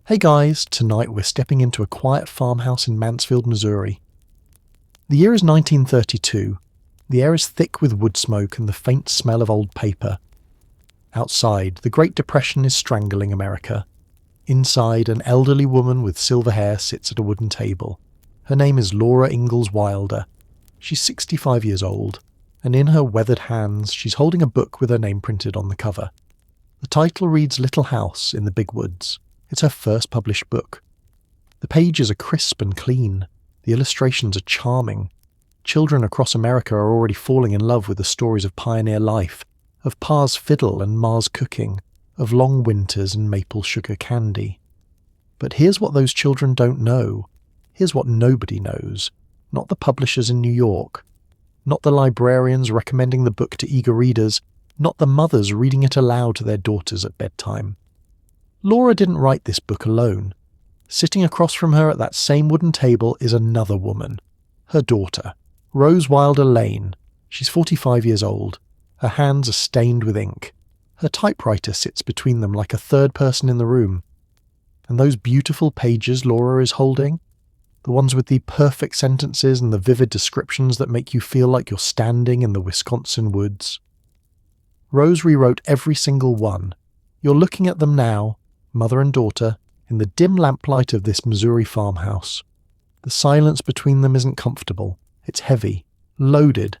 Hey guys, tonight we're stepping into a quiet farmhouse in Mansfield, Missouri. The year is 1932. The air is thick with wood smoke and the faint smell of old paper. Outside, the Great Depression is strangling America. Inside, an elderly woman with silver hair sits at a wooden table. Her name is Laura Ingalls Wilder. She's 65 years old, and in her weathered hands she's holding a book with her name printed on the cover. The title reads Little House in the Big Woods. It's her first published book. The pages are crisp and clean. The illustrations are charming. Children across America are already falling in love with the stories of pioneer life, of Pa's fiddle and Ma's cooking, of long winters and maple sugar candy. But here's what those children don't know. Here's what nobody knows. Not the publishers in New York. Not the librarians recommending the book to eager readers. Not the mothers reading it aloud to their daughters at bedtime. Laura didn't write this book alone. Sitting across from her at that same wooden table is another woman. Her daughter, Rose Wilder Lane. She's 45 years old. Her hands are stained with ink. Her typewriter sits between them like a third person in the room. And those beautiful pages Laura is holding, the ones with the perfect sentences and the vivid descriptions that make you feel like you're standing in the Wisconsin woods. Rose rewrote every single one. You're looking at them now, mother and daughter, in the dim lamplight of this Missouri farmhouse. The silence between them isn't comfortable. It's heavy, loaded,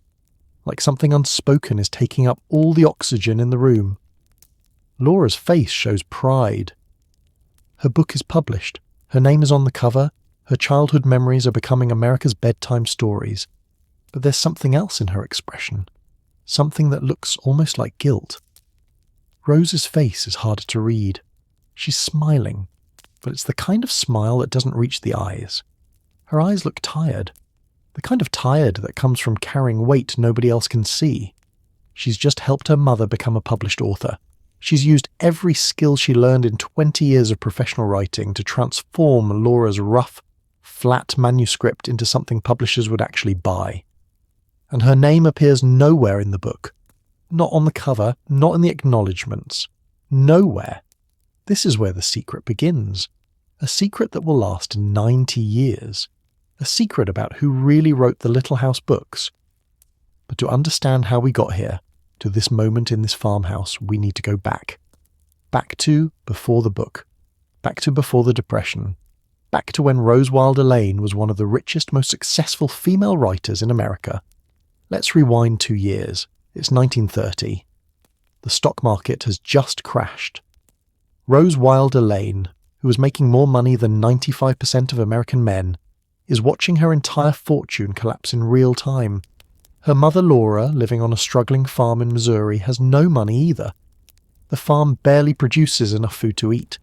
like something unspoken is taking up all the oxygen in the room. Laura's face shows pride. Her book is published. Her name is on the cover. Her childhood memories are becoming America's bedtime stories. But there's something else in her expression. Something that looks almost like guilt. Rose's face is harder to read. She's smiling, but it's the kind of smile that doesn't reach the eyes. Her eyes look tired. The kind of tired that comes from carrying weight nobody else can see. She's just helped her mother become a published author. She's used every skill she learned in 20 years of professional writing to transform Laura's rough, flat manuscript into something publishers would actually buy. And her name appears nowhere in the book. Not on the cover, not in the acknowledgements. Nowhere. This is where the secret begins. A secret that will last 90 years. A secret about who really wrote the Little House books. But to understand how we got here, to this moment in this farmhouse, we need to go back. Back to before the book. Back to before the Depression. Back to when Rose Wilder Lane was one of the richest, most successful female writers in America. Let's rewind 2 years. It's 1930. The stock market has just crashed. Rose Wilder Lane, who was making more money than 95% of American men, is watching her entire fortune collapse in real time. Her mother Laura, living on a struggling farm in Missouri, has no money either. The farm barely produces enough food to eat.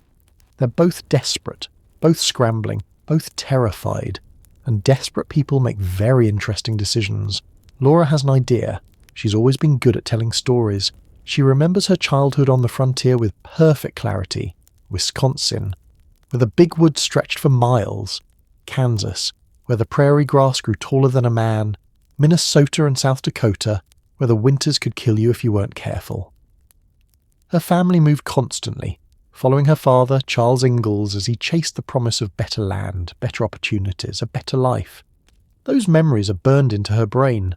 They're both desperate, both scrambling, both terrified. And desperate people make very interesting decisions. Laura has an idea. She's always been good at telling stories. She remembers her childhood on the frontier with perfect clarity. Wisconsin, where the big woods stretched for miles. Kansas, where the prairie grass grew taller than a man. Minnesota and South Dakota, where the winters could kill you if you weren't careful. Her family moved constantly, following her father, Charles Ingalls, as he chased the promise of better land, better opportunities, a better life. Those memories are burned into her brain.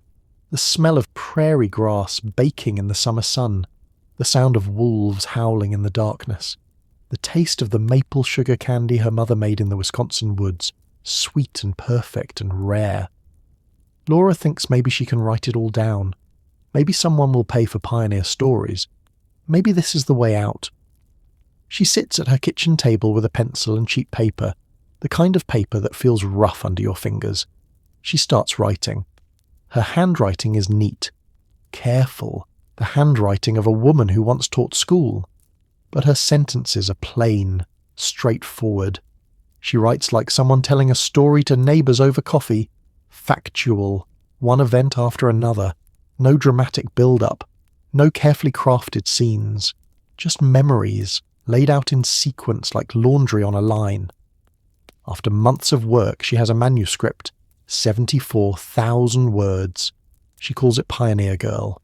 The smell of prairie grass baking in the summer sun, the sound of wolves howling in the darkness, the taste of the maple sugar candy her mother made in the Wisconsin woods, sweet and perfect and rare. Laura thinks maybe she can write it all down. Maybe someone will pay for pioneer stories. Maybe this is the way out. She sits at her kitchen table with a pencil and cheap paper, the kind of paper that feels rough under your fingers. She starts writing. Her handwriting is neat, careful, the handwriting of a woman who once taught school. But her sentences are plain, straightforward. She writes like someone telling a story to neighbours over coffee, factual, one event after another, no dramatic build-up, no carefully crafted scenes, just memories laid out in sequence like laundry on a line. After months of work, she has a manuscript, 74,000 words. She calls it Pioneer Girl.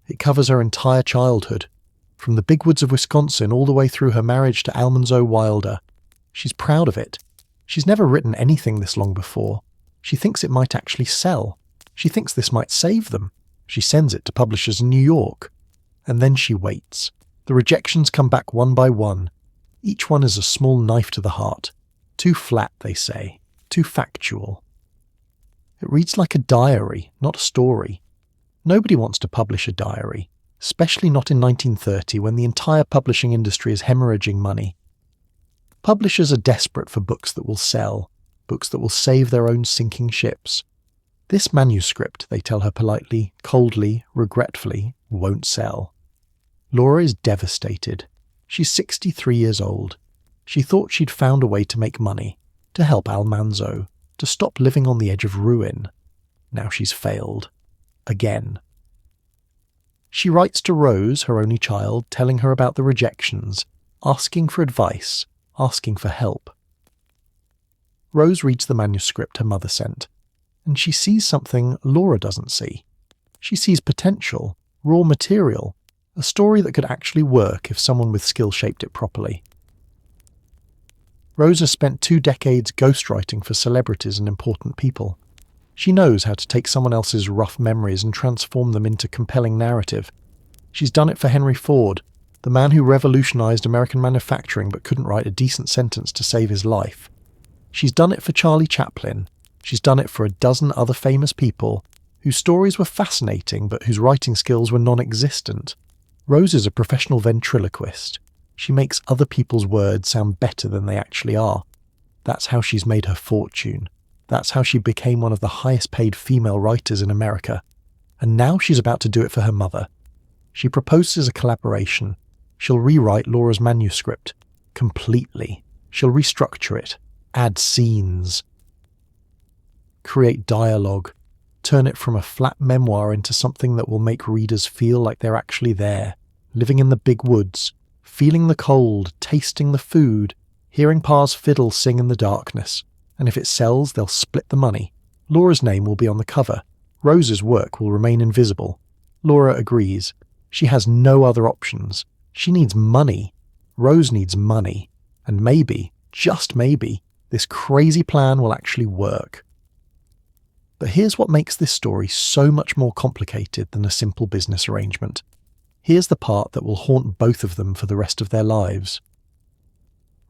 It covers her entire childhood, from the big woods of Wisconsin all the way through her marriage to Almanzo Wilder. She's proud of it. She's never written anything this long before. She thinks it might actually sell. She thinks this might save them. She sends it to publishers in New York. And then she waits. The rejections come back one by one. Each one is a small knife to the heart. Too flat, they say. Too factual. It reads like a diary, not a story. Nobody wants to publish a diary, especially not in 1930 when the entire publishing industry is hemorrhaging money. Publishers are desperate for books that will sell, books that will save their own sinking ships. This manuscript, they tell her politely, coldly, regretfully, won't sell. Laura is devastated. She's 63 years old. She thought she'd found a way to make money, to help Almanzo, to stop living on the edge of ruin. Now she's failed. Again. She writes to Rose, her only child, telling her about the rejections, asking for advice, asking for help. Rose reads the manuscript her mother sent, and she sees something Laura doesn't see. She sees potential, raw material, a story that could actually work if someone with skill shaped it properly. Rose has spent 2 decades ghostwriting for celebrities and important people. She knows how to take someone else's rough memories and transform them into compelling narrative. She's done it for Henry Ford, the man who revolutionized American manufacturing but couldn't write a decent sentence to save his life. She's done it for Charlie Chaplin. She's done it for a dozen other famous people whose stories were fascinating but whose writing skills were non-existent. Rose is a professional ventriloquist. She makes other people's words sound better than they actually are. That's how she's made her fortune. That's how she became one of the highest paid female writers in America. And now she's about to do it for her mother. She proposes a collaboration. She'll rewrite Laura's manuscript completely. She'll restructure it, add scenes, create dialogue, turn it from a flat memoir into something that will make readers feel like they're actually there, living in the big woods, feeling the cold, tasting the food, hearing Pa's fiddle sing in the darkness. And if it sells, they'll split the money. Laura's name will be on the cover. Rose's work will remain invisible. Laura agrees. She has no other options. She needs money. Rose needs money. And maybe, just maybe, this crazy plan will actually work. But here's what makes this story so much more complicated than a simple business arrangement. Here's the part that will haunt both of them for the rest of their lives.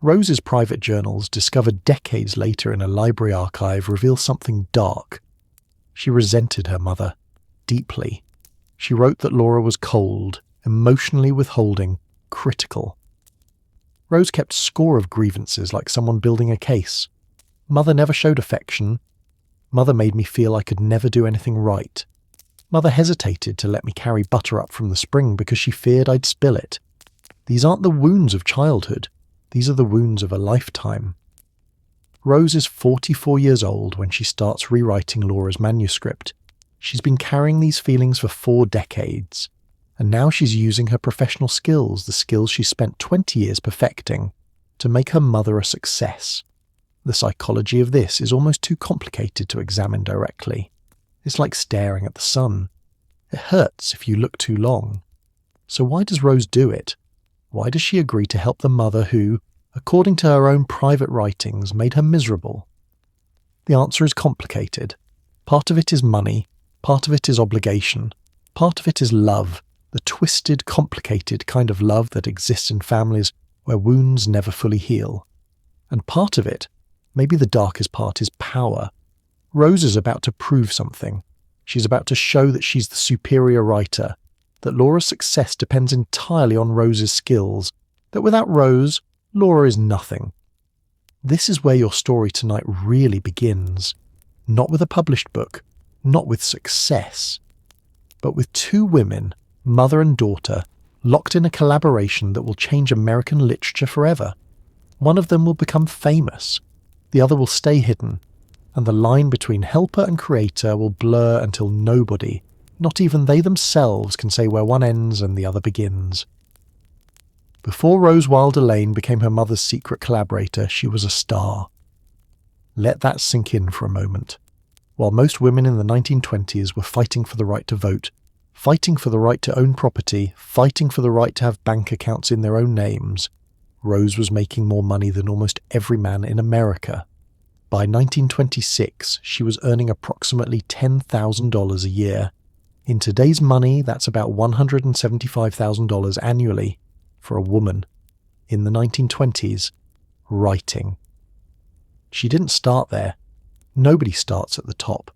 Rose's private journals, discovered decades later in a library archive, reveal something dark. She resented her mother, deeply. She wrote that Laura was cold, emotionally withholding, critical. Rose kept score of grievances like someone building a case. Mother never showed affection. Mother made me feel I could never do anything right. Mother hesitated to let me carry butter up from the spring because she feared I'd spill it. These aren't the wounds of childhood. These are the wounds of a lifetime. Rose is 44 years old when she starts rewriting Laura's manuscript. She's been carrying these feelings for 4 decades, and now she's using her professional skills, the skills she spent 20 years perfecting, to make her mother a success. The psychology of this is almost too complicated to examine directly. It's like staring at the sun. It hurts if you look too long. So why does Rose do it? Why does she agree to help the mother who, according to her own private writings, made her miserable? The answer is complicated. Part of it is money, part of it is obligation, part of it is love, the twisted, complicated kind of love that exists in families where wounds never fully heal. And part of it, maybe the darkest part, is power. Rose is about to prove something. She's about to show that she's the superior writer, that Laura's success depends entirely on Rose's skills, that without Rose, Laura is nothing. This is where your story tonight really begins. Not with a published book, not with success, but with 2 women, mother and daughter, locked in a collaboration that will change American literature forever. One of them will become famous, the other will stay hidden, and the line between helper and creator will blur until nobody, not even they themselves, can say where one ends and the other begins. Before Rose Wilder Lane became her mother's secret collaborator, she was a star. Let that sink in for a moment. While most women in the 1920s were fighting for the right to vote, fighting for the right to own property, fighting for the right to have bank accounts in their own names, Rose was making more money than almost every man in America. By 1926, she was earning approximately $10,000 a year. In today's money, that's about $175,000 annually for a woman. In the 1920s, writing. She didn't start there. Nobody starts at the top.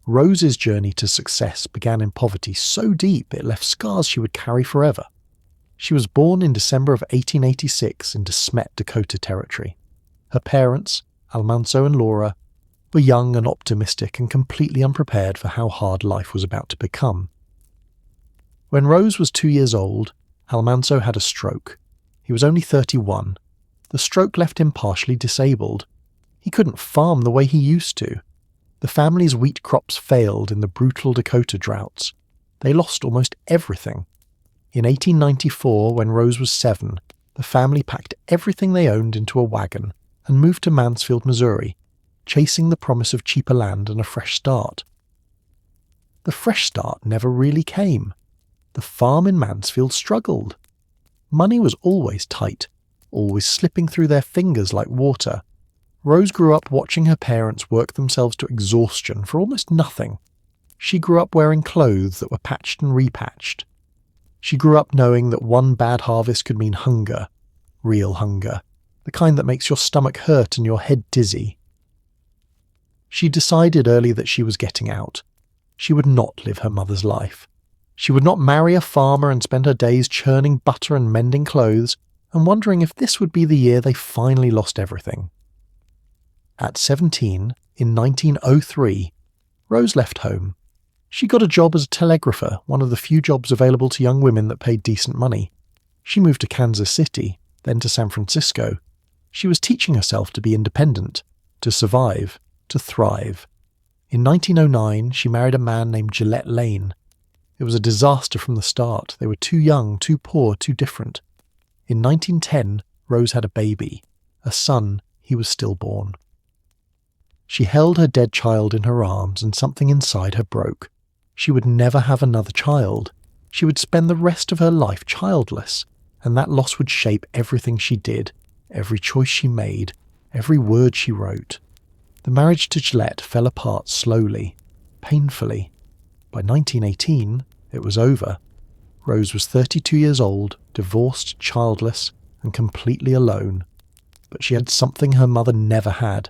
Rose's journey to success began in poverty so deep it left scars she would carry forever. She was born in December of 1886 in De Smet, Dakota Territory. Her parents, Almanzo and Laura, were young and optimistic and completely unprepared for how hard life was about to become. When Rose was 2 years old, Almanzo had a stroke. He was only 31. The stroke left him partially disabled. He couldn't farm the way he used to. The family's wheat crops failed in the brutal Dakota droughts. They lost almost everything. In 1894, when Rose was 7, the family packed everything they owned into a wagon and moved to Mansfield, Missouri, chasing the promise of cheaper land and a fresh start. The fresh start never really came. The farm in Mansfield struggled. Money was always tight, always slipping through their fingers like water. Rose grew up watching her parents work themselves to exhaustion for almost nothing. She grew up wearing clothes that were patched and repatched. She grew up knowing that one bad harvest could mean hunger, real hunger, the kind that makes your stomach hurt and your head dizzy. She decided early that she was getting out. She would not live her mother's life. She would not marry a farmer and spend her days churning butter and mending clothes and wondering if this would be the year they finally lost everything. At 17, in 1903, Rose left home. She got a job as a telegrapher, one of the few jobs available to young women that paid decent money. She moved to Kansas City, then to San Francisco. She was teaching herself to be independent, to survive, to thrive. In 1909, she married a man named Gillette Lane. It was a disaster from the start. They were too young, too poor, too different. In 1910, Rose had a baby, a son. He was stillborn. She held her dead child in her arms and something inside her broke. She would never have another child. She would spend the rest of her life childless, and that loss would shape everything she did, every choice she made, every word she wrote. The marriage to Gillette fell apart slowly, painfully. By 1918, it was over. Rose was 32 years old, divorced, childless, and completely alone. But she had something her mother never had.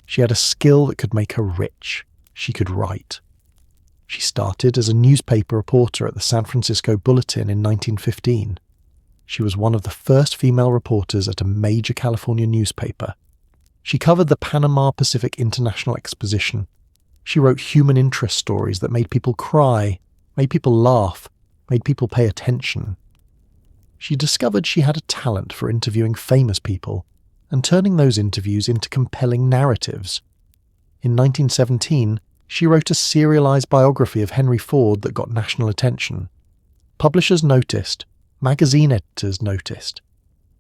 She had a skill that could make her rich. She could write. She started as a newspaper reporter at the San Francisco Bulletin in 1915. She was one of the first female reporters at a major California newspaper. She covered the Panama Pacific International Exposition. She wrote human interest stories that made people cry, made people laugh, made people pay attention. She discovered she had a talent for interviewing famous people and turning those interviews into compelling narratives. In 1917, she wrote a serialized biography of Henry Ford that got national attention. Publishers noticed, magazine editors noticed,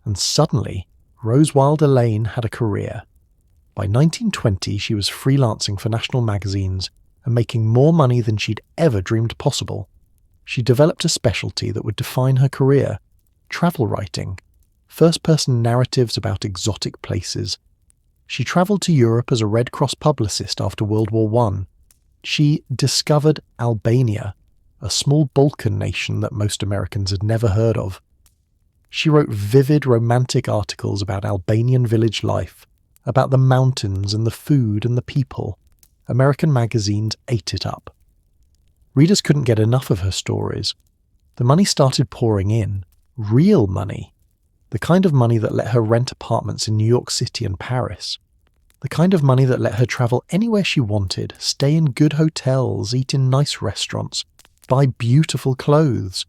and suddenly, Rose Wilder Lane had a career. By 1920, she was freelancing for national magazines and making more money than she'd ever dreamed possible. She developed a specialty that would define her career: travel writing, first-person narratives about exotic places. She travelled to Europe as a Red Cross publicist after World War I. She discovered Albania, a small Balkan nation that most Americans had never heard of. She wrote vivid, romantic articles about Albanian village life, about the mountains and the food and the people. American magazines ate it up. Readers couldn't get enough of her stories. The money started pouring in, real money. The kind of money that let her rent apartments in New York City and Paris. The kind of money that let her travel anywhere she wanted, stay in good hotels, eat in nice restaurants, buy beautiful clothes.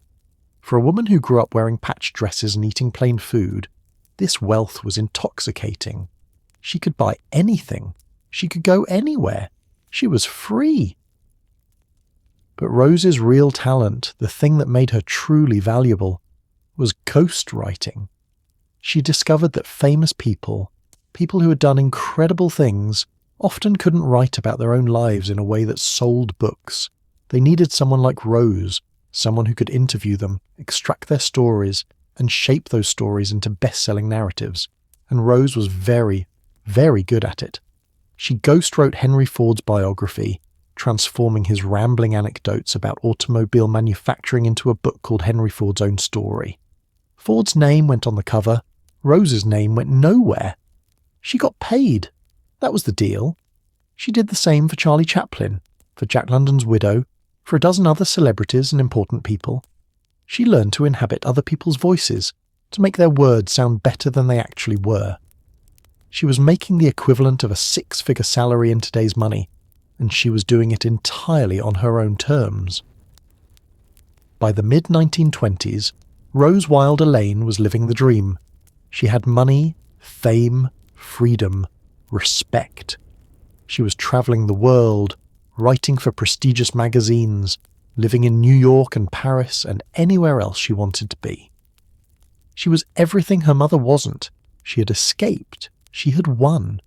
For a woman who grew up wearing patched dresses and eating plain food, this wealth was intoxicating. She could buy anything. She could go anywhere. She was free. But Rose's real talent, the thing that made her truly valuable, was ghostwriting. She discovered that famous people who had done incredible things, often couldn't write about their own lives in a way that sold books. They needed someone like Rose, someone who could interview them, extract their stories, and shape those stories into best-selling narratives, and Rose was very, very good at it. She ghostwrote Henry Ford's biography, transforming his rambling anecdotes about automobile manufacturing into a book called Henry Ford's Own Story. Ford's name went on the cover, Rose's name went nowhere. She got paid. That was the deal. She did the same for Charlie Chaplin, for Jack London's widow, for a dozen other celebrities and important people. She learned to inhabit other people's voices, to make their words sound better than they actually were. She was making the equivalent of a six-figure salary in today's money, and she was doing it entirely on her own terms. By the mid-1920s, Rose Wilder Lane was living the dream. She had money, fame, freedom, respect. She was travelling the world, writing for prestigious magazines, living in New York and Paris and anywhere else she wanted to be. She was everything her mother wasn't. She had escaped. She had won.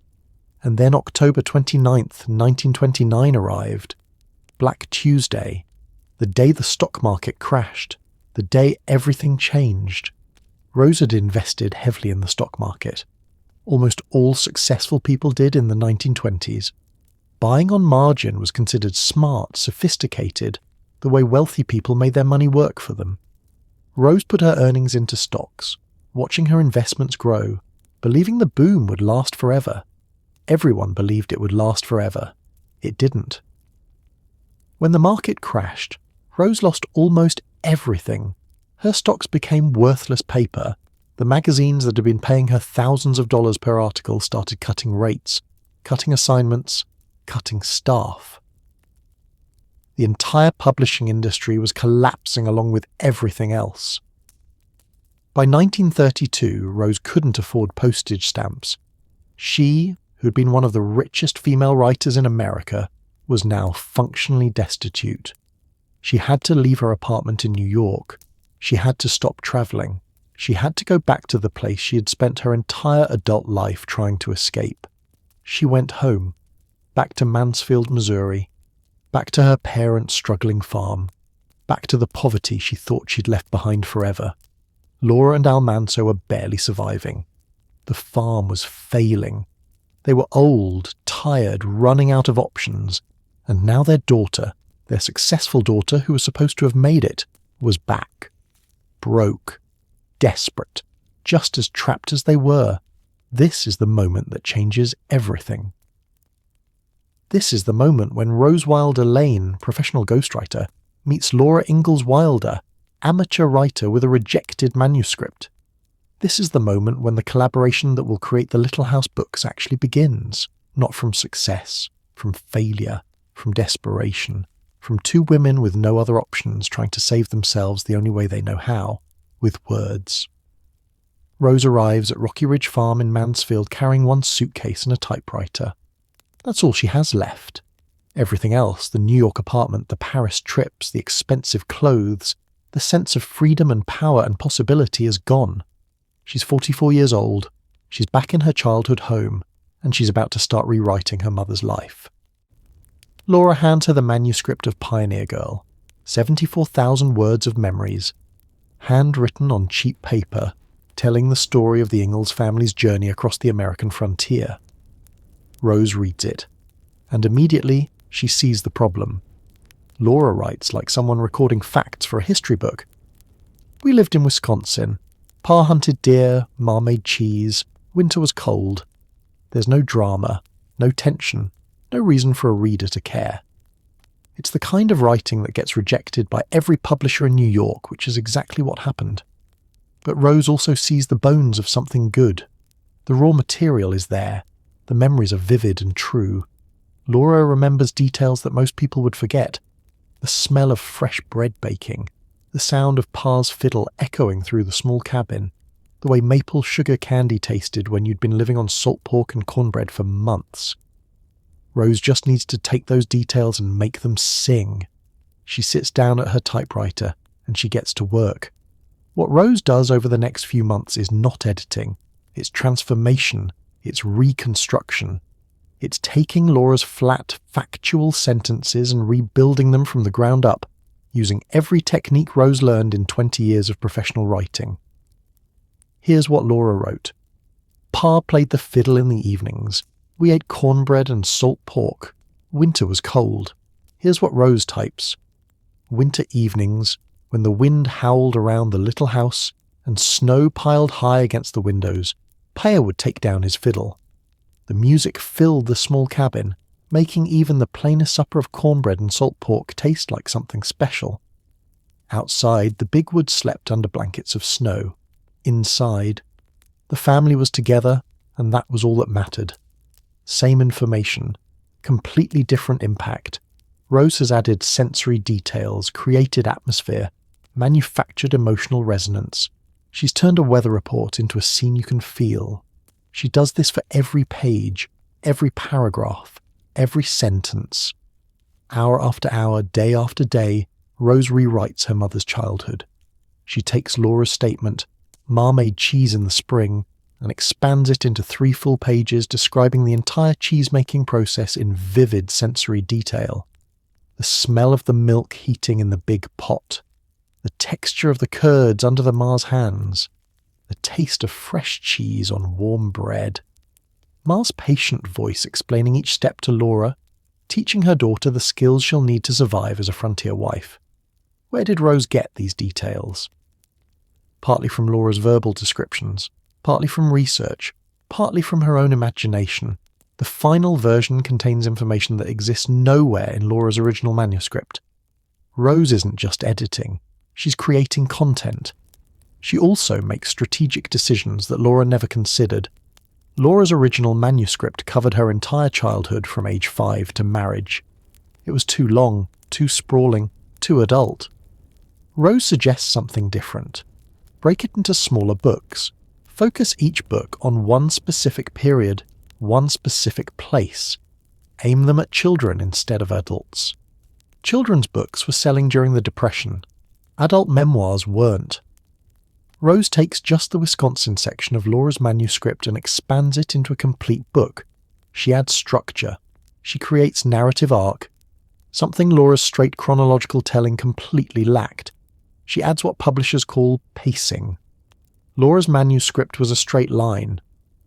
And then October 29th, 1929 arrived. Black Tuesday. The day the stock market crashed. The day everything changed. Rose had invested heavily in the stock market. Almost all successful people did in the 1920s. Buying on margin was considered smart, sophisticated, the way wealthy people made their money work for them. Rose put her earnings into stocks, watching her investments grow, believing the boom would last forever. Everyone believed it would last forever. It didn't. When the market crashed, Rose lost almost everything. Her stocks became worthless paper. The magazines that had been paying her thousands of dollars per article started cutting rates, cutting assignments, cutting staff. The entire publishing industry was collapsing along with everything else. By 1932, Rose couldn't afford postage stamps. She, who'd been one of the richest female writers in America, was now functionally destitute. She had to leave her apartment in New York. She had to stop traveling. She had to go back to the place she had spent her entire adult life trying to escape. She went home, back to Mansfield, Missouri, back to her parents' struggling farm, back to the poverty she thought she'd left behind forever. Laura and Almanso were barely surviving. The farm was failing. They were old, tired, running out of options, and now their daughter, their successful daughter who was supposed to have made it, was back. Broke. Desperate. Just as trapped as they were. This is the moment that changes everything. This is the moment when Rose Wilder Lane, professional ghostwriter, meets Laura Ingalls Wilder, amateur writer with a rejected manuscript. This is the moment when the collaboration that will create the Little House books actually begins, not from success, from failure, from desperation, from two women with no other options trying to save themselves the only way they know how, with words. Rose arrives at Rocky Ridge Farm in Mansfield carrying one suitcase and a typewriter. That's all she has left. Everything else, the New York apartment, the Paris trips, the expensive clothes, the sense of freedom and power and possibility is gone. She's 44 years old, she's back in her childhood home, and she's about to start rewriting her mother's life. Laura hands her the manuscript of Pioneer Girl, 74,000 words of memories, handwritten on cheap paper, telling the story of the Ingalls family's journey across the American frontier. Rose reads it, and immediately she sees the problem. Laura writes like someone recording facts for a history book. We lived in Wisconsin. Pa hunted deer, Ma made cheese, winter was cold. There's no drama, no tension, no reason for a reader to care. It's the kind of writing that gets rejected by every publisher in New York, which is exactly what happened. But Rose also sees the bones of something good. The raw material is there. The memories are vivid and true. Laura remembers details that most people would forget. The smell of fresh bread baking, the sound of Pa's fiddle echoing through the small cabin, the way maple sugar candy tasted when you'd been living on salt pork and cornbread for months. Rose just needs to take those details and make them sing. She sits down at her typewriter and she gets to work. What Rose does over the next few months is not editing. It's transformation. It's reconstruction. It's taking Laura's flat, factual sentences and rebuilding them from the ground up, using every technique Rose learned in 20 years of professional writing. Here's what Laura wrote. Pa played the fiddle in the evenings. We ate cornbread and salt pork. Winter was cold. Here's what Rose types. Winter evenings, when the wind howled around the little house and snow piled high against the windows, Pa would take down his fiddle. The music filled the small cabin, making even the plainest supper of cornbread and salt pork taste like something special. Outside, the big woods slept under blankets of snow. Inside, the family was together, and that was all that mattered. Same information, completely different impact. Rose has added sensory details, created atmosphere, manufactured emotional resonance. She's turned a weather report into a scene you can feel. She does this for every page, every paragraph, every sentence. Hour after hour, day after day, Rose rewrites her mother's childhood. She takes Laura's statement, "Ma made cheese in the spring," and expands it into 3 full pages describing the entire cheese-making process in vivid sensory detail. The smell of the milk heating in the big pot, the texture of the curds under the ma's hands, the taste of fresh cheese on warm bread. Ma's patient voice explaining each step to Laura, teaching her daughter the skills she'll need to survive as a frontier wife. Where did Rose get these details? Partly from Laura's verbal descriptions, partly from research, partly from her own imagination. The final version contains information that exists nowhere in Laura's original manuscript. Rose isn't just editing, she's creating content. She also makes strategic decisions that Laura never considered. Laura's original manuscript covered her entire childhood from age 5 to marriage. It was too long, too sprawling, too adult. Rose suggests something different. Break it into smaller books. Focus each book on one specific period, one specific place. Aim them at children instead of adults. Children's books were selling during the Depression. Adult memoirs weren't. Rose takes just the Wisconsin section of Laura's manuscript and expands it into a complete book. She adds structure. She creates narrative arc, something Laura's straight chronological telling completely lacked. She adds what publishers call pacing. Laura's manuscript was a straight line.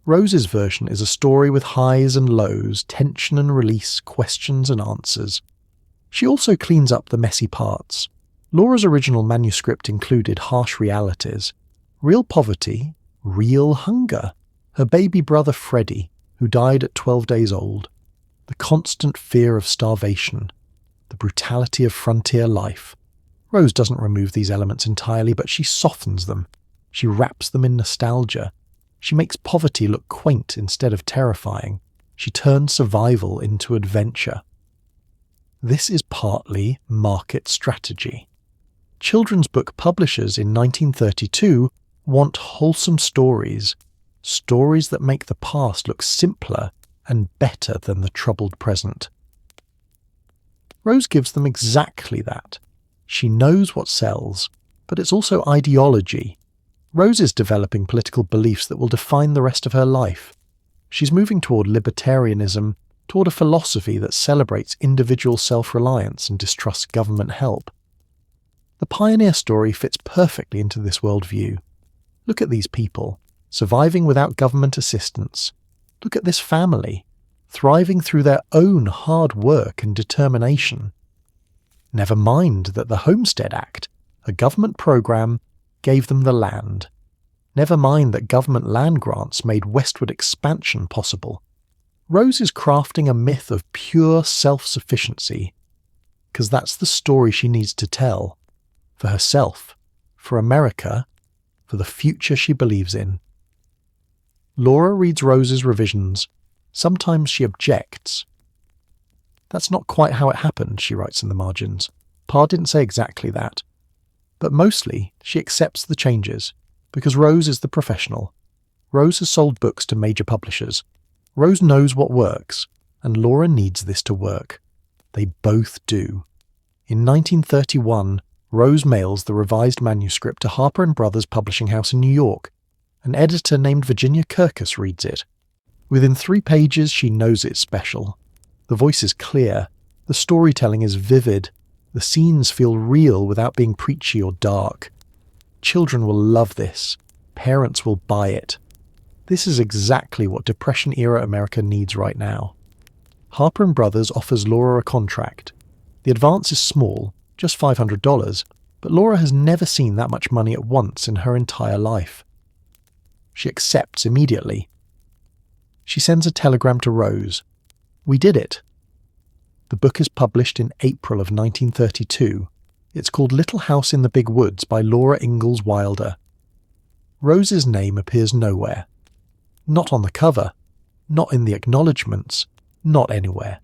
Rose's version is a story with highs and lows, tension and release, questions and answers. She also cleans up the messy parts. Laura's original manuscript included harsh realities. Real poverty, real hunger. Her baby brother Freddie, who died at 12 days old. The constant fear of starvation. The brutality of frontier life. Rose doesn't remove these elements entirely, but she softens them. She wraps them in nostalgia. She makes poverty look quaint instead of terrifying. She turns survival into adventure. This is partly market strategy. Children's book publishers in 1932 want wholesome stories, stories that make the past look simpler and better than the troubled present. Rose gives them exactly that. She knows what sells, but it's also ideology. Rose is developing political beliefs that will define the rest of her life. She's moving toward libertarianism, toward a philosophy that celebrates individual self-reliance and distrusts government help. The pioneer story fits perfectly into this worldview. Look at these people, surviving without government assistance. Look at this family, thriving through their own hard work and determination. Never mind that the Homestead Act, a government program, gave them the land. Never mind that government land grants made westward expansion possible. Rose is crafting a myth of pure self-sufficiency, because that's the story she needs to tell. For herself, for America, for the future she believes in. Laura reads Rose's revisions. Sometimes she objects. "That's not quite how it happened," she writes in the margins. "Pa didn't say exactly that." But mostly, she accepts the changes, because Rose is the professional. Rose has sold books to major publishers. Rose knows what works, and Laura needs this to work. They both do. In 1931, Rose mails the revised manuscript to Harper & Brothers publishing house in New York. An editor named Virginia Kirkus reads it. Within 3 pages, she knows it's special. The voice is clear. The storytelling is vivid. The scenes feel real without being preachy or dark. Children will love this. Parents will buy it. This is exactly what Depression-era America needs right now. Harper & Brothers offers Laura a contract. The advance is small, just $500, but Laura has never seen that much money at once in her entire life. She accepts immediately. She sends a telegram to Rose. We did it. The book is published in April of 1932. It's called Little House in the Big Woods by Laura Ingalls Wilder. Rose's name appears nowhere. Not on the cover, not in the acknowledgements, not anywhere.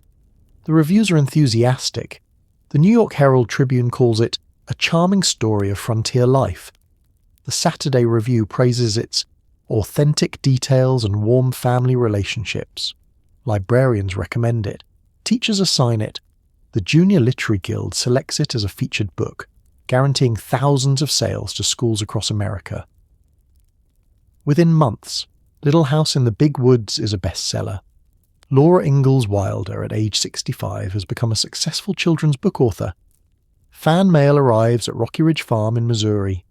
The reviews are enthusiastic. The New York Herald Tribune calls it a charming story of frontier life. The Saturday Review praises its authentic details and warm family relationships. Librarians recommend it. Teachers assign it. The Junior Literary Guild selects it as a featured book, guaranteeing thousands of sales to schools across America. Within months, Little House in the Big Woods is a bestseller. Laura Ingalls Wilder, at age 65, has become a successful children's book author. Fan mail arrives at Rocky Ridge Farm in Missouri.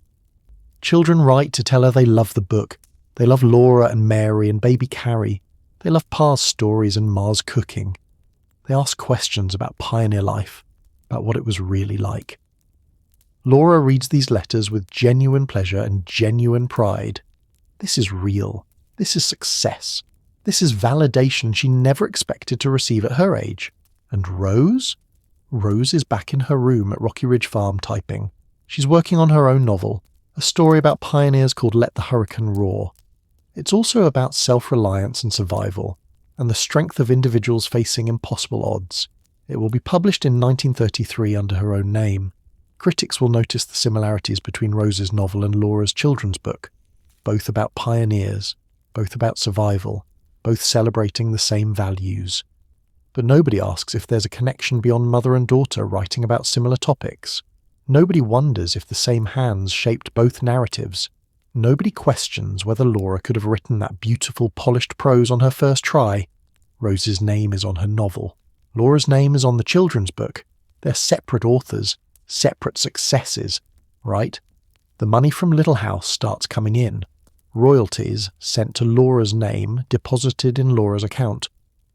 Children write to tell her they love the book. They love Laura and Mary and baby Carrie. They love Pa's stories and Ma's cooking. They ask questions about pioneer life, about what it was really like. Laura reads these letters with genuine pleasure and genuine pride. This is real. This is success. This is validation she never expected to receive at her age. And Rose? Rose is back in her room at Rocky Ridge Farm typing. She's working on her own novel, a story about pioneers called Let the Hurricane Roar. It's also about self-reliance and survival, and the strength of individuals facing impossible odds. It will be published in 1933 under her own name. Critics will notice the similarities between Rose's novel and Laura's children's book, both about pioneers, both about survival, both celebrating the same values. But nobody asks if there's a connection beyond mother and daughter writing about similar topics. Nobody wonders if the same hands shaped both narratives. Nobody questions whether Laura could have written that beautiful, polished prose on her first try. Rose's name is on her novel. Laura's name is on the children's book. They're separate authors, separate successes, right? The money from Little House starts coming in. Royalties sent to Laura's name, deposited in Laura's account.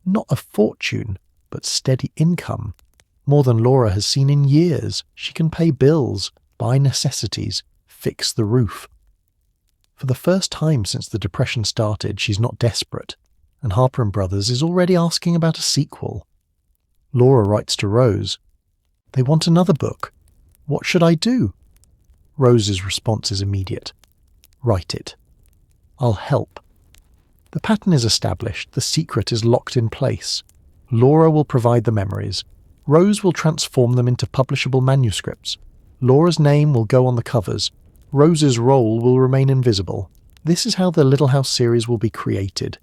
Not a fortune, but steady income. More than Laura has seen in years. She can pay bills, buy necessities, fix the roof. For the first time since the Depression started, she's not desperate, and Harper & Brothers is already asking about a sequel. Laura writes to Rose. They want another book. What should I do? Rose's response is immediate. Write it. I'll help. The pattern is established, the secret is locked in place. Laura will provide the memories. Rose will transform them into publishable manuscripts. Laura's name will go on the covers. Rose's role will remain invisible. This is how the Little House series will be created.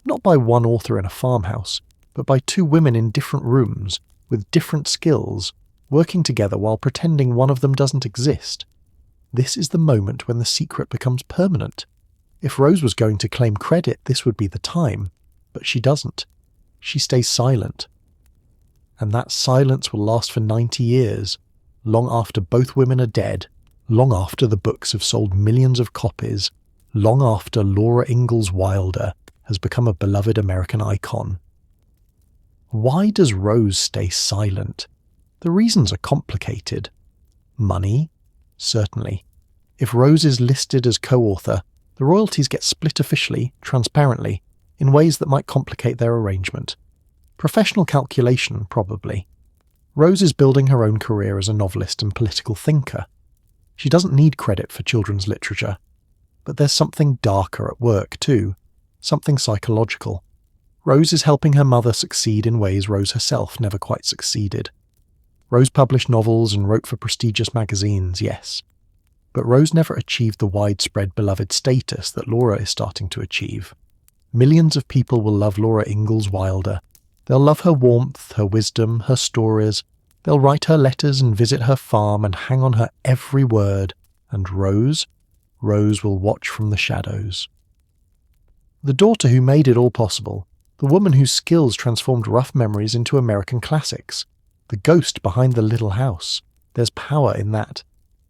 Not by one author in a farmhouse, but by two women in different rooms, with different skills, working together while pretending one of them doesn't exist. This is the moment when the secret becomes permanent. If Rose was going to claim credit, this would be the time, but she doesn't. She stays silent. And that silence will last for 90 years, long after both women are dead, long after the books have sold millions of copies, long after Laura Ingalls Wilder has become a beloved American icon. Why does Rose stay silent? The reasons are complicated. Money? Certainly. If Rose is listed as co-author, the royalties get split officially, transparently, in ways that might complicate their arrangement. Professional calculation, probably. Rose is building her own career as a novelist and political thinker. She doesn't need credit for children's literature. But there's something darker at work, too. Something psychological. Rose is helping her mother succeed in ways Rose herself never quite succeeded. Rose published novels and wrote for prestigious magazines, yes. But Rose never achieved the widespread beloved status that Laura is starting to achieve. Millions of people will love Laura Ingalls Wilder. They'll love her warmth, her wisdom, her stories. They'll write her letters and visit her farm and hang on her every word. And Rose will watch from the shadows. The daughter who made it all possible, the woman whose skills transformed rough memories into American classics, the ghost behind the Little House. There's power in that.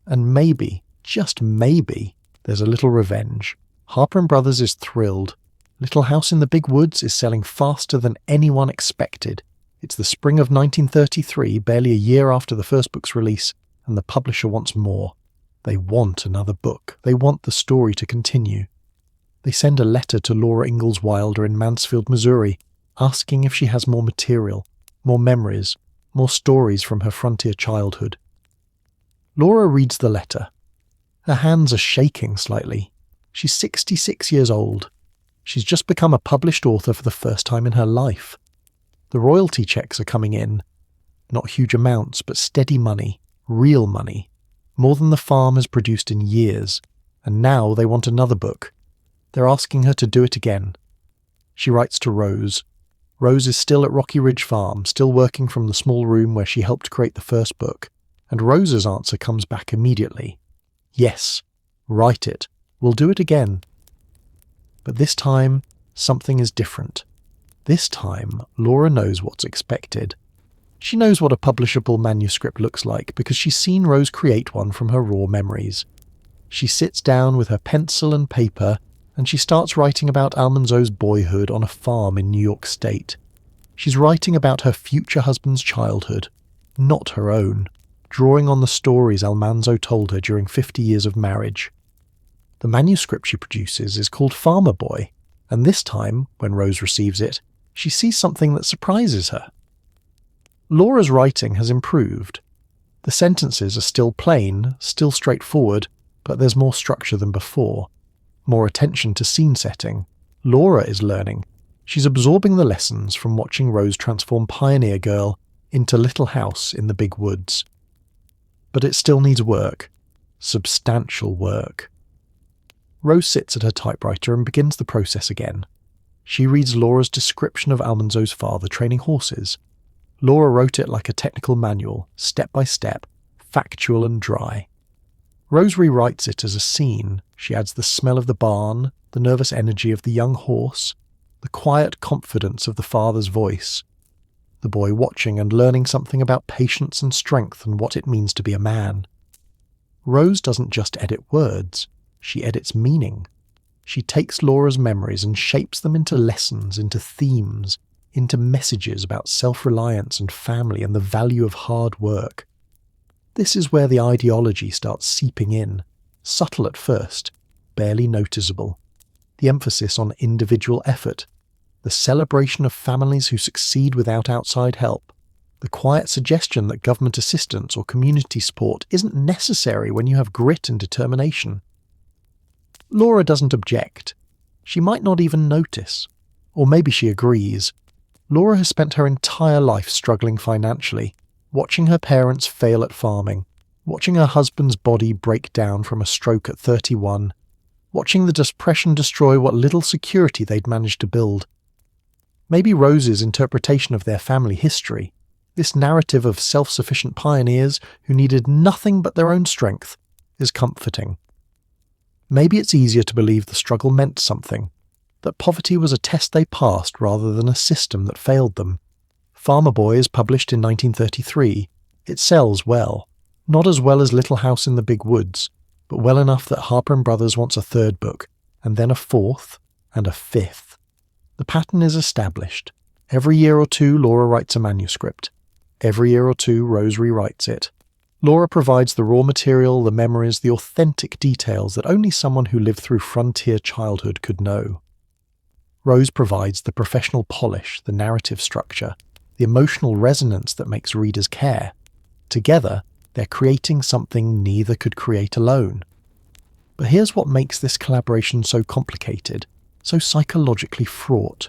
And maybe, just maybe, There's a little revenge. Harper & Brothers is thrilled. Little House in the Big Woods is selling faster than anyone expected. It's the spring of 1933, barely a year after the first book's release, and the publisher wants more. They want another book. They want the story to continue. They send a letter to Laura Ingalls Wilder in Mansfield, Missouri, asking if she has more material, more memories, more stories from her frontier childhood. Laura reads the letter. Her hands are shaking slightly. She's 66 years old. She's just become a published author for the first time in her life. The royalty checks are coming in. Not huge amounts, but steady money, real money. More than the farm has produced in years. And now they want another book. They're asking her to do it again. She writes to Rose. Rose is still at Rocky Ridge Farm, still working from the small room where she helped create the first book. And Rose's answer comes back immediately. Yes, write it. We'll do it again. But this time, something is different. This time, Laura knows what's expected. She knows what a publishable manuscript looks like because she's seen Rose create one from her raw memories. She sits down with her pencil and paper and she starts writing about Almanzo's boyhood on a farm in New York State. She's writing about her future husband's childhood, not her own, drawing on the stories Almanzo told her during 50 years of marriage. The manuscript she produces is called Farmer Boy, and this time, when Rose receives it, she sees something that surprises her. Laura's writing has improved. The sentences are still plain, still straightforward, but there's more structure than before. More attention to scene setting. Laura is learning. She's absorbing the lessons from watching Rose transform Pioneer Girl into Little House in the Big Woods. But it still needs work. Substantial work. Rose sits at her typewriter and begins the process again. She reads Laura's description of Almanzo's father training horses. Laura wrote it like a technical manual, step by step, factual and dry. Rose rewrites it as a scene. She adds the smell of the barn, the nervous energy of the young horse, the quiet confidence of the father's voice, the boy watching and learning something about patience and strength and what it means to be a man. Rose doesn't just edit words, she edits meaning. She takes Laura's memories and shapes them into lessons, into themes, into messages about self-reliance and family and the value of hard work. This is where the ideology starts seeping in, subtle at first, barely noticeable. The emphasis on individual effort, the celebration of families who succeed without outside help, the quiet suggestion that government assistance or community support isn't necessary when you have grit and determination. Laura doesn't object. She might not even notice. Or maybe she agrees. Laura has spent her entire life struggling financially, watching her parents fail at farming, watching her husband's body break down from a stroke at 31, watching the depression destroy what little security they'd managed to build. Maybe Rose's interpretation of their family history, this narrative of self-sufficient pioneers who needed nothing but their own strength, is comforting. Maybe it's easier to believe the struggle meant something, that poverty was a test they passed rather than a system that failed them. Farmer Boy is published in 1933. It sells well. Not as well as Little House in the Big Woods, but well enough that Harper & Brothers wants a third book, and then a fourth, and a fifth. The pattern is established. Every year or two, Laura writes a manuscript. Every year or two, Rose rewrites it. Laura provides the raw material, the memories, the authentic details that only someone who lived through frontier childhood could know. Rose provides the professional polish, the narrative structure, the emotional resonance that makes readers care. Together, they're creating something neither could create alone. But here's what makes this collaboration so complicated, so psychologically fraught.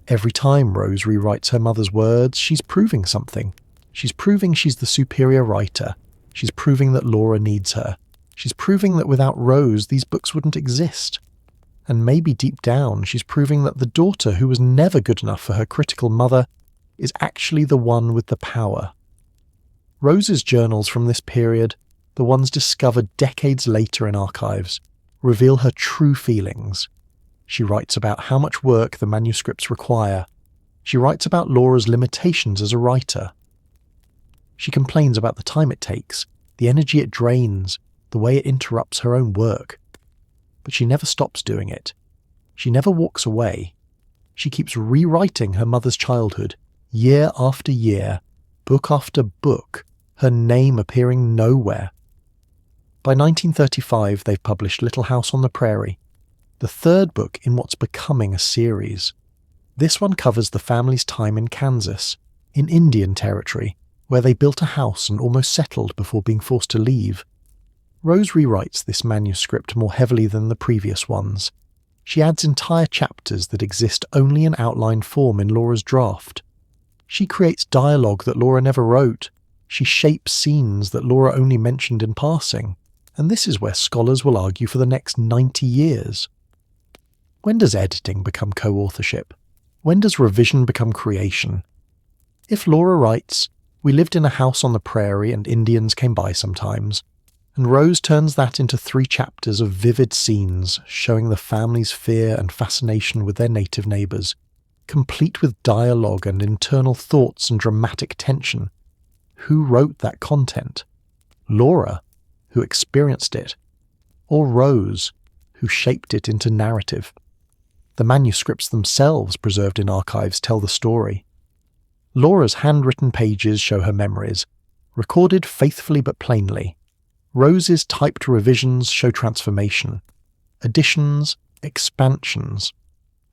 Every time Rose rewrites her mother's words, she's proving something. She's proving she's the superior writer. She's proving that Laura needs her. She's proving that without Rose, these books wouldn't exist. And maybe deep down, she's proving that the daughter who was never good enough for her critical mother is actually the one with the power. Rose's journals from this period, the ones discovered decades later in archives, reveal her true feelings. She writes about how much work the manuscripts require. She writes about Laura's limitations as a writer. She complains about the time it takes, the energy it drains, the way it interrupts her own work. But she never stops doing it. She never walks away. She keeps rewriting her mother's childhood, year after year, book after book, her name appearing nowhere. By 1935, they've published Little House on the Prairie, the third book in what's becoming a series. This one covers the family's time in Kansas, in Indian Territory, where they built a house and almost settled before being forced to leave. Rose rewrites this manuscript more heavily than the previous ones. She adds entire chapters that exist only in outline form in Laura's draft. She creates dialogue that Laura never wrote. She shapes scenes that Laura only mentioned in passing. And this is where scholars will argue for the next 90 years. When does editing become co-authorship? When does revision become creation? If Laura writes, "We lived in a house on the prairie and Indians came by sometimes," and Rose turns that into 3 chapters of vivid scenes showing the family's fear and fascination with their native neighbours, complete with dialogue and internal thoughts and dramatic tension, who wrote that content? Laura, who experienced it, or Rose, who shaped it into narrative? The manuscripts themselves preserved in archives tell the story. Laura's handwritten pages show her memories, recorded faithfully but plainly. Rose's typed revisions show transformation, additions, expansions,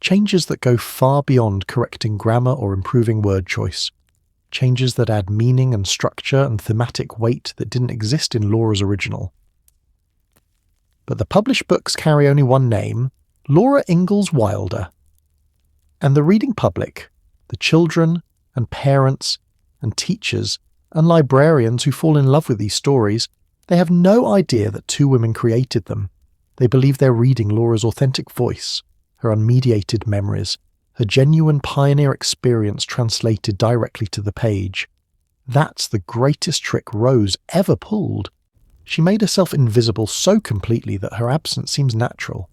changes that go far beyond correcting grammar or improving word choice, changes that add meaning and structure and thematic weight that didn't exist in Laura's original. But the published books carry only one name, Laura Ingalls Wilder. And the reading public, the children and parents and teachers and librarians who fall in love with these stories, they have no idea that 2 women created them. They believe they're reading Laura's authentic voice, her unmediated memories, her genuine pioneer experience translated directly to the page. That's the greatest trick Rose ever pulled. She made herself invisible so completely that her absence seems natural.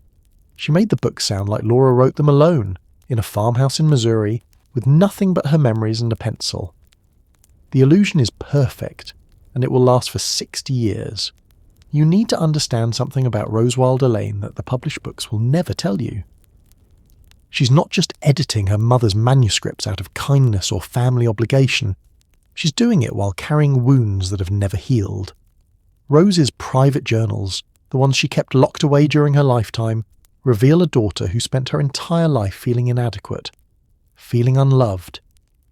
She made the book sound like Laura wrote them alone, in a farmhouse in Missouri, with nothing but her memories and a pencil. The illusion is perfect, and it will last for 60 years. You need to understand something about Rose Wilder Lane that the published books will never tell you. She's not just editing her mother's manuscripts out of kindness or family obligation. She's doing it while carrying wounds that have never healed. Rose's private journals, the ones she kept locked away during her lifetime, reveal a daughter who spent her entire life feeling inadequate, feeling unloved,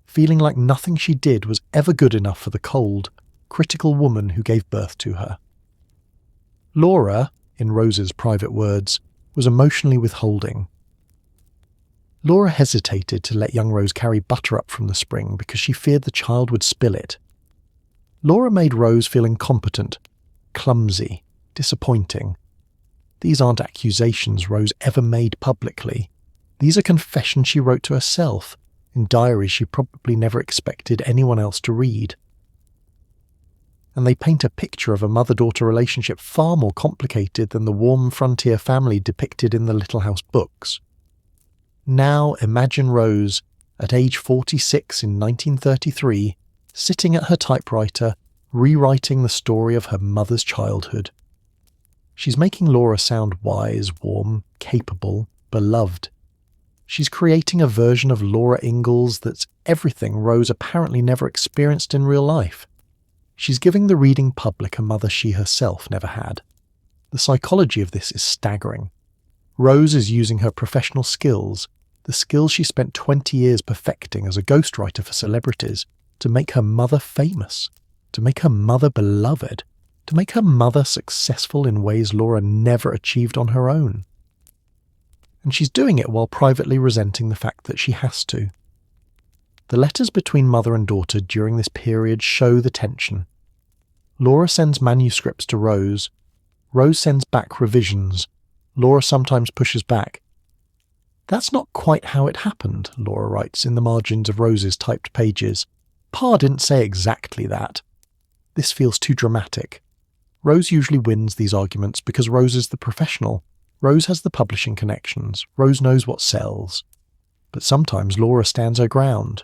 feeling like nothing she did was ever good enough for the cold, critical woman who gave birth to her. Laura, in Rose's private words, was emotionally withholding. Laura hesitated to let young Rose carry butter up from the spring because she feared the child would spill it. Laura made Rose feel incompetent, clumsy, disappointing. These aren't accusations Rose ever made publicly. These are confessions she wrote to herself, in diaries she probably never expected anyone else to read. And they paint a picture of a mother-daughter relationship far more complicated than the warm frontier family depicted in the Little House books. Now imagine Rose, at age 46 in 1933, sitting at her typewriter, rewriting the story of her mother's childhood. She's making Laura sound wise, warm, capable, beloved. She's creating a version of Laura Ingalls that's everything Rose apparently never experienced in real life. She's giving the reading public a mother she herself never had. The psychology of this is staggering. Rose is using her professional skills, the skills she spent 20 years perfecting as a ghostwriter for celebrities, to make her mother famous, to make her mother beloved, to make her mother successful in ways Laura never achieved on her own. And she's doing it while privately resenting the fact that she has to. The letters between mother and daughter during this period show the tension. Laura sends manuscripts to Rose. Rose sends back revisions. Laura sometimes pushes back. "That's not quite how it happened," Laura writes in the margins of Rose's typed pages. "Pa didn't say exactly that. This feels too dramatic." Rose usually wins these arguments because Rose is the professional. Rose has the publishing connections. Rose knows what sells. But sometimes Laura stands her ground.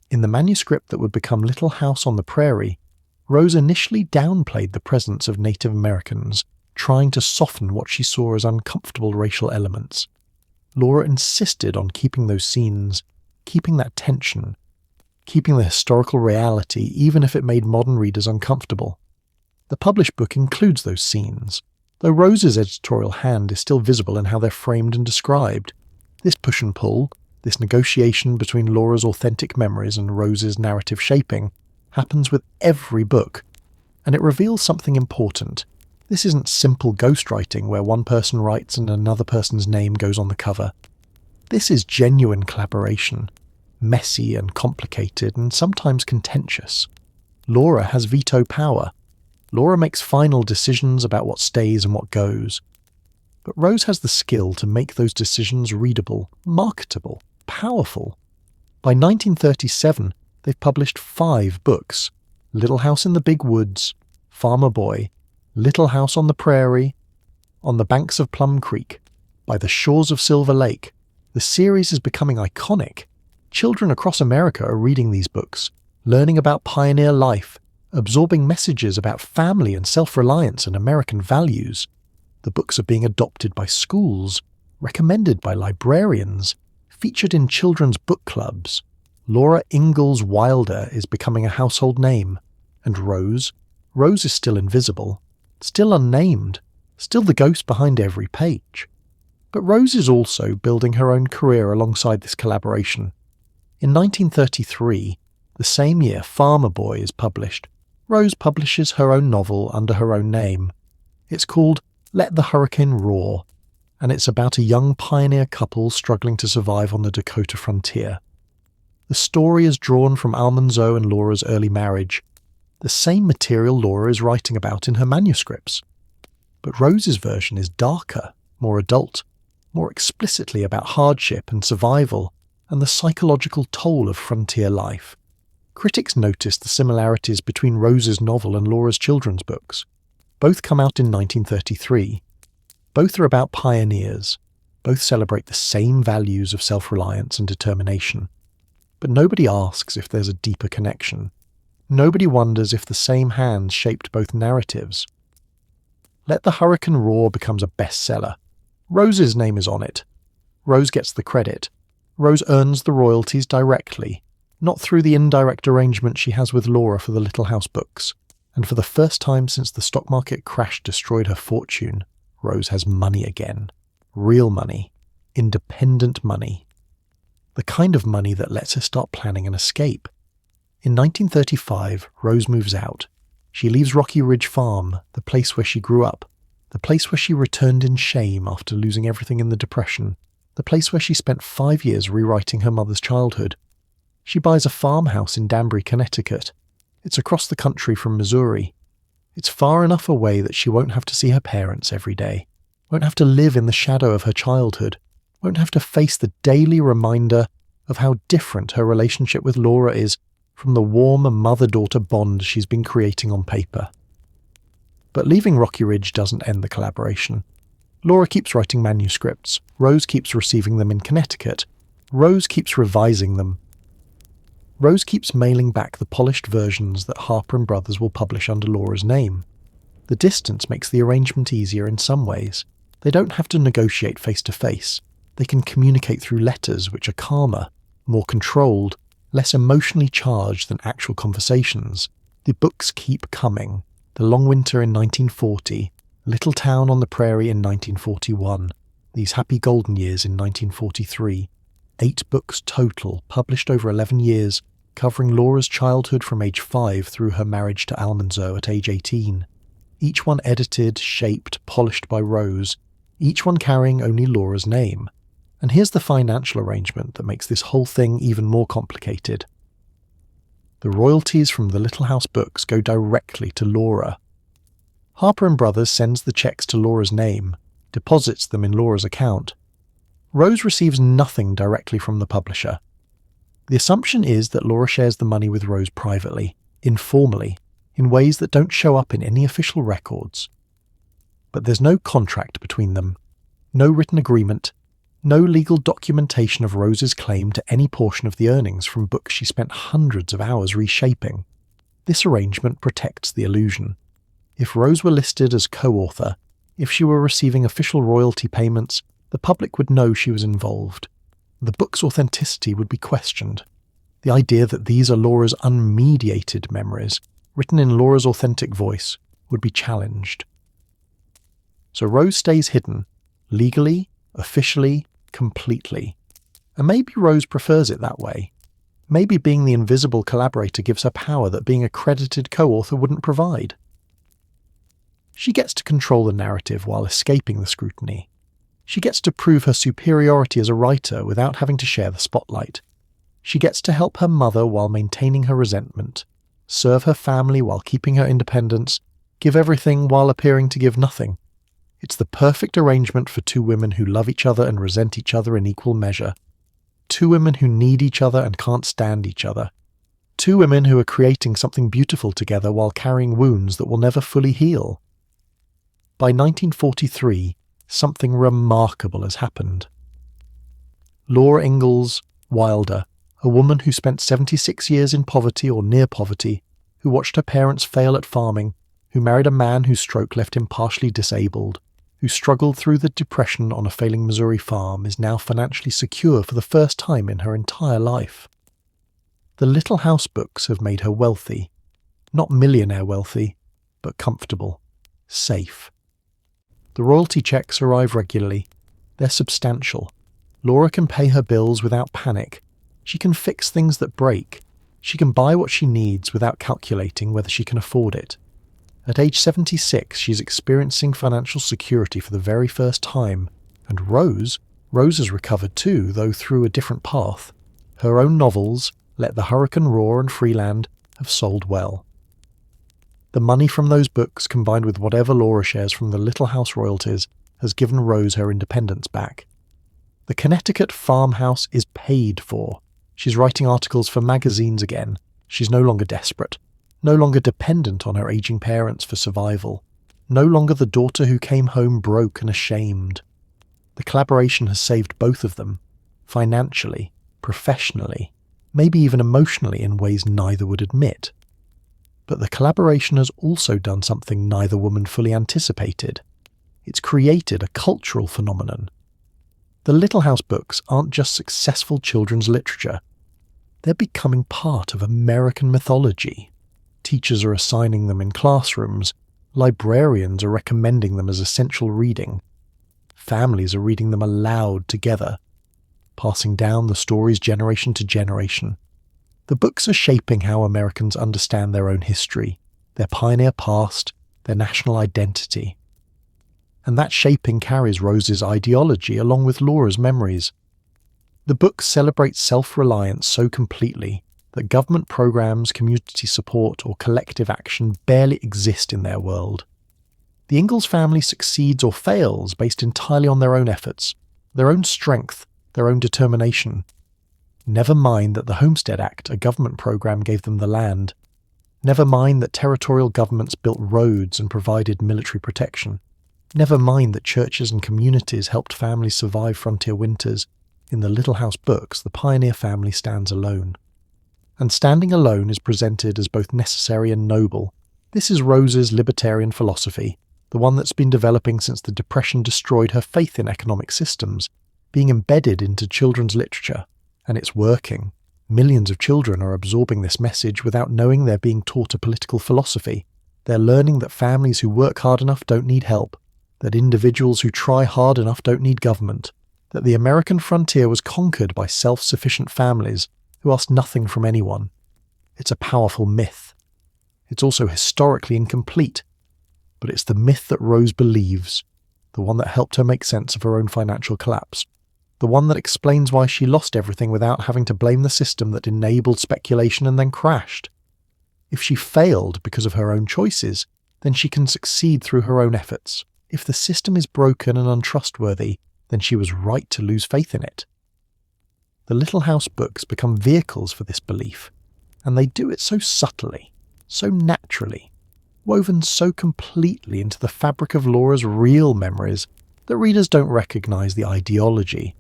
In the manuscript that would become Little House on the Prairie, Rose initially downplayed the presence of Native Americans trying to soften what she saw as uncomfortable racial elements. Laura insisted on keeping those scenes, keeping that tension, keeping the historical reality even if it made modern readers uncomfortable. The published book includes those scenes, though Rose's editorial hand is still visible in how they're framed and described. This push and pull, this negotiation between Laura's authentic memories and Rose's narrative shaping, happens with every book, and it reveals something important. This isn't simple ghostwriting where one person writes and another person's name goes on the cover. This is genuine collaboration, messy and complicated and sometimes contentious. Laura has veto power. Laura makes final decisions about what stays and what goes. But Rose has the skill to make those decisions readable, marketable, powerful. By 1937, they've published 5 books: Little House in the Big Woods, Farmer Boy, Little House on the Prairie, On the Banks of Plum Creek, By the Shores of Silver Lake. The series is becoming iconic. Children across America are reading these books, learning about pioneer life, absorbing messages about family and self-reliance and American values. The books are being adopted by schools, recommended by librarians, featured in children's book clubs. Laura Ingalls Wilder is becoming a household name. And Rose is still invisible, still unnamed, still the ghost behind every page. But Rose is also building her own career alongside this collaboration. In 1933, the same year Farmer Boy is published, Rose publishes her own novel under her own name. It's called Let the Hurricane Roar, and it's about a young pioneer couple struggling to survive on the Dakota frontier. The story is drawn from Almanzo and Laura's early marriage, the same material Laura is writing about in her manuscripts. But Rose's version is darker, more adult, more explicitly about hardship and survival and the psychological toll of frontier life. Critics noticed the similarities between Rose's novel and Laura's children's books. Both come out in 1933. Both are about pioneers. Both celebrate the same values of self-reliance and determination. But nobody asks if there's a deeper connection. Nobody wonders if the same hands shaped both narratives. Let the Hurricane Roar becomes a bestseller. Rose's name is on it. Rose gets the credit. Rose earns the royalties directly, not through the indirect arrangement she has with Laura for the Little House books. And for the first time since the stock market crash destroyed her fortune, Rose has money again. Real money. Independent money. The kind of money that lets her start planning an escape. In 1935, Rose moves out. She leaves Rocky Ridge Farm, the place where she grew up, the place where she returned in shame after losing everything in the Depression, the place where she spent 5 years rewriting her mother's childhood. She buys a farmhouse in Danbury, Connecticut. It's across the country from Missouri. It's far enough away that she won't have to see her parents every day, won't have to live in the shadow of her childhood, won't have to face the daily reminder of how different her relationship with Laura is from the warm mother-daughter bond she's been creating on paper. But leaving Rocky Ridge doesn't end the collaboration. Laura keeps writing manuscripts. Rose keeps receiving them in Connecticut. Rose keeps revising them. Rose keeps mailing back the polished versions that Harper & Brothers will publish under Laura's name. The distance makes the arrangement easier in some ways. They don't have to negotiate face-to-face. They can communicate through letters which are calmer, more controlled, less emotionally charged than actual conversations. The books keep coming. The Long Winter in 1940, Little Town on the Prairie in 1941, These Happy Golden Years in 1943. 8 books total, published over 11 years, covering Laura's childhood from age 5 through her marriage to Almanzo at age 18. Each one edited, shaped, polished by Rose, each one carrying only Laura's name. And here's the financial arrangement that makes this whole thing even more complicated. The royalties from the Little House books go directly to Laura. Harper & Brothers sends the checks to Laura's name, deposits them in Laura's account. Rose receives nothing directly from the publisher. The assumption is that Laura shares the money with Rose privately, informally, in ways that don't show up in any official records. But there's no contract between them, no written agreement, no legal documentation of Rose's claim to any portion of the earnings from books she spent hundreds of hours reshaping. This arrangement protects the illusion. If Rose were listed as co-author, If she were receiving official royalty payments, the public would know she was involved. The book's authenticity would be questioned. The idea that these are Laura's unmediated memories, written in Laura's authentic voice, would be challenged. So Rose stays hidden, legally, officially, completely. And maybe Rose prefers it that way. Maybe being the invisible collaborator gives her power that being a credited co-author wouldn't provide. She gets to control the narrative while escaping the scrutiny. She gets to prove her superiority as a writer without having to share the spotlight. She gets to help her mother while maintaining her resentment, serve her family while keeping her independence, give everything while appearing to give nothing. It's the perfect arrangement for two women who love each other and resent each other in equal measure. Two women who need each other and can't stand each other. Two women who are creating something beautiful together while carrying wounds that will never fully heal. By 1943, something remarkable has happened. Laura Ingalls Wilder, a woman who spent 76 years in poverty or near poverty, who watched her parents fail at farming, who married a man whose stroke left him partially disabled, who struggled through the depression on a failing Missouri farm, is now financially secure for the first time in her entire life. The Little House books have made her wealthy. Not millionaire wealthy, but comfortable, safe. The royalty checks arrive regularly. They're substantial. Laura can pay her bills without panic. She can fix things that break. She can buy what she needs without calculating whether she can afford it. At age 76, she's experiencing financial security for the very first time. And Rose has recovered too, though through a different path. Her own novels, Let the Hurricane Roar and Freeland, have sold well. The money from those books, combined with whatever Laura shares from the Little House royalties, has given Rose her independence back. The Connecticut farmhouse is paid for. She's writing articles for magazines again. She's no longer desperate. No longer dependent on her aging parents for survival. No longer the daughter who came home broke and ashamed. The collaboration has saved both of them, financially, professionally, maybe even emotionally in ways neither would admit. But the collaboration has also done something neither woman fully anticipated. It's created a cultural phenomenon. The Little House books aren't just successful children's literature. They're becoming part of American mythology. Teachers are assigning them in classrooms. Librarians are recommending them as essential reading. Families are reading them aloud together, passing down the stories generation to generation. The books are shaping how Americans understand their own history, their pioneer past, their national identity. And that shaping carries Rose's ideology along with Laura's memories. The books celebrate self-reliance so completely that government programs, community support, or collective action barely exist in their world. The Ingalls family succeeds or fails based entirely on their own efforts, their own strength, their own determination. Never mind that the Homestead Act, a government program, gave them the land. Never mind that territorial governments built roads and provided military protection. Never mind that churches and communities helped families survive frontier winters. In the Little House books, the pioneer family stands alone. And standing alone is presented as both necessary and noble. This is Rose's libertarian philosophy, the one that's been developing since the Depression destroyed her faith in economic systems, being embedded into children's literature. And it's working. Millions of children are absorbing this message without knowing they're being taught a political philosophy. They're learning that families who work hard enough don't need help, that individuals who try hard enough don't need government, that the American frontier was conquered by self-sufficient families who asked nothing from anyone. It's a powerful myth. It's also historically incomplete, but it's the myth that Rose believes, the one that helped her make sense of her own financial collapse. The one that explains why she lost everything without having to blame the system that enabled speculation and then crashed. If she failed because of her own choices, then she can succeed through her own efforts. If the system is broken and untrustworthy, then she was right to lose faith in it. The Little House books become vehicles for this belief, and they do it so subtly, so naturally, woven so completely into the fabric of Laura's real memories that readers don't recognize the ideology.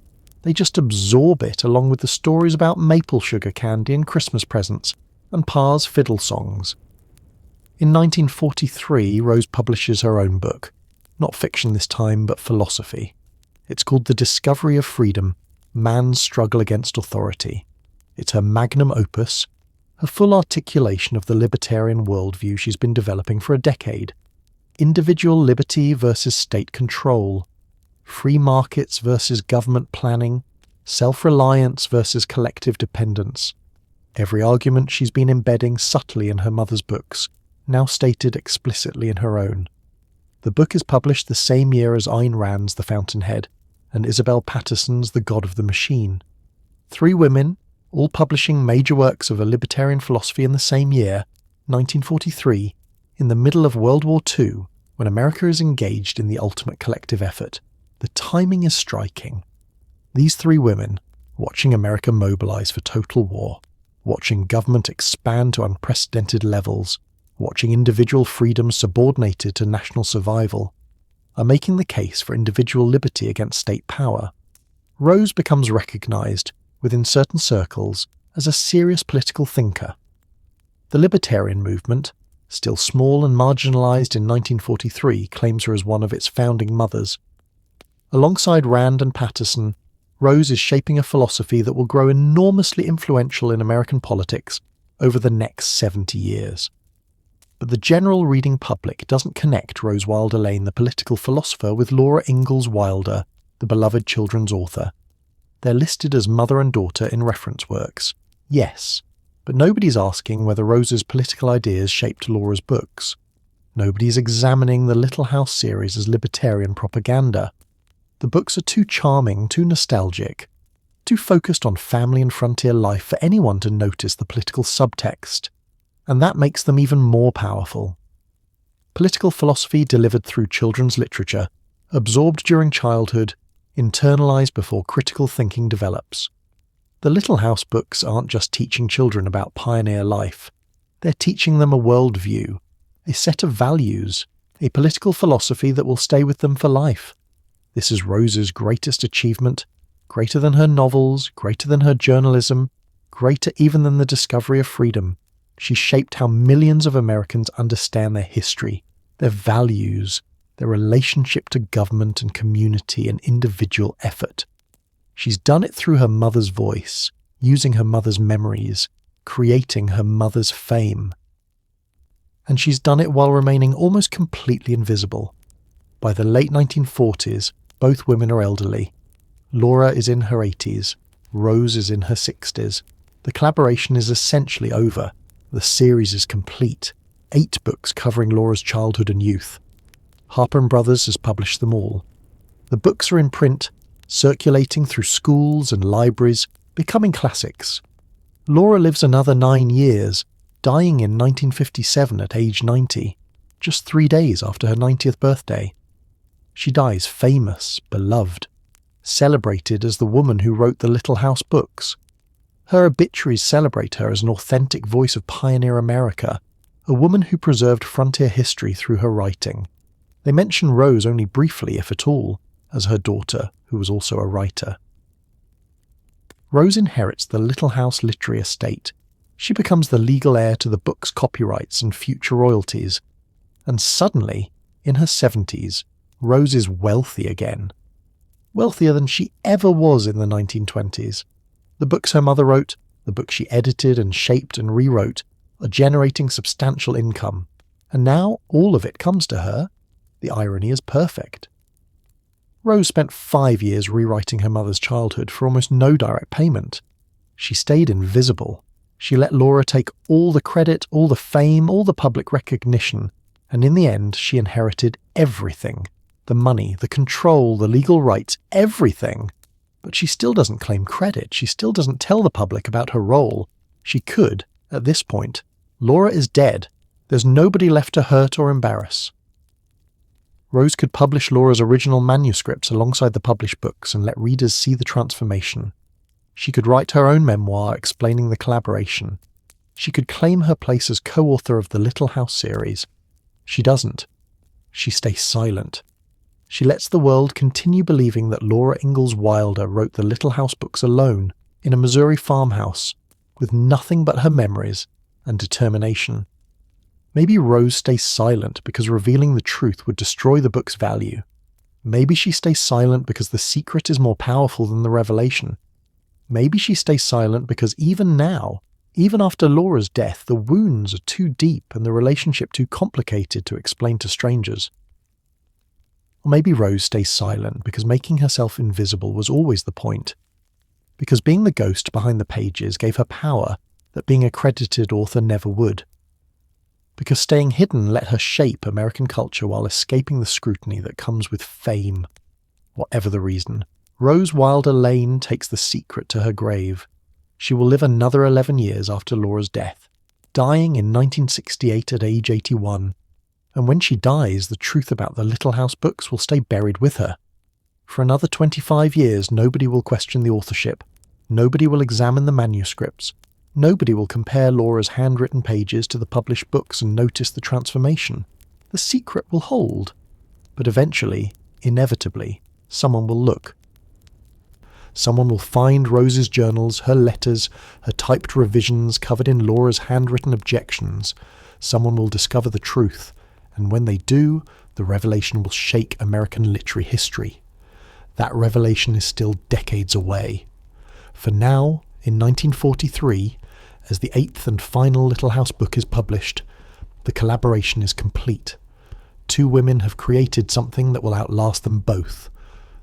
They just absorb it along with the stories about maple sugar candy and Christmas presents and Pa's fiddle songs. In 1943, Rose publishes her own book. Not fiction this time, but philosophy. It's called The Discovery of Freedom, Man's Struggle Against Authority. It's her magnum opus, her full articulation of the libertarian worldview she's been developing for a decade. Individual liberty versus state control, free markets versus government planning, self-reliance versus collective dependence. Every argument she's been embedding subtly in her mother's books, now stated explicitly in her own. The book is published the same year as Ayn Rand's The Fountainhead and Isabel Patterson's The God of the Machine. 3 women, all publishing major works of a libertarian philosophy in the same year, 1943, in the middle of World War II, when America is engaged in the ultimate collective effort. The timing is striking. These 3 women, watching America mobilize for total war, watching government expand to unprecedented levels, watching individual freedom subordinated to national survival, are making the case for individual liberty against state power. Rose becomes recognized, within certain circles, as a serious political thinker. The libertarian movement, still small and marginalized in 1943, claims her as one of its founding mothers. Alongside Rand and Patterson, Rose is shaping a philosophy that will grow enormously influential in American politics over the next 70 years. But the general reading public doesn't connect Rose Wilder Lane, the political philosopher, with Laura Ingalls Wilder, the beloved children's author. They're listed as mother and daughter in reference works, yes, but nobody's asking whether Rose's political ideas shaped Laura's books. Nobody's examining the Little House series as libertarian propaganda. The books are too charming, too nostalgic, too focused on family and frontier life for anyone to notice the political subtext, and that makes them even more powerful. Political philosophy delivered through children's literature, absorbed during childhood, internalized before critical thinking develops. The Little House books aren't just teaching children about pioneer life. They're teaching them a worldview, a set of values, a political philosophy that will stay with them for life. This is Rose's greatest achievement, greater than her novels, greater than her journalism, greater even than the discovery of freedom. She shaped how millions of Americans understand their history, their values, their relationship to government and community and individual effort. She's done it through her mother's voice, using her mother's memories, creating her mother's fame. And she's done it while remaining almost completely invisible. By the late 1940s, both women are elderly. Laura is in her 80s, Rose is in her 60s. The collaboration is essentially over. The series is complete. 8 books covering Laura's childhood and youth. Harper & Brothers has published them all. The books are in print, circulating through schools and libraries, becoming classics. Laura lives another 9 years, dying in 1957 at age 90, just 3 days after her 90th birthday. She dies famous, beloved, celebrated as the woman who wrote the Little House books. Her obituaries celebrate her as an authentic voice of pioneer America, a woman who preserved frontier history through her writing. They mention Rose only briefly, if at all, as her daughter, who was also a writer. Rose inherits the Little House literary estate. She becomes the legal heir to the book's copyrights and future royalties. And suddenly, in her 70s, Rose is wealthy again. Wealthier than she ever was in the 1920s. The books her mother wrote, the books she edited and shaped and rewrote, are generating substantial income. And now all of it comes to her. The irony is perfect. Rose spent 5 years rewriting her mother's childhood for almost no direct payment. She stayed invisible. She let Laura take all the credit, all the fame, all the public recognition, and in the end she inherited everything. The money, the control, the legal rights, everything. But she still doesn't claim credit. She still doesn't tell the public about her role. She could, at this point. Laura is dead. There's nobody left to hurt or embarrass. Rose could publish Laura's original manuscripts alongside the published books and let readers see the transformation. She could write her own memoir explaining the collaboration. She could claim her place as co-author of the Little House series. She doesn't. She stays silent. She lets the world continue believing that Laura Ingalls Wilder wrote the Little House books alone, in a Missouri farmhouse, with nothing but her memories and determination. Maybe Rose stays silent because revealing the truth would destroy the book's value. Maybe she stays silent because the secret is more powerful than the revelation. Maybe she stays silent because even now, even after Laura's death, the wounds are too deep and the relationship too complicated to explain to strangers. Or maybe Rose stays silent because making herself invisible was always the point. Because being the ghost behind the pages gave her power that being a credited author never would. Because staying hidden let her shape American culture while escaping the scrutiny that comes with fame. Whatever the reason, Rose Wilder Lane takes the secret to her grave. She will live another 11 years after Laura's death, dying in 1968 at age 81. And when she dies, the truth about the Little House books will stay buried with her. For another 25 years, nobody will question the authorship. Nobody will examine the manuscripts. Nobody will compare Laura's handwritten pages to the published books and notice the transformation. The secret will hold. But eventually, inevitably, someone will look. Someone will find Rose's journals, her letters, her typed revisions covered in Laura's handwritten objections. Someone will discover the truth, and when they do, the revelation will shake American literary history. That revelation is still decades away. For now, in 1943, as the 8th and final Little House book is published, the collaboration is complete. Two women have created something that will outlast them both.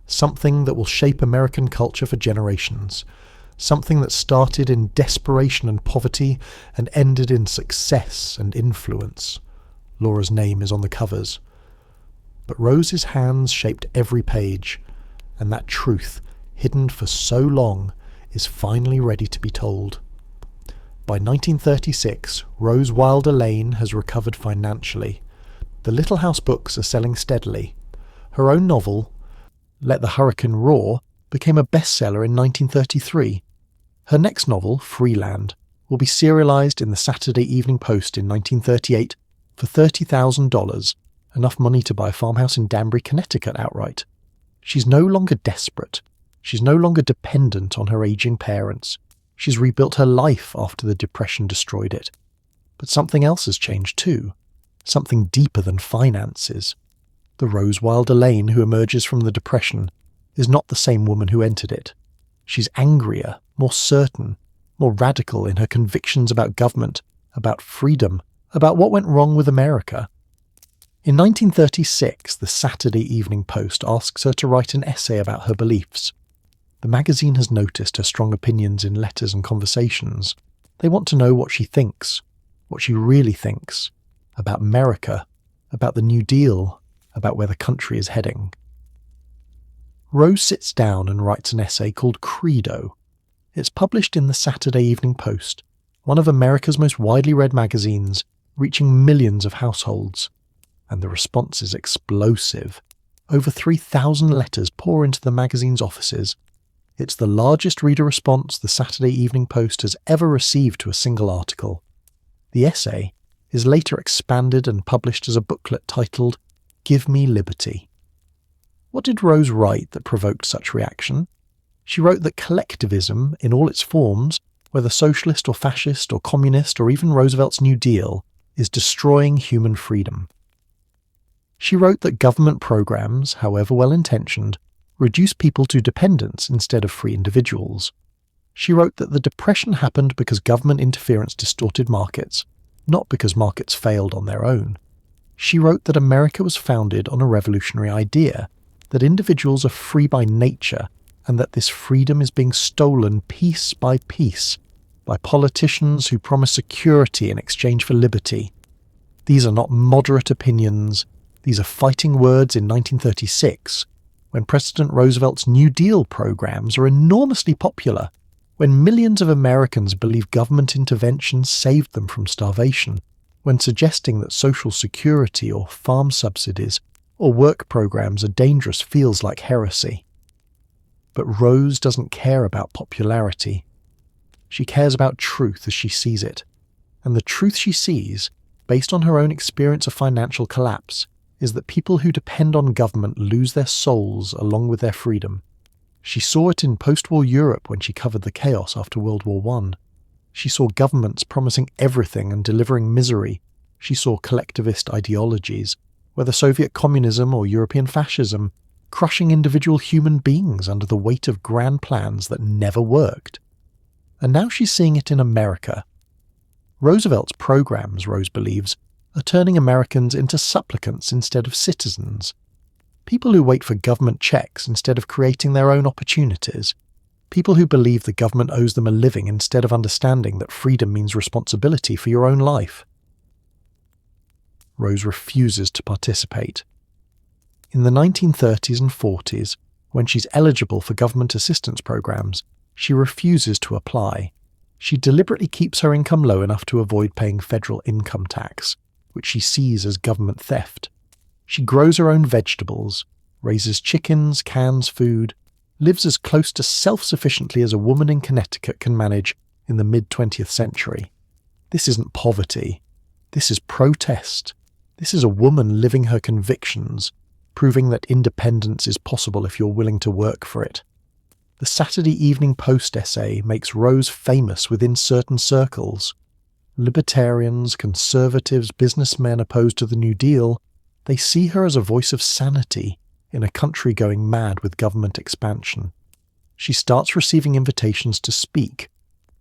Something that will shape American culture for generations. Something that started in desperation and poverty and ended in success and influence. Laura's name is on the covers. But Rose's hands shaped every page, and that truth, hidden for so long, is finally ready to be told. By 1936, Rose Wilder Lane has recovered financially. The Little House books are selling steadily. Her own novel, Let the Hurricane Roar, became a bestseller in 1933. Her next novel, Freeland, will be serialized in the Saturday Evening Post in 1938 for $30,000, enough money to buy a farmhouse in Danbury, Connecticut outright. She's no longer desperate. She's no longer dependent on her aging parents. She's rebuilt her life after the Depression destroyed it. But something else has changed too. Something deeper than finances. The Rose Wilder Lane who emerges from the Depression is not the same woman who entered it. She's angrier, more certain, more radical in her convictions about government, about freedom, about what went wrong with America. In 1936, the Saturday Evening Post asks her to write an essay about her beliefs. The magazine has noticed her strong opinions in letters and conversations. They want to know what she thinks, what she really thinks, about America, about the New Deal, about where the country is heading. Rose sits down and writes an essay called Credo. It's published in the Saturday Evening Post, one of America's most widely read magazines, reaching millions of households. And the response is explosive. Over 3,000 letters pour into the magazine's offices. It's the largest reader response the Saturday Evening Post has ever received to a single article. The essay is later expanded and published as a booklet titled Give Me Liberty. What did Rose write that provoked such reaction? She wrote that collectivism, in all its forms, whether socialist or fascist or communist or even Roosevelt's New Deal, is destroying human freedom. She wrote that government programs, however well-intentioned, reduce people to dependents instead of free individuals. She wrote that the Depression happened because government interference distorted markets, not because markets failed on their own. She wrote that America was founded on a revolutionary idea, that individuals are free by nature, and that this freedom is being stolen piece by piece by politicians who promise security in exchange for liberty. These are not moderate opinions. These are fighting words in 1936, when President Roosevelt's New Deal programs are enormously popular, when millions of Americans believe government intervention saved them from starvation, when suggesting that Social Security or farm subsidies or work programs are dangerous feels like heresy. But Rose doesn't care about popularity. She cares about truth as she sees it, and the truth she sees, based on her own experience of financial collapse, is that people who depend on government lose their souls along with their freedom. She saw it in post-war Europe when she covered the chaos after World War I. She saw governments promising everything and delivering misery, She saw collectivist ideologies, whether Soviet communism or European fascism, crushing individual human beings under the weight of grand plans that never worked. And now she's seeing it in America. Roosevelt's programs, Rose believes, are turning Americans into supplicants instead of citizens. People who wait for government checks instead of creating their own opportunities. People who believe the government owes them a living instead of understanding that freedom means responsibility for your own life. Rose refuses to participate. In the 1930s and 40s, when she's eligible for government assistance programs, she refuses to apply. She deliberately keeps her income low enough to avoid paying federal income tax, which she sees as government theft. She grows her own vegetables, raises chickens, cans food, lives as close to self-sufficiently as a woman in Connecticut can manage in the mid-20th century. This isn't poverty. This is protest. This is a woman living her convictions, proving that independence is possible if you're willing to work for it. The Saturday Evening Post essay makes Rose famous within certain circles. Libertarians, conservatives, businessmen opposed to the New Deal, they see her as a voice of sanity in a country going mad with government expansion. She starts receiving invitations to speak,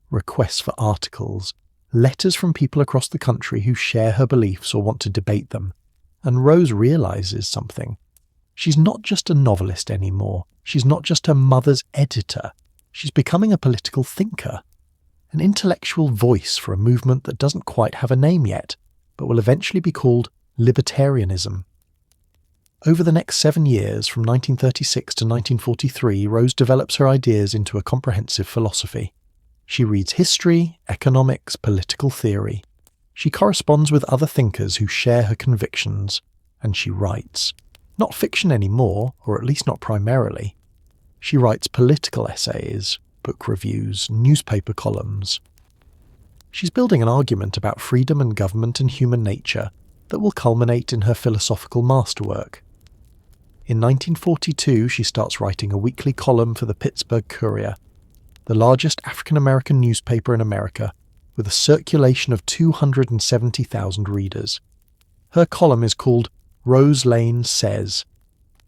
requests for articles, letters from people across the country who share her beliefs or want to debate them. And Rose realizes something. She's not just a novelist anymore. She's not just her mother's editor. She's becoming a political thinker, an intellectual voice for a movement that doesn't quite have a name yet, but will eventually be called libertarianism. Over the next 7 years, from 1936 to 1943, Rose develops her ideas into a comprehensive philosophy. She reads history, economics, political theory. She corresponds with other thinkers who share her convictions, and she writes. Not fiction anymore, or at least not primarily. She writes political essays, book reviews, newspaper columns. She's building an argument about freedom and government and human nature that will culminate in her philosophical masterwork. In 1942, she starts writing a weekly column for the Pittsburgh Courier, the largest African-American newspaper in America, with a circulation of 270,000 readers. Her column is called Rose Lane Says,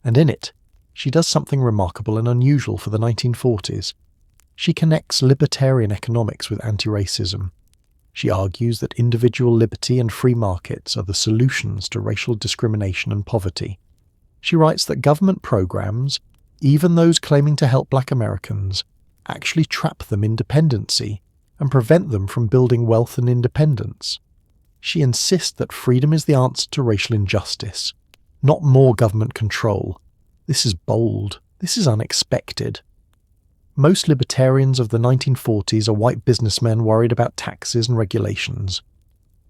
and in it, she does something remarkable and unusual for the 1940s. She connects libertarian economics with anti-racism. She argues that individual liberty and free markets are the solutions to racial discrimination and poverty. She writes that government programs, even those claiming to help black Americans, actually trap them in dependency and prevent them from building wealth and independence. She insists that freedom is the answer to racial injustice, not more government control. This is bold. This is unexpected. Most libertarians of the 1940s are white businessmen worried about taxes and regulations.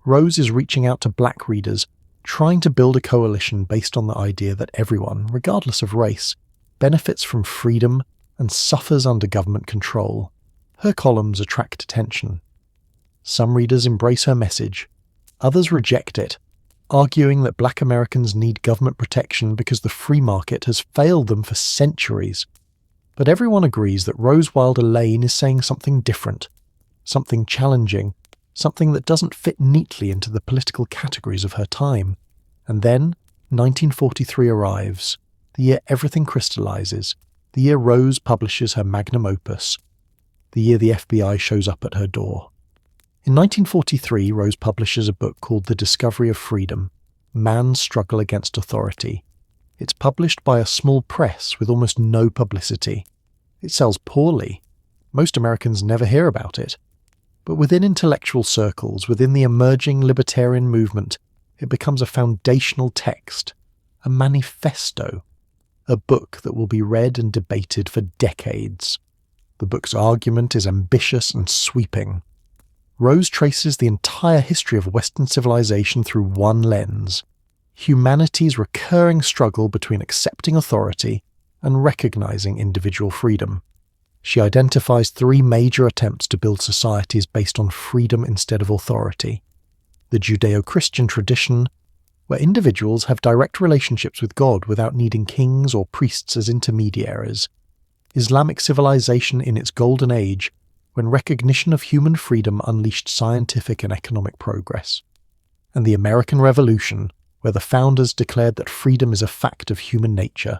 Rose is reaching out to black readers, trying to build a coalition based on the idea that everyone, regardless of race, benefits from freedom and suffers under government control. Her columns attract attention. Some readers embrace her message. Others reject it, arguing that black Americans need government protection because the free market has failed them for centuries. But everyone agrees that Rose Wilder Lane is saying something different, something challenging, something that doesn't fit neatly into the political categories of her time. And then, 1943 arrives, the year everything crystallizes, the year Rose publishes her magnum opus, the year the FBI shows up at her door. In 1943, Rose publishes a book called The Discovery of Freedom, Man's Struggle Against Authority. It's published by a small press with almost no publicity. It sells poorly. Most Americans never hear about it. But within intellectual circles, within the emerging libertarian movement, it becomes a foundational text, a manifesto, a book that will be read and debated for decades. The book's argument is ambitious and sweeping. Rose traces the entire history of Western civilization through one lens: humanity's recurring struggle between accepting authority and recognizing individual freedom. She identifies 3 major attempts to build societies based on freedom instead of authority. The Judeo-Christian tradition, where individuals have direct relationships with God without needing kings or priests as intermediaries. Islamic civilization in its golden age, when recognition of human freedom unleashed scientific and economic progress. and the American Revolution, where the founders declared that freedom is a fact of human nature,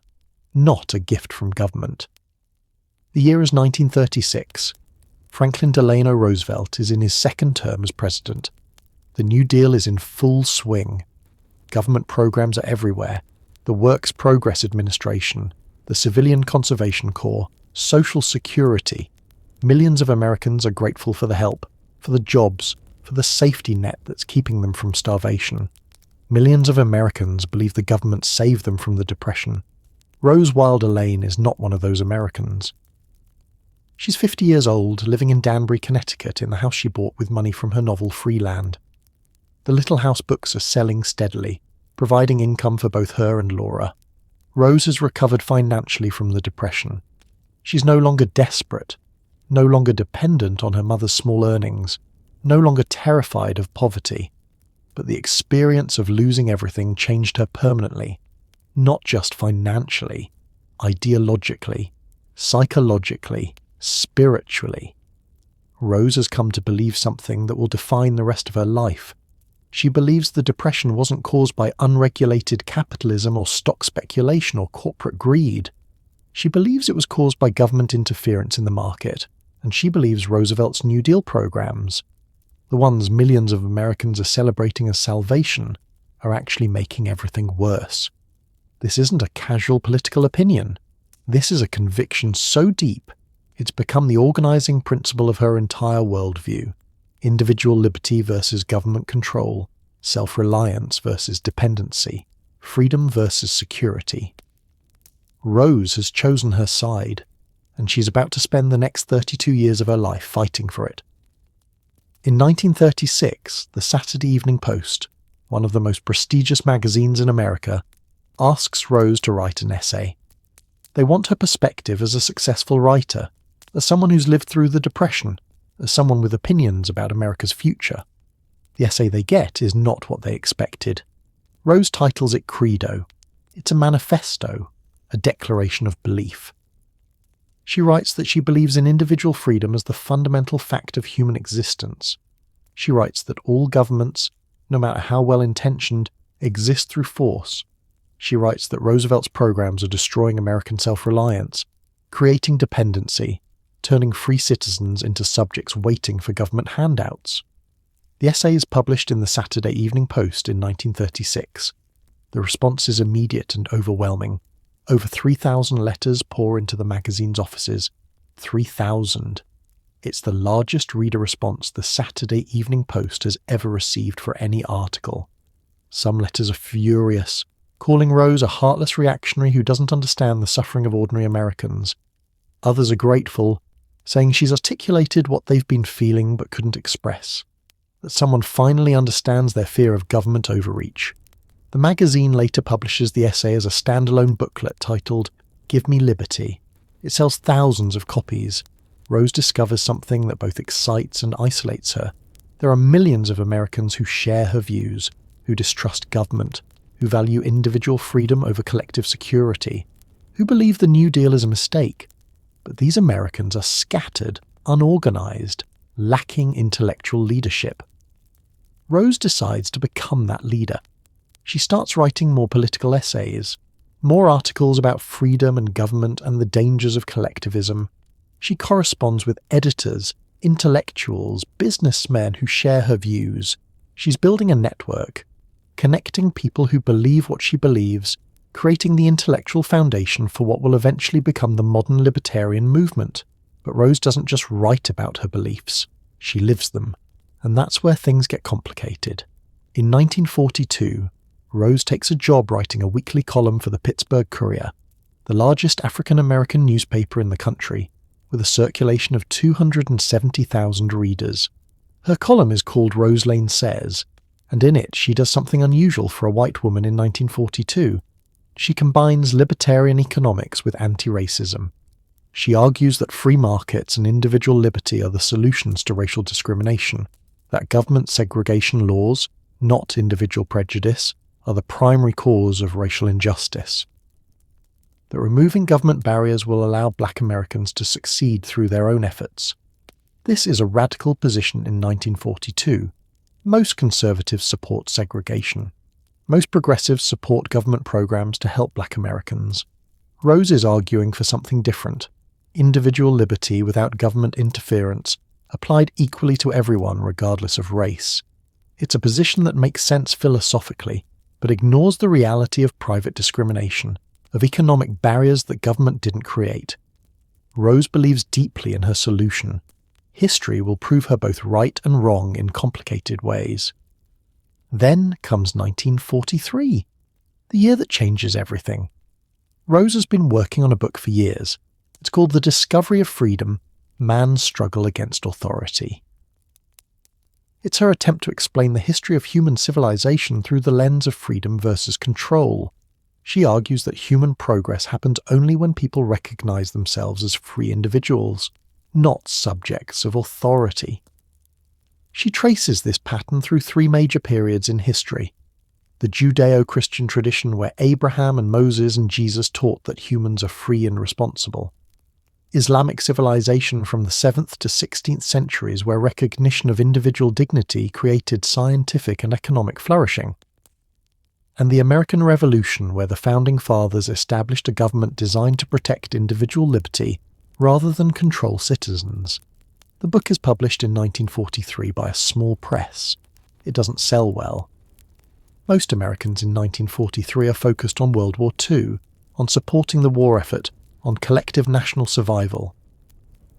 not a gift from government. The year is 1936. Franklin Delano Roosevelt is in his second term as president. The New Deal is in full swing. Government programs are everywhere. The Works Progress Administration, the Civilian Conservation Corps, Social Security. Millions of Americans are grateful for the help, for the jobs, for the safety net that's keeping them from starvation. Millions of Americans believe the government saved them from the Depression. Rose Wilder Lane is not one of those Americans. She's 50 years old, living in Danbury, Connecticut, in the house she bought with money from her novel Freeland. The Little House books are selling steadily, providing income for both her and Laura. Rose has recovered financially from the Depression. She's no longer desperate, no longer dependent on her mother's small earnings, no longer terrified of poverty. But the experience of losing everything changed her permanently, not just financially, ideologically, psychologically, spiritually. Rose has come to believe something that will define the rest of her life. She believes the Depression wasn't caused by unregulated capitalism or stock speculation or corporate greed. She believes it was caused by government interference in the market, and she believes Roosevelt's New Deal programs, the ones millions of Americans are celebrating as salvation, are actually making everything worse. This isn't a casual political opinion. This is a conviction so deep, it's become the organizing principle of her entire worldview. Individual liberty versus government control, self-reliance versus dependency, freedom versus security. Rose has chosen her side, and she's about to spend the next 32 years of her life fighting for it. In 1936, the Saturday Evening Post, one of the most prestigious magazines in America, asks Rose to write an essay. They want her perspective as a successful writer, as someone who's lived through the Depression, as someone with opinions about America's future. The essay they get is not what they expected. Rose titles it Credo. It's a manifesto, a declaration of belief. She writes that she believes in individual freedom as the fundamental fact of human existence. She writes that all governments, no matter how well-intentioned, exist through force. She writes that Roosevelt's programs are destroying American self-reliance, creating dependency, turning free citizens into subjects waiting for government handouts. The essay is published in the Saturday Evening Post in 1936. The response is immediate and overwhelming. Over 3,000 letters pour into the magazine's offices. 3,000. It's the largest reader response the Saturday Evening Post has ever received for any article. Some letters are furious, calling Rose a heartless reactionary who doesn't understand the suffering of ordinary Americans. Others are grateful, saying she's articulated what they've been feeling but couldn't express, that someone finally understands their fear of government overreach. The magazine later publishes the essay as a standalone booklet titled Give Me Liberty. It sells thousands of copies. Rose discovers something that both excites and isolates her. There are millions of Americans who share her views, who distrust government, who value individual freedom over collective security, who believe the New Deal is a mistake. But these Americans are scattered, unorganized, lacking intellectual leadership. Rose decides to become that leader. She starts writing more political essays, more articles about freedom and government and the dangers of collectivism. She corresponds with editors, intellectuals, businessmen who share her views. She's building a network, connecting people who believe what she believes, creating the intellectual foundation for what will eventually become the modern libertarian movement. But Rose doesn't just write about her beliefs, she lives them. And that's where things get complicated. In 1942, Rose takes a job writing a weekly column for the Pittsburgh Courier, the largest African-American newspaper in the country, with a circulation of 270,000 readers. Her column is called Rose Lane Says, and in it she does something unusual for a white woman in 1942. She combines libertarian economics with anti-racism. She argues that free markets and individual liberty are the solutions to racial discrimination, that government segregation laws, not individual prejudice, are the primary cause of racial injustice. That removing government barriers will allow black Americans to succeed through their own efforts. This is a radical position in 1942. Most conservatives support segregation. Most progressives support government programs to help black Americans. Rose is arguing for something different: individual liberty without government interference, applied equally to everyone regardless of race. It's a position that makes sense philosophically, but ignores the reality of private discrimination, of economic barriers that government didn't create. Rose believes deeply in her solution. History will prove her both right and wrong in complicated ways. Then comes 1943, the year that changes everything. Rose has been working on a book for years. It's called The Discovery of Freedom: Man's Struggle Against Authority. It's her attempt to explain the history of human civilization through the lens of freedom versus control. She argues that human progress happens only when people recognize themselves as free individuals, not subjects of authority. She traces this pattern through three major periods in history: the Judeo-Christian tradition where Abraham and Moses and Jesus taught that humans are free and responsible; Islamic civilization from the 7th to 16th centuries where recognition of individual dignity created scientific and economic flourishing; and the American Revolution where the Founding Fathers established a government designed to protect individual liberty rather than control citizens. The book is published in 1943 by a small press. It doesn't sell well. Most Americans in 1943 are focused on World War II, on supporting the war effort, on collective national survival.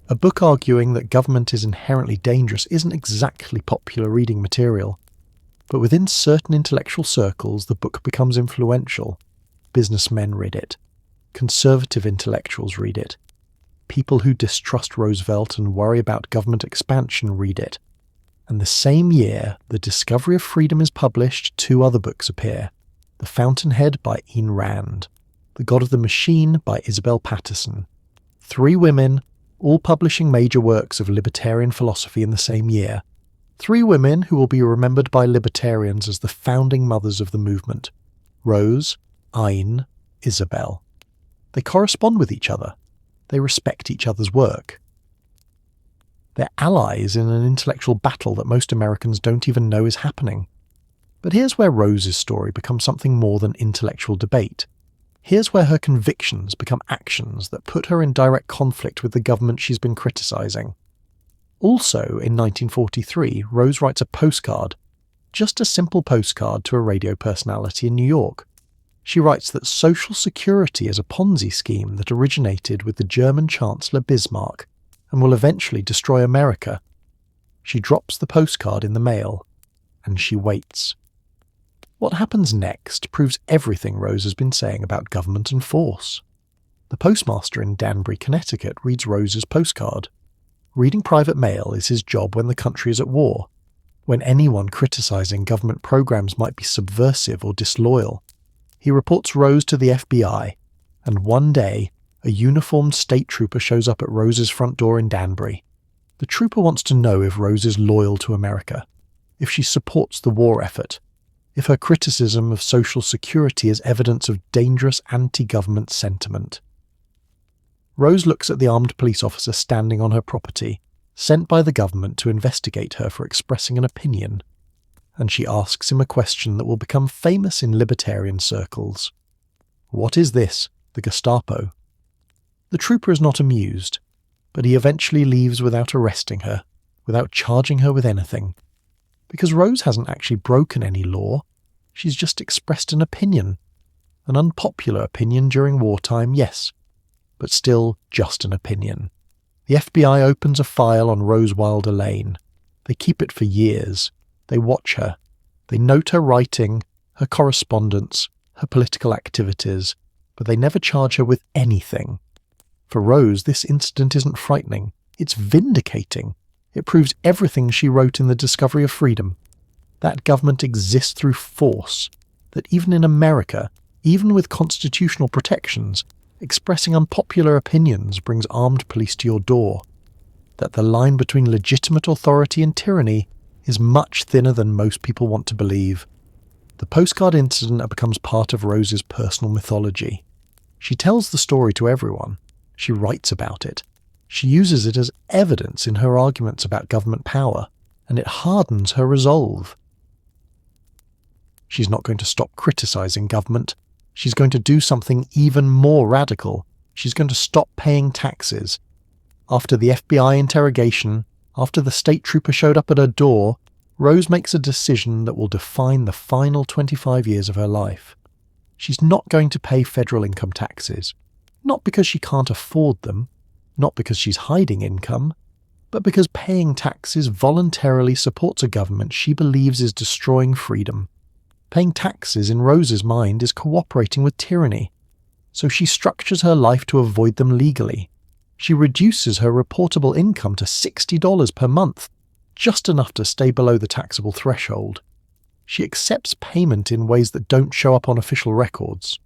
A book arguing that government is inherently dangerous isn't exactly popular reading material, but within certain intellectual circles the book becomes influential. Businessmen read it. Conservative intellectuals read it. People who distrust Roosevelt and worry about government expansion read it. And the same year The Discovery of Freedom is published, two other books appear: The Fountainhead by Ayn Rand, The God of the Machine by Isabel Patterson. Three women, all publishing major works of libertarian philosophy in the same year. Three women who will be remembered by libertarians as the founding mothers of the movement: Rose, Ayn, Isabel. They correspond with each other. They respect each other's work. They're allies in an intellectual battle that most Americans don't even know is happening. But here's where Rose's story becomes something more than intellectual debate. Here's where her convictions become actions that put her in direct conflict with the government she's been criticizing. Also, in 1943, Rose writes a postcard, just a simple postcard to a radio personality in New York. She writes that Social Security is a Ponzi scheme that originated with the German Chancellor Bismarck and will eventually destroy America. She drops the postcard in the mail, and she waits. What happens next proves everything Rose has been saying about government and force. The postmaster in Danbury, Connecticut, reads Rose's postcard. Reading private mail is his job when the country is at war, when anyone criticizing government programs might be subversive or disloyal. He reports Rose to the FBI, and one day, a uniformed state trooper shows up at Rose's front door in Danbury. The trooper wants to know if Rose is loyal to America, if she supports the war effort, if her criticism of Social Security is evidence of dangerous anti-government sentiment. Rose looks at the armed police officer standing on her property, sent by the government to investigate her for expressing an opinion, and she asks him a question that will become famous in libertarian circles. What is this, the Gestapo? The trooper is not amused, but he eventually leaves without arresting her, without charging her with anything. Because Rose hasn't actually broken any law, she's just expressed an opinion. An unpopular opinion during wartime, yes, but still just an opinion. The FBI opens a file on Rose Wilder Lane. They keep it for years. They watch her. They note her writing, her correspondence, her political activities, but they never charge her with anything. For Rose, this incident isn't frightening. It's vindicating. It proves everything she wrote in The Discovery of Freedom. That government exists through force. That even in America, even with constitutional protections, expressing unpopular opinions brings armed police to your door. That the line between legitimate authority and tyranny is much thinner than most people want to believe. The postcard incident becomes part of Rose's personal mythology. She tells the story to everyone. She writes about it. She uses it as evidence in her arguments about government power. and it hardens her resolve. She's not going to stop criticising government. She's going to do something even more radical. She's going to stop paying taxes. After the FBI interrogation, after the state trooper showed up at her door, Rose makes a decision that will define the final 25 years of her life. She's not going to pay federal income taxes, not because she can't afford them, not because she's hiding income, but because paying taxes voluntarily supports a government she believes is destroying freedom. Paying taxes, in Rose's mind, is cooperating with tyranny, so she structures her life to avoid them legally. She reduces her reportable income to $60 per month, just enough to stay below the taxable threshold. She accepts payment in ways that don't show up on official records.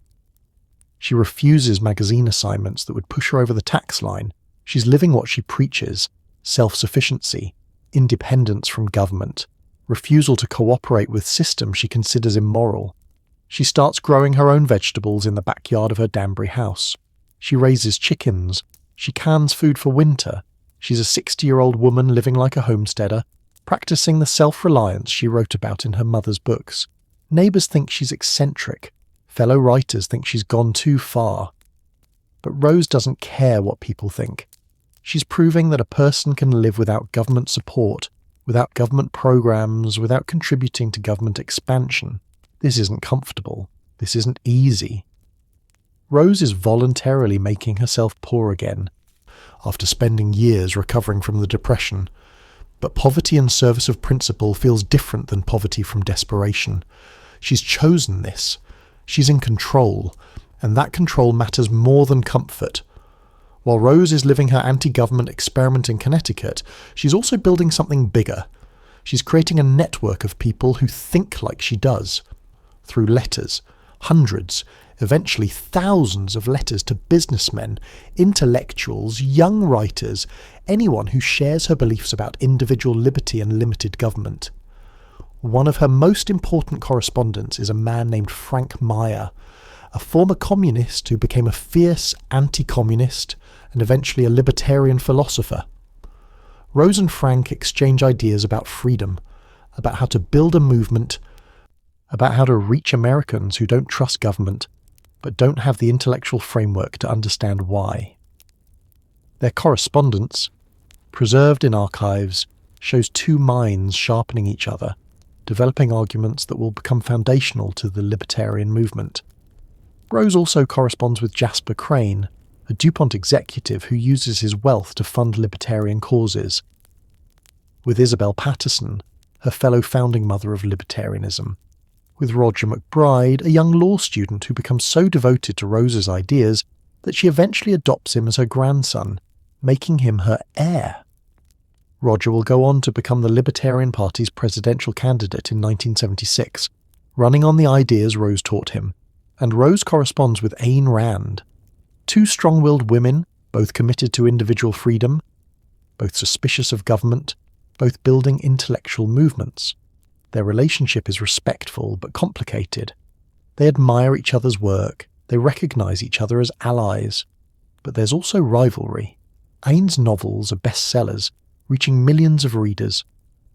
She refuses magazine assignments that would push her over the tax line. She's living what she preaches: self-sufficiency, independence from government, refusal to cooperate with systems she considers immoral. She starts growing her own vegetables in the backyard of her Danbury house. She raises chickens. She cans food for winter. She's a 60-year-old woman living like a homesteader, practicing the self-reliance she wrote about in her mother's books. Neighbours think she's eccentric. Fellow writers think she's gone too far. But Rose doesn't care what people think. She's proving that a person can live without government support, without government programs, without contributing to government expansion. This isn't comfortable. This isn't easy. Rose is voluntarily making herself poor again, after spending years recovering from the depression. But poverty in service of principle feels different than poverty from desperation. She's chosen this. She's in control, and that control matters more than comfort. While Rose is living her anti-government experiment in Connecticut, she's also building something bigger. She's creating a network of people who think like she does. Through letters, hundreds, eventually thousands of letters to businessmen, intellectuals, young writers, anyone who shares her beliefs about individual liberty and limited government. One of her most important correspondents is a man named Frank Meyer, a former communist who became a fierce anti-communist and eventually a libertarian philosopher. Rose and Frank exchange ideas about freedom, about how to build a movement, about how to reach Americans who don't trust government, but don't have the intellectual framework to understand why. Their correspondence, preserved in archives, shows two minds sharpening each other, developing arguments that will become foundational to the libertarian movement. Rose also corresponds with Jasper Crane, a DuPont executive who uses his wealth to fund libertarian causes. With Isabel Patterson, her fellow founding mother of libertarianism. With Roger McBride, a young law student who becomes so devoted to Rose's ideas that she eventually adopts him as her grandson, making him her heir. Roger will go on to become the Libertarian Party's presidential candidate in 1976, running on the ideas Rose taught him, and Rose corresponds with Ayn Rand. Two strong-willed women, both committed to individual freedom, both suspicious of government, both building intellectual movements. Their relationship is respectful but complicated. They admire each other's work, they recognise each other as allies. But there's also rivalry. Ayn's novels are bestsellers, reaching millions of readers.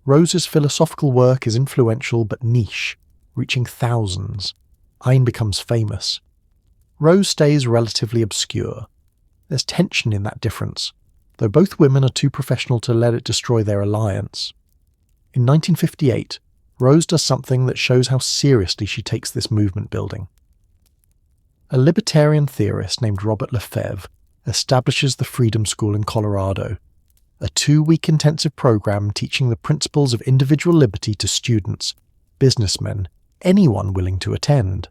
Rose's philosophical work is influential but niche, reaching thousands. Ayn becomes famous. Rose stays relatively obscure. There's tension in that difference, though both women are too professional to let it destroy their alliance. In 1958, Rose does something that shows how seriously she takes this movement building. A libertarian theorist named Robert Lefebvre establishes the Freedom School in Colorado, a 2-week intensive program teaching the principles of individual liberty to students, businessmen, anyone willing to attend.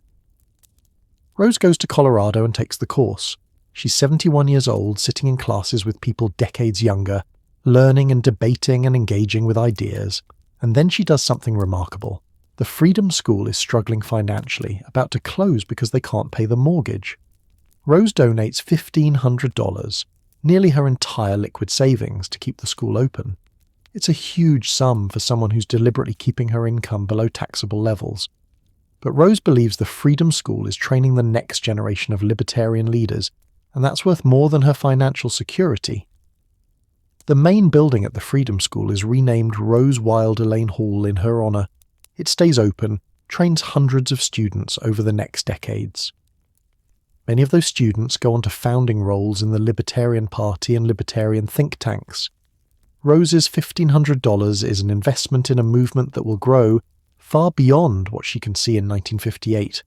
Rose goes to Colorado and takes the course. She's 71 years old, sitting in classes with people decades younger, learning and debating and engaging with ideas. And then she does something remarkable. The Freedom School is struggling financially, about to close because they can't pay the mortgage. Rose donates $1,500, nearly her entire liquid savings, to keep the school open. It's a huge sum for someone who's deliberately keeping her income below taxable levels. But Rose believes the Freedom School is training the next generation of libertarian leaders, and that's worth more than her financial security. The main building at the Freedom School is renamed Rose Wilder Lane Hall in her honour. It stays open, trains hundreds of students over the next decades. Many of those students go on to founding roles in the Libertarian Party and libertarian think tanks. Rose's $1,500 is an investment in a movement that will grow far beyond what she can see in 1958.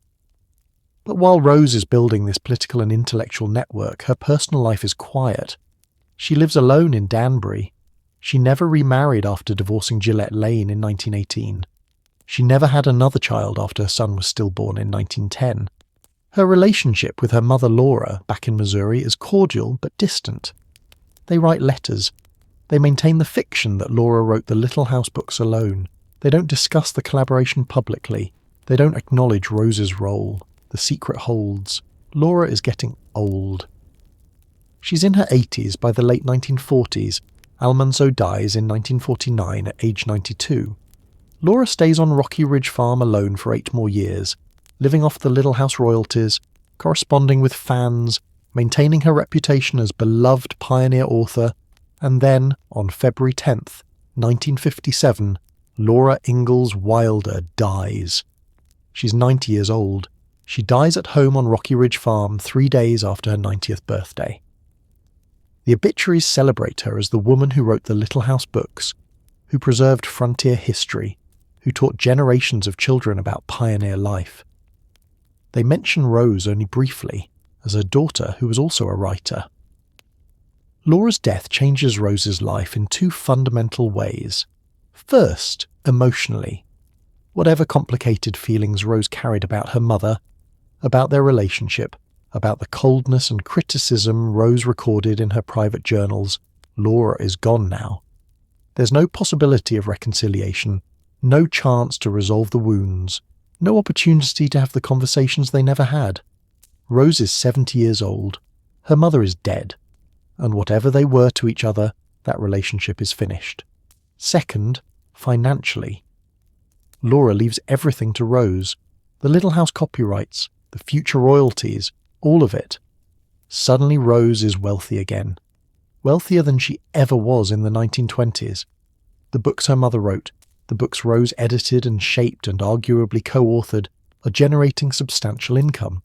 But while Rose is building this political and intellectual network, her personal life is quiet. She lives alone in Danbury. She never remarried after divorcing Gillette Lane in 1918. She never had another child after her son was stillborn in 1910. Her relationship with her mother Laura, back in Missouri, is cordial but distant. They write letters. They maintain the fiction that Laura wrote the Little House books alone. They don't discuss the collaboration publicly. They don't acknowledge Rose's role. The secret holds. Laura is getting old. She's in her 80s by the late 1940s. Almanzo dies in 1949 at age 92. Laura stays on Rocky Ridge Farm alone for 8 more years, living off the Little House royalties, corresponding with fans, maintaining her reputation as beloved pioneer author, and then, on February 10th, 1957, Laura Ingalls Wilder dies. She's 90 years old. She dies at home on Rocky Ridge Farm 3 days after her 90th birthday. The obituaries celebrate her as the woman who wrote the Little House books, who preserved frontier history, who taught generations of children about pioneer life. They mention Rose only briefly, as her daughter, who was also a writer. Laura's death changes Rose's life in 2 fundamental ways. First, emotionally. Whatever complicated feelings Rose carried about her mother, about their relationship, about the coldness and criticism Rose recorded in her private journals, Laura is gone now. There's no possibility of reconciliation, no chance to resolve the wounds, no opportunity to have the conversations they never had. Rose is 70 years old. Her mother is dead. And whatever they were to each other, that relationship is finished. Second, financially. Laura leaves everything to Rose. The Little House copyrights, the future royalties, all of it. Suddenly Rose is wealthy again. Wealthier than she ever was in the 1920s. The books her mother wrote, the books Rose edited and shaped and arguably co-authored, are generating substantial income.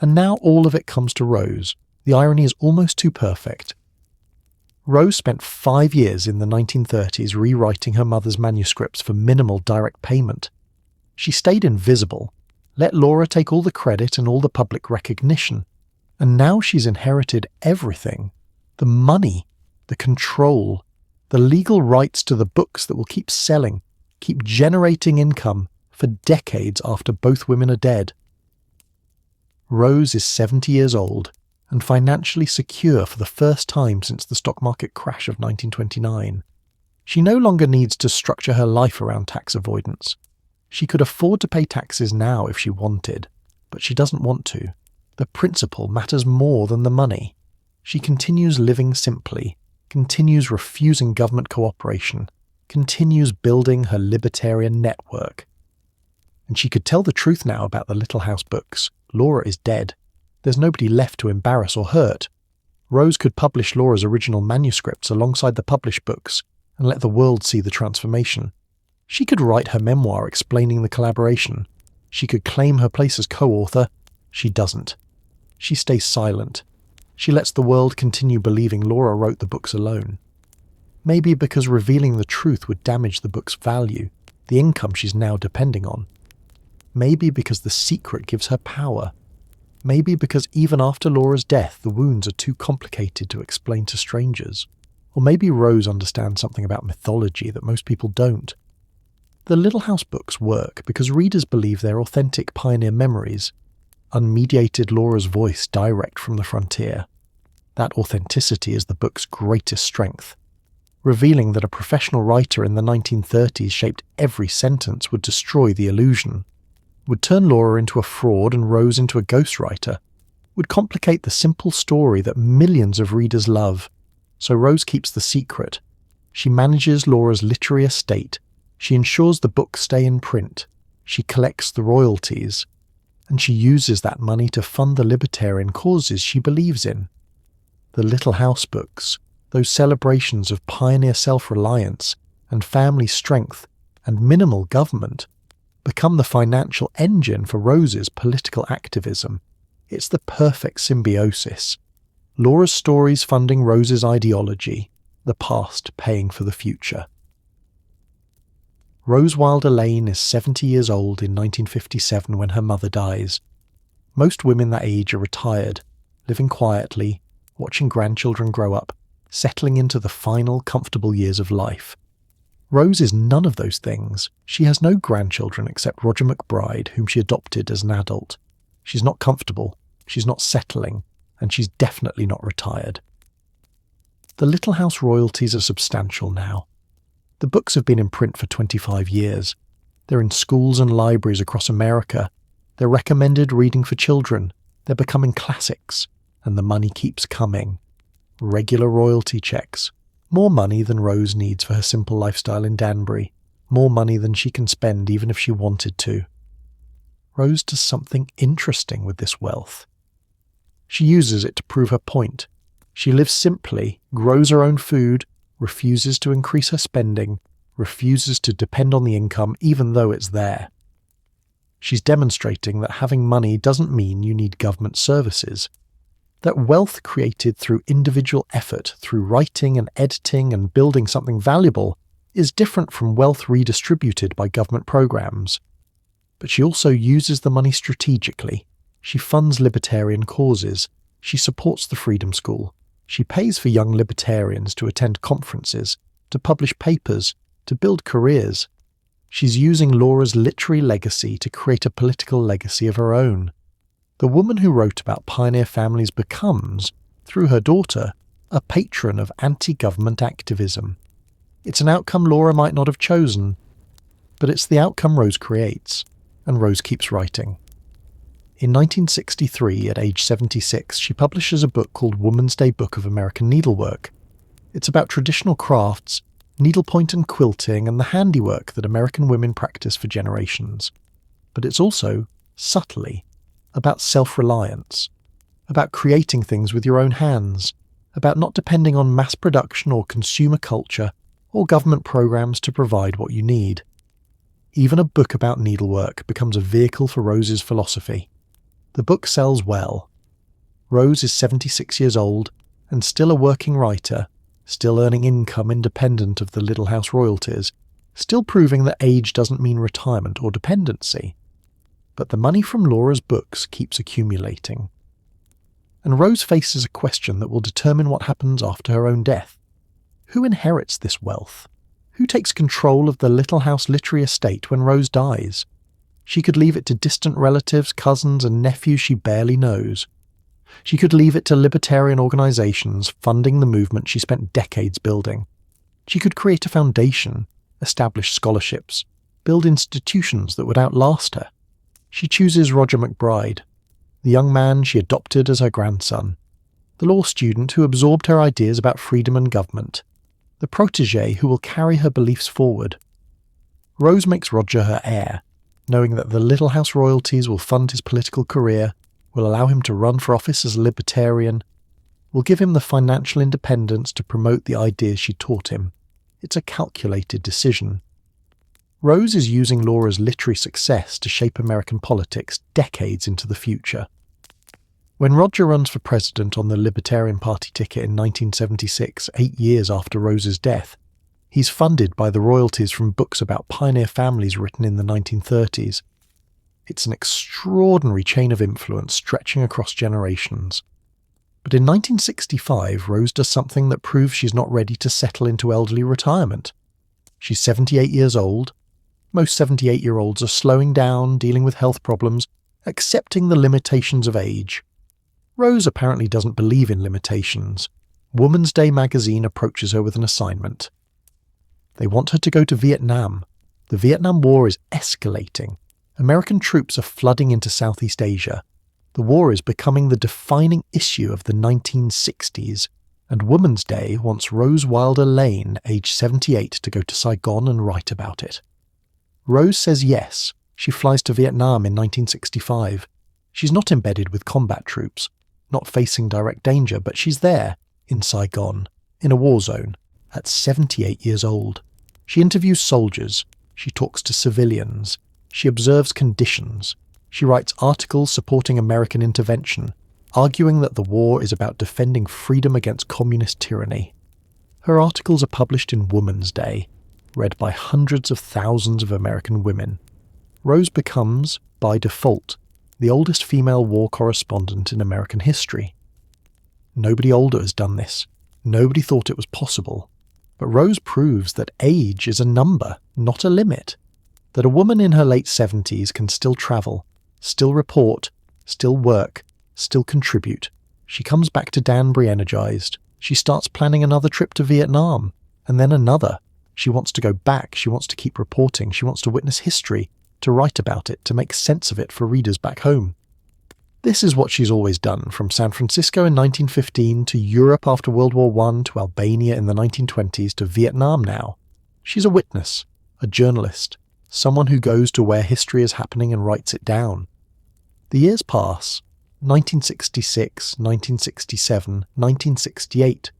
And now all of it comes to Rose. The irony is almost too perfect. Rose spent 5 years in the 1930s rewriting her mother's manuscripts for minimal direct payment. She stayed invisible, let Laura take all the credit and all the public recognition, and now she's inherited everything. The money, the control, the legal rights to the books that will keep selling, keep generating income for decades after both women are dead. Rose is 70 years old and financially secure for the first time since the stock market crash of 1929. She no longer needs to structure her life around tax avoidance. She could afford to pay taxes now if she wanted, but she doesn't want to. The principle matters more than the money. She continues living simply, continues refusing government cooperation, continues building her libertarian network. And she could tell the truth now about the Little House books. Laura is dead. There's nobody left to embarrass or hurt. Rose could publish Laura's original manuscripts alongside the published books and let the world see the transformation. She could write her memoir explaining the collaboration. She could claim her place as co-author. She doesn't. She stays silent. She lets the world continue believing Laura wrote the books alone. Maybe because revealing the truth would damage the book's value, the income she's now depending on. Maybe because the secret gives her power. Maybe because even after Laura's death, the wounds are too complicated to explain to strangers. Or maybe Rose understands something about mythology that most people don't. The Little House books work because readers believe they're authentic pioneer memories, unmediated Laura's voice direct from the frontier. That authenticity is the book's greatest strength. Revealing that a professional writer in the 1930s shaped every sentence would destroy the illusion, would turn Laura into a fraud and Rose into a ghostwriter, would complicate the simple story that millions of readers love. So Rose keeps the secret. She manages Laura's literary estate. She ensures the books stay in print. She collects the royalties. And she uses that money to fund the libertarian causes she believes in. The Little House books, those celebrations of pioneer self-reliance and family strength and minimal government, become the financial engine for Rose's political activism. It's the perfect symbiosis. Laura's stories funding Rose's ideology, the past paying for the future. Rose Wilder Lane is 70 years old in 1957 when her mother dies. Most women that age are retired, living quietly, watching grandchildren grow up, settling into the final comfortable years of life. Rose is none of those things. She has no grandchildren except Roger McBride, whom she adopted as an adult. She's not comfortable, she's not settling, and she's definitely not retired. The Little House royalties are substantial now. The books have been in print for 25 years. They're in schools and libraries across America. They're recommended reading for children. They're becoming classics. And the money keeps coming. Regular royalty checks. More money than Rose needs for her simple lifestyle in Danbury. More money than she can spend even if she wanted to. Rose does something interesting with this wealth. She uses it to prove her point. She lives simply, grows her own food, refuses to increase her spending, refuses to depend on the income even though it's there. She's demonstrating that having money doesn't mean you need government services. That wealth created through individual effort, through writing and editing and building something valuable, is different from wealth redistributed by government programs. But she also uses the money strategically. She funds libertarian causes. She supports the Freedom School. She pays for young libertarians to attend conferences, to publish papers, to build careers. She's using Laura's literary legacy to create a political legacy of her own. The woman who wrote about pioneer families becomes, through her daughter, a patron of anti-government activism. It's an outcome Laura might not have chosen, but it's the outcome Rose creates, and Rose keeps writing. In 1963, at age 76, she publishes a book called Woman's Day Book of American Needlework. It's about traditional crafts, needlepoint and quilting, and the handiwork that American women practice for generations. But it's also, subtly, about self-reliance, about creating things with your own hands, about not depending on mass production or consumer culture or government programs to provide what you need. Even a book about needlework becomes a vehicle for Rose's philosophy. The book sells well. Rose is 76 years old and still a working writer, still earning income independent of the Little House royalties, still proving that age doesn't mean retirement or dependency. But the money from Laura's books keeps accumulating. And Rose faces a question that will determine what happens after her own death. Who inherits this wealth? Who takes control of the Little House literary estate when Rose dies? She could leave it to distant relatives, cousins, and nephews she barely knows. She could leave it to libertarian organizations funding the movement she spent decades building. She could create a foundation, establish scholarships, build institutions that would outlast her. She chooses Roger McBride, the young man she adopted as her grandson, the law student who absorbed her ideas about freedom and government, the protégé who will carry her beliefs forward. Rose makes Roger her heir, knowing that the Little House royalties will fund his political career, will allow him to run for office as a libertarian, will give him the financial independence to promote the ideas she taught him. It's a calculated decision. Rose is using Laura's literary success to shape American politics decades into the future. When Roger runs for president on the Libertarian Party ticket in 1976, 8 years after Rose's death, he's funded by the royalties from books about pioneer families written in the 1930s. It's an extraordinary chain of influence stretching across generations. But in 1965, Rose does something that proves she's not ready to settle into elderly retirement. She's 78 years old. Most 78-year-olds are slowing down, dealing with health problems, accepting the limitations of age. Rose apparently doesn't believe in limitations. Woman's Day magazine approaches her with an assignment. They want her to go to Vietnam. The Vietnam War is escalating. American troops are flooding into Southeast Asia. The war is becoming the defining issue of the 1960s, and Woman's Day wants Rose Wilder Lane, age 78, to go to Saigon and write about it. Rose says yes. She flies to Vietnam in 1965. She's not embedded with combat troops, not facing direct danger, but she's there, in Saigon, in a war zone, at 78 years old. She interviews soldiers, she talks to civilians, she observes conditions, she writes articles supporting American intervention, arguing that the war is about defending freedom against communist tyranny. Her articles are published in Woman's Day, read by hundreds of thousands of American women. Rose becomes, by default, the oldest female war correspondent in American history. Nobody older has done this. Nobody thought it was possible. But Rose proves that age is a number, not a limit. That a woman in her late 70s can still travel, still report, still work, still contribute. She comes back to Danbury energized. She starts planning another trip to Vietnam, and then another. She wants to go back, she wants to keep reporting, she wants to witness history, to write about it, to make sense of it for readers back home. This is what she's always done, from San Francisco in 1915 to Europe after World War I to Albania in the 1920s to Vietnam now. She's a witness, a journalist, someone who goes to where history is happening and writes it down. The years pass. 1966, 1967, 1968.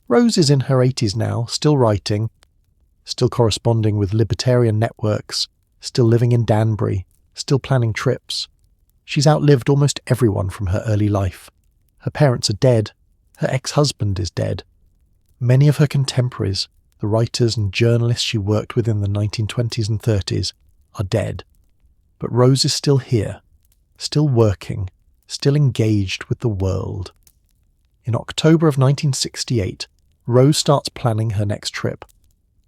Rose is in her 80s now, still writing, still corresponding with libertarian networks, still living in Danbury, still planning trips. She's outlived almost everyone from her early life. Her parents are dead. Her ex-husband is dead. Many of her contemporaries, the writers and journalists she worked with in the 1920s and 30s, are dead. But Rose is still here, still working, still engaged with the world. In October of 1968, Rose starts planning her next trip.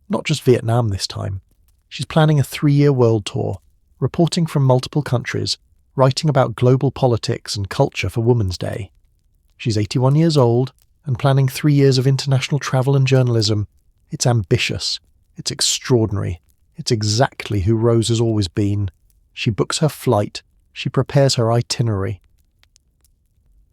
Not just Vietnam this time. She's planning a 3-year world tour, reporting from multiple countries, writing about global politics and culture for Woman's Day. She's 81 years old and planning 3 years of international travel and journalism. It's ambitious. It's extraordinary. It's exactly who Rose has always been. She books her flight. She prepares her itinerary.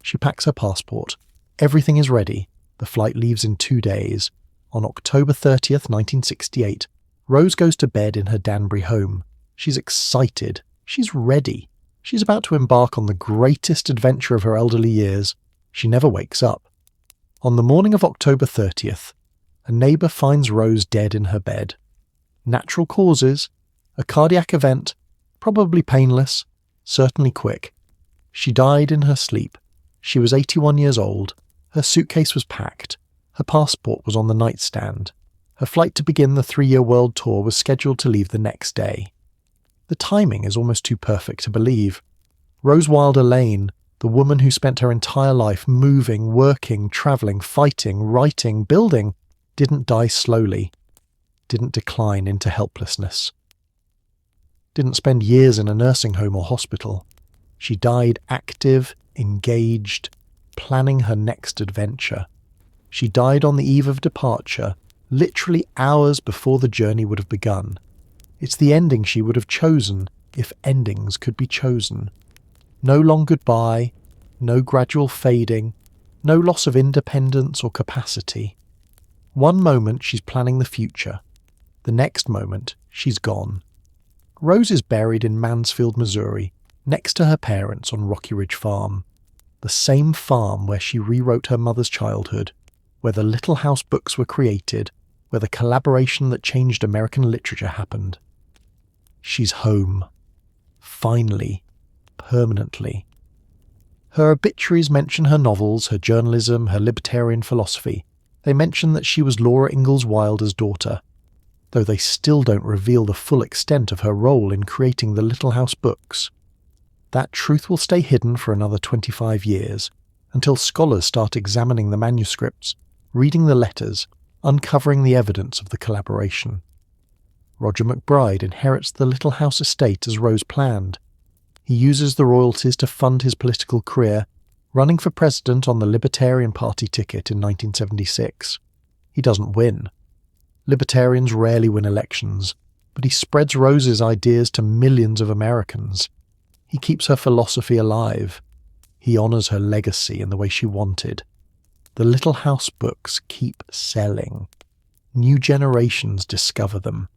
She packs her passport. Everything is ready. The flight leaves in 2 days. On October 30th, 1968, Rose goes to bed in her Danbury home. She's excited. She's ready. She's about to embark on the greatest adventure of her elderly years. She never wakes up. On the morning of October 30th, a neighbour finds Rose dead in her bed. Natural causes, a cardiac event, probably painless, certainly quick. She died in her sleep. She was 81 years old. Her suitcase was packed. Her passport was on the nightstand. Her flight to begin the 3-year world tour was scheduled to leave the next day. The timing is almost too perfect to believe. Rose Wilder Lane, the woman who spent her entire life moving, working, travelling, fighting, writing, building, didn't die slowly, didn't decline into helplessness, didn't spend years in a nursing home or hospital. She died active, engaged, planning her next adventure. She died on the eve of departure, literally hours before the journey would have begun. It's the ending she would have chosen if endings could be chosen. No long goodbye, no gradual fading, no loss of independence or capacity. One moment she's planning the future. The next moment she's gone. Rose is buried in Mansfield, Missouri, next to her parents on Rocky Ridge Farm. The same farm where she rewrote her mother's childhood, where the Little House books were created, where the collaboration that changed American literature happened. She's home. Finally. Permanently. Her obituaries mention her novels, her journalism, her libertarian philosophy. They mention that she was Laura Ingalls Wilder's daughter, though they still don't reveal the full extent of her role in creating the Little House books. That truth will stay hidden for another 25 years, until scholars start examining the manuscripts, reading the letters, uncovering the evidence of the collaboration. Roger McBride inherits the Little House estate as Rose planned. He uses the royalties to fund his political career, running for president on the Libertarian Party ticket in 1976. He doesn't win. Libertarians rarely win elections, but he spreads Rose's ideas to millions of Americans. He keeps her philosophy alive. He honours her legacy in the way she wanted. The Little House books keep selling. New generations discover them.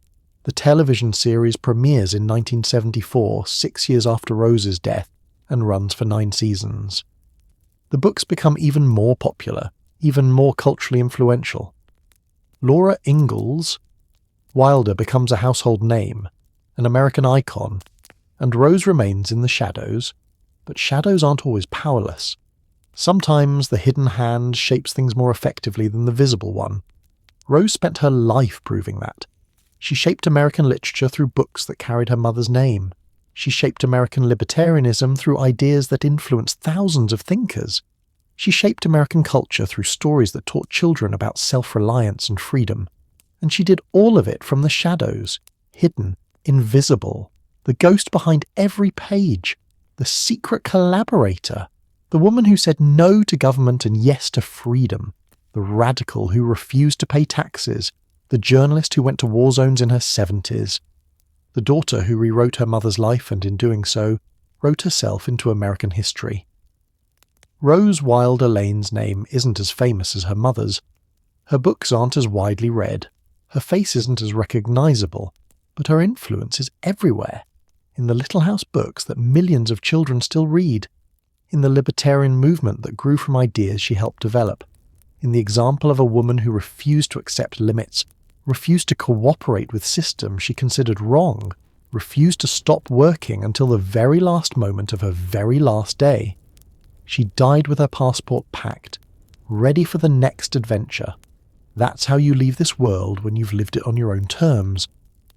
The television series premieres in 1974, 6 years after Rose's death, and runs for 9 seasons. The books become even more popular, even more culturally influential. Laura Ingalls Wilder becomes a household name, an American icon, and Rose remains in the shadows, but shadows aren't always powerless. Sometimes the hidden hand shapes things more effectively than the visible one. Rose spent her life proving that. She shaped American literature through books that carried her mother's name. She shaped American libertarianism through ideas that influenced thousands of thinkers. She shaped American culture through stories that taught children about self-reliance and freedom. And she did all of it from the shadows, hidden, invisible, the ghost behind every page, the secret collaborator, the woman who said no to government and yes to freedom, the radical who refused to pay taxes, the journalist who went to war zones in her 70s, the daughter who rewrote her mother's life and in doing so, wrote herself into American history. Rose Wilder Lane's name isn't as famous as her mother's. Her books aren't as widely read. Her face isn't as recognizable, but her influence is everywhere. In the Little House books that millions of children still read, in the libertarian movement that grew from ideas she helped develop, in the example of a woman who refused to accept limits, refused to cooperate with systems she considered wrong, refused to stop working until the very last moment of her very last day. She died with her passport packed, ready for the next adventure. That's how you leave this world when you've lived it on your own terms,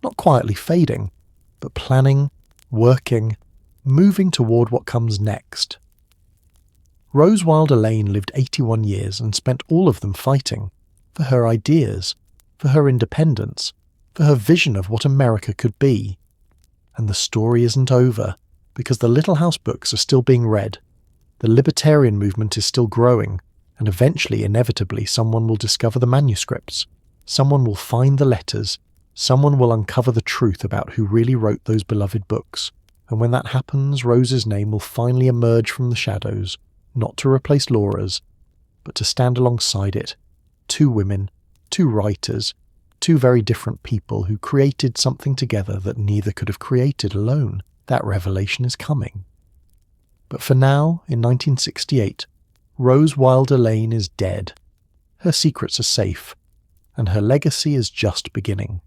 not quietly fading, but planning, working, moving toward what comes next. Rose Wilder Lane lived 81 years and spent all of them fighting for her ideas, for her independence, for her vision of what America could be. And the story isn't over, because the Little House books are still being read. The libertarian movement is still growing, and eventually, inevitably, someone will discover the manuscripts. Someone will find the letters. Someone will uncover the truth about who really wrote those beloved books. And when that happens, Rose's name will finally emerge from the shadows, not to replace Laura's, but to stand alongside it. Two women, two writers, two very different people who created something together that neither could have created alone. That revelation is coming. But for now, in 1968, Rose Wilder Lane is dead. Her secrets are safe, and her legacy is just beginning.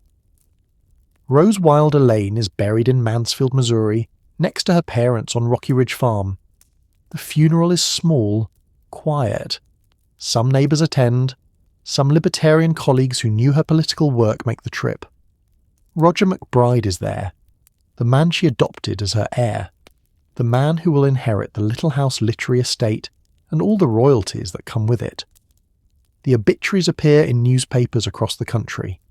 Rose Wilder Lane is buried in Mansfield, Missouri, next to her parents on Rocky Ridge Farm. The funeral is small, quiet. Some neighbours attend. Some libertarian colleagues who knew her political work make the trip. Roger McBride is there, the man she adopted as her heir, the man who will inherit the Little House literary estate and all the royalties that come with it. The obituaries appear in newspapers across the country.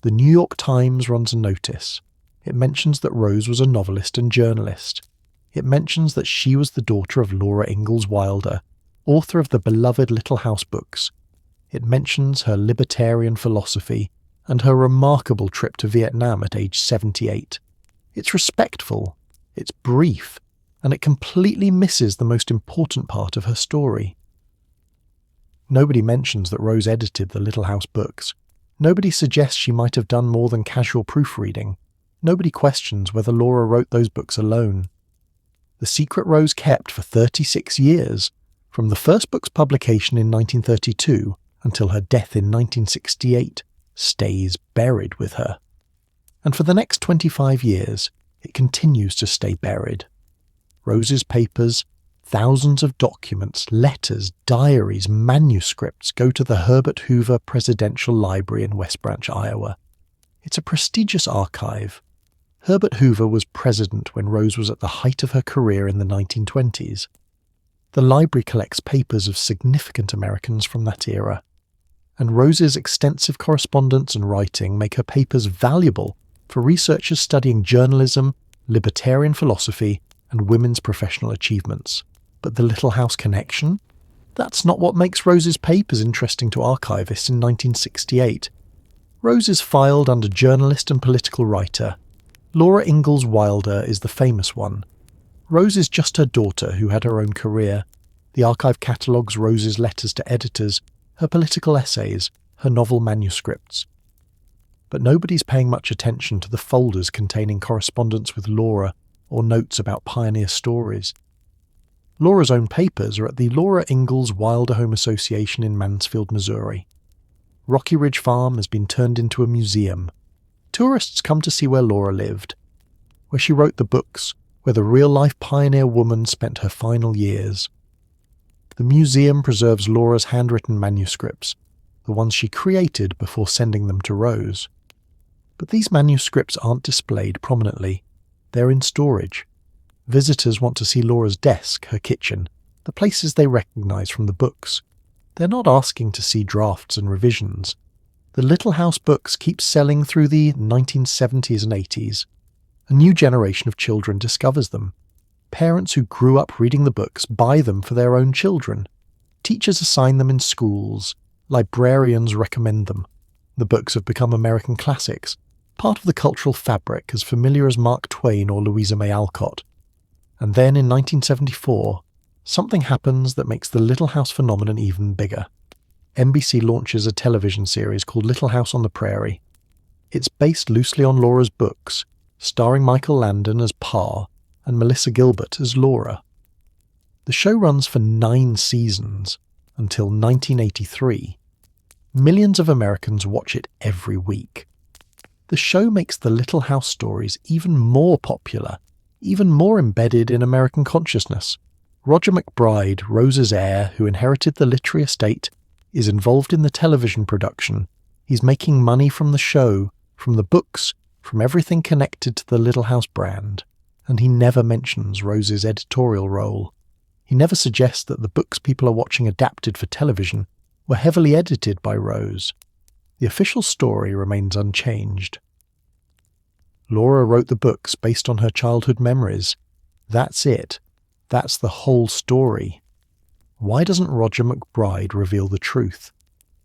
The New York Times runs a notice. It mentions that Rose was a novelist and journalist. It mentions that she was the daughter of Laura Ingalls Wilder, author of the beloved Little House books. It mentions her libertarian philosophy and her remarkable trip to Vietnam at age 78. It's respectful, it's brief, and it completely misses the most important part of her story. Nobody mentions that Rose edited the Little House books. Nobody suggests she might have done more than casual proofreading. Nobody questions whether Laura wrote those books alone. The secret Rose kept for 36 years, from the first book's publication in 1932 until her death in 1968, stays buried with her. And for the next 25 years, it continues to stay buried. Rose's papers, thousands of documents, letters, diaries, manuscripts go to the Herbert Hoover Presidential Library in West Branch, Iowa. It's a prestigious archive. Herbert Hoover was president when Rose was at the height of her career in the 1920s. The library collects papers of significant Americans from that era, and Rose's extensive correspondence and writing make her papers valuable for researchers studying journalism, libertarian philosophy, and women's professional achievements. But the Little House connection? That's not what makes Rose's papers interesting to archivists in 1968. Rose is filed under journalist and political writer. Laura Ingalls Wilder is the famous one. Rose is just her daughter who had her own career. The archive catalogues Rose's letters to editors, her political essays, her novel manuscripts. But nobody's paying much attention to the folders containing correspondence with Laura or notes about pioneer stories. Laura's own papers are at the Laura Ingalls Wilder Home Association in Mansfield, Missouri. Rocky Ridge Farm has been turned into a museum. Tourists come to see where Laura lived, where she wrote the books, where the real-life pioneer woman spent her final years. The museum preserves Laura's handwritten manuscripts, the ones she created before sending them to Rose. But these manuscripts aren't displayed prominently. They're in storage. Visitors want to see Laura's desk, her kitchen, the places they recognise from the books. They're not asking to see drafts and revisions. The Little House books keep selling through the 1970s and 80s. A new generation of children discovers them. Parents who grew up reading the books buy them for their own children. Teachers assign them in schools. Librarians recommend them. The books have become American classics, part of the cultural fabric as familiar as Mark Twain or Louisa May Alcott. And then in 1974, something happens that makes the Little House phenomenon even bigger. NBC launches a television series called Little House on the Prairie. It's based loosely on Laura's books, starring Michael Landon as Pa and Melissa Gilbert as Laura. The show runs for 9 seasons, until 1983. Millions of Americans watch it every week. The show makes the Little House stories even more popular, even more embedded in American consciousness. Roger McBride, Rose's heir, who inherited the literary estate, is involved in the television production. He's making money from the show, from the books, from everything connected to the Little House brand. And he never mentions Rose's editorial role. He never suggests that the books people are watching adapted for television were heavily edited by Rose. The official story remains unchanged. Laura wrote the books based on her childhood memories. That's it. That's the whole story. Why doesn't Roger McBride reveal the truth?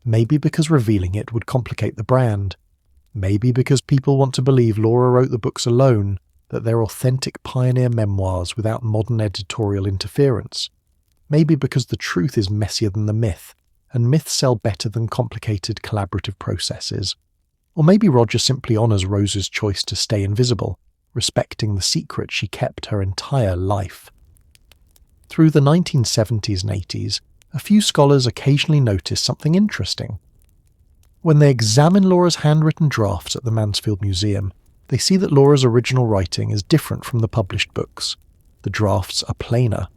Maybe because revealing it would complicate the brand. Maybe because people want to believe Laura wrote the books alone, that they're authentic pioneer memoirs without modern editorial interference. Maybe because the truth is messier than the myth, and myths sell better than complicated collaborative processes. Or maybe Roger simply honours Rose's choice to stay invisible, respecting the secret she kept her entire life. Through the 1970s and 80s, a few scholars occasionally notice something interesting. When they examine Laura's handwritten drafts at the Mansfield Museum, they see that Laura's original writing is different from the published books. The drafts are plainer,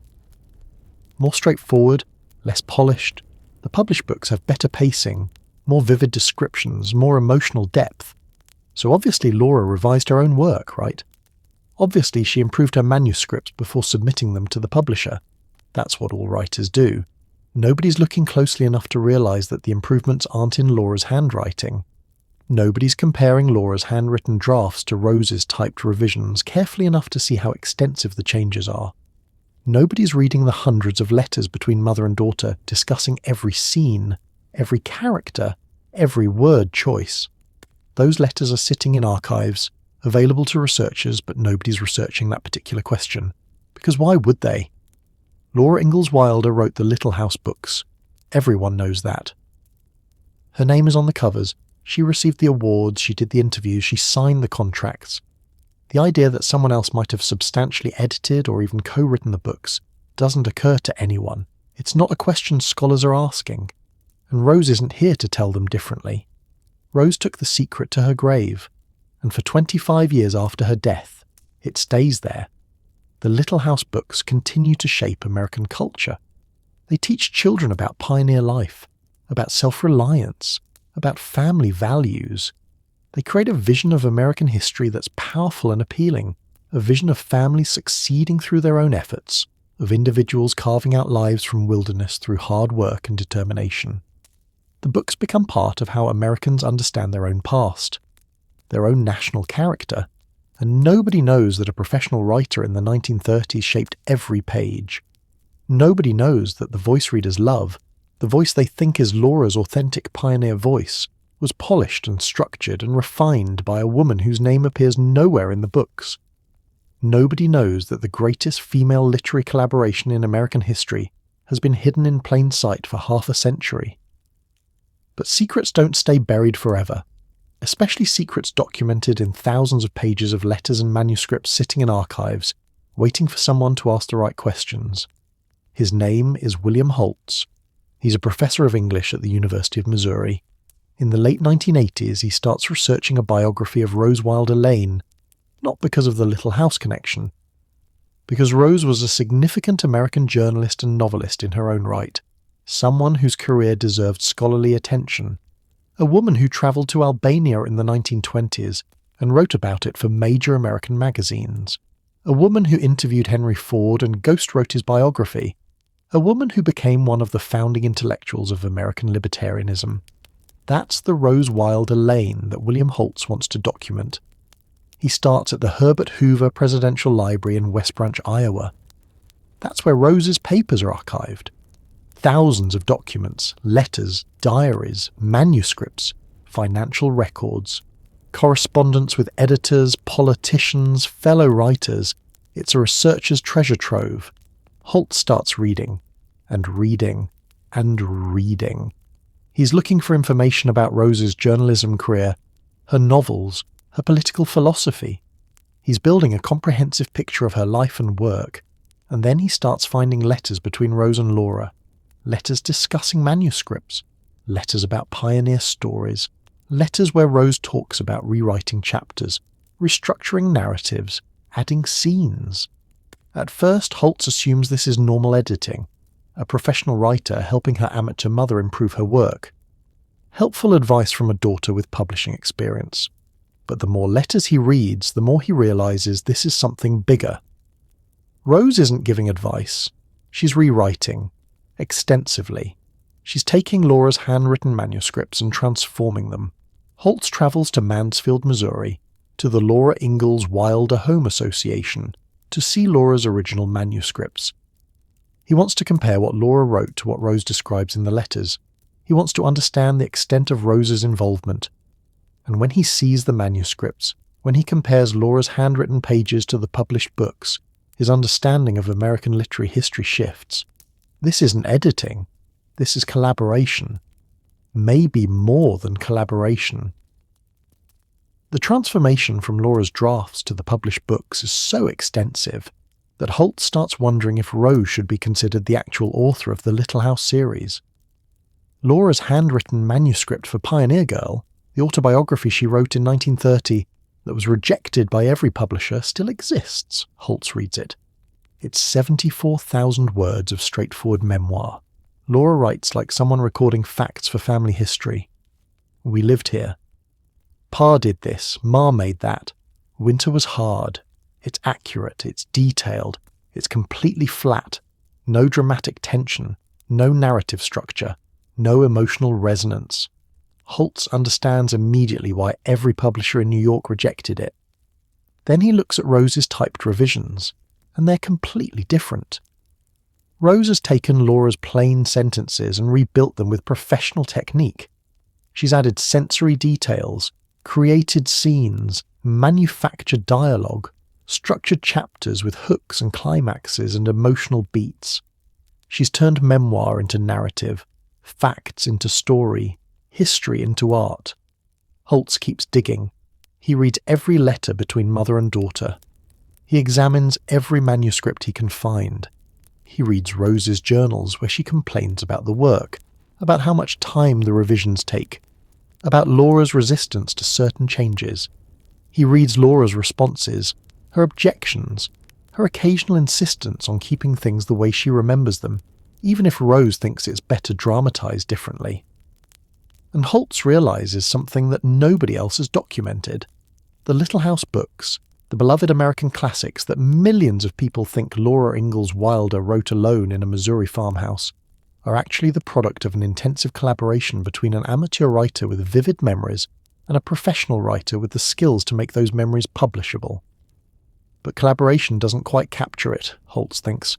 more straightforward, less polished. The published books have better pacing, more vivid descriptions, more emotional depth. So obviously Laura revised her own work, right? Obviously she improved her manuscripts before submitting them to the publisher. That's what all writers do. Nobody's looking closely enough to realise that the improvements aren't in Laura's handwriting. Nobody's comparing Laura's handwritten drafts to Rose's typed revisions carefully enough to see how extensive the changes are. Nobody's reading the hundreds of letters between mother and daughter discussing every scene, every character, every word choice. Those letters are sitting in archives, available to researchers, but nobody's researching that particular question. Because why would they? Laura Ingalls Wilder wrote the Little House books. Everyone knows that. Her name is on the covers. She received the awards, she did the interviews, she signed the contracts. The idea that someone else might have substantially edited or even co-written the books doesn't occur to anyone. It's not a question scholars are asking. And Rose isn't here to tell them differently. Rose took the secret to her grave, and for 25 years after her death, it stays there. The Little House books continue to shape American culture. They teach children about pioneer life, about self-reliance, about family values. They create a vision of American history that's powerful and appealing, a vision of families succeeding through their own efforts, of individuals carving out lives from wilderness through hard work and determination. The books become part of how Americans understand their own past, their own national character, and nobody knows that a professional writer in the 1930s shaped every page. Nobody knows that the voice readers love, the voice they think is Laura's authentic pioneer voice, was polished and structured and refined by a woman whose name appears nowhere in the books. Nobody knows that the greatest female literary collaboration in American history has been hidden in plain sight for half a century. But secrets don't stay buried forever, especially secrets documented in thousands of pages of letters and manuscripts sitting in archives, waiting for someone to ask the right questions. His name is William Holtz. He's a professor of English at the University of Missouri. In the late 1980s, he starts researching a biography of Rose Wilder Lane, not because of the Little House connection, because Rose was a significant American journalist and novelist in her own right, someone whose career deserved scholarly attention, a woman who travelled to Albania in the 1920s and wrote about it for major American magazines, a woman who interviewed Henry Ford and ghostwrote his biography, a woman who became one of the founding intellectuals of American libertarianism. That's the Rose Wilder Lane that William Holtz wants to document. He starts at the Herbert Hoover Presidential Library in West Branch, Iowa. That's where Rose's papers are archived. Thousands of documents, letters, diaries, manuscripts, financial records, correspondence with editors, politicians, fellow writers. It's a researcher's treasure trove. Holtz starts reading, and reading, and reading. He's looking for information about Rose's journalism career, her novels, her political philosophy. He's building a comprehensive picture of her life and work, and then he starts finding letters between Rose and Laura, letters discussing manuscripts, letters about pioneer stories, letters where Rose talks about rewriting chapters, restructuring narratives, adding scenes. At first, Holtz assumes this is normal editing, a professional writer helping her amateur mother improve her work. Helpful advice from a daughter with publishing experience. But the more letters he reads, the more he realizes this is something bigger. Rose isn't giving advice. She's rewriting. Extensively. She's taking Laura's handwritten manuscripts and transforming them. Holtz travels to Mansfield, Missouri, to the Laura Ingalls Wilder Home Association, to see Laura's original manuscripts. He wants to compare what Laura wrote to what Rose describes in the letters. He wants to understand the extent of Rose's involvement. And when he sees the manuscripts, when he compares Laura's handwritten pages to the published books, his understanding of American literary history shifts. This isn't editing. This is collaboration. Maybe more than collaboration. The transformation from Laura's drafts to the published books is so extensive that Holtz starts wondering if Rose should be considered the actual author of the Little House series. Laura's handwritten manuscript for Pioneer Girl, the autobiography she wrote in 1930 that was rejected by every publisher, still exists, Holtz reads it. It's 74,000 words of straightforward memoir. Laura writes like someone recording facts for family history. We lived here. Pa did this, Ma made that. Winter was hard. It's accurate, it's detailed, it's completely flat. No dramatic tension, no narrative structure, no emotional resonance. Holtz understands immediately why every publisher in New York rejected it. Then he looks at Rose's typed revisions, and they're completely different. Rose has taken Laura's plain sentences and rebuilt them with professional technique. She's added sensory details, created scenes, manufactured dialogue, structured chapters with hooks and climaxes and emotional beats. She's turned memoir into narrative, facts into story, history into art. Holtz keeps digging. He reads every letter between mother and daughter. He examines every manuscript he can find. He reads Rose's journals where she complains about the work, about how much time the revisions take, about Laura's resistance to certain changes. He reads Laura's responses, her objections, her occasional insistence on keeping things the way she remembers them, even if Rose thinks it's better dramatized differently. And Holtz realizes something that nobody else has documented. The Little House books, the beloved American classics that millions of people think Laura Ingalls Wilder wrote alone in a Missouri farmhouse, are actually the product of an intensive collaboration between an amateur writer with vivid memories and a professional writer with the skills to make those memories publishable. But collaboration doesn't quite capture it, Holtz thinks,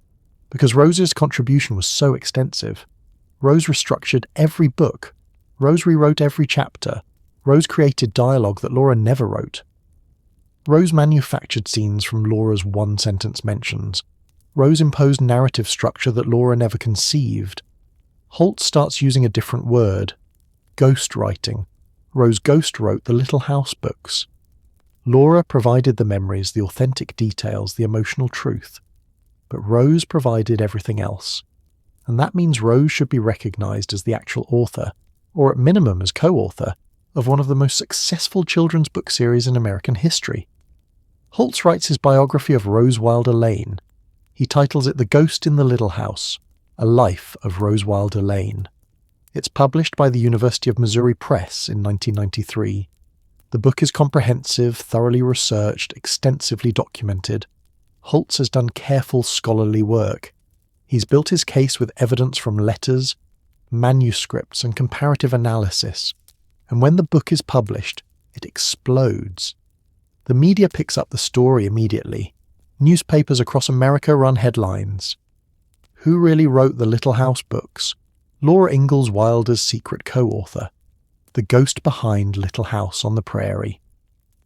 because Rose's contribution was so extensive. Rose restructured every book. Rose rewrote every chapter. Rose created dialogue that Laura never wrote. Rose manufactured scenes from Laura's one-sentence mentions. Rose imposed narrative structure that Laura never conceived. Holtz starts using a different word, ghostwriting. Rose ghostwrote the Little House books. Laura provided the memories, the authentic details, the emotional truth. but Rose provided everything else. And that means Rose should be recognised as the actual author, or at minimum as co-author, of one of the most successful children's book series in American history. Holtz writes his biography of Rose Wilder Lane. He titles it The Ghost in the Little House, A Life of Rose Wilder Lane. It's published by the University of Missouri Press in 1993. The book is comprehensive, thoroughly researched, extensively documented. Holtz has done careful scholarly work. He's built his case with evidence from letters, manuscripts, and comparative analysis. And when the book is published, it explodes. The media picks up the story immediately. Newspapers across America run headlines. Who really wrote the Little House books? Laura Ingalls Wilder's secret co-author. The ghost behind Little House on the Prairie.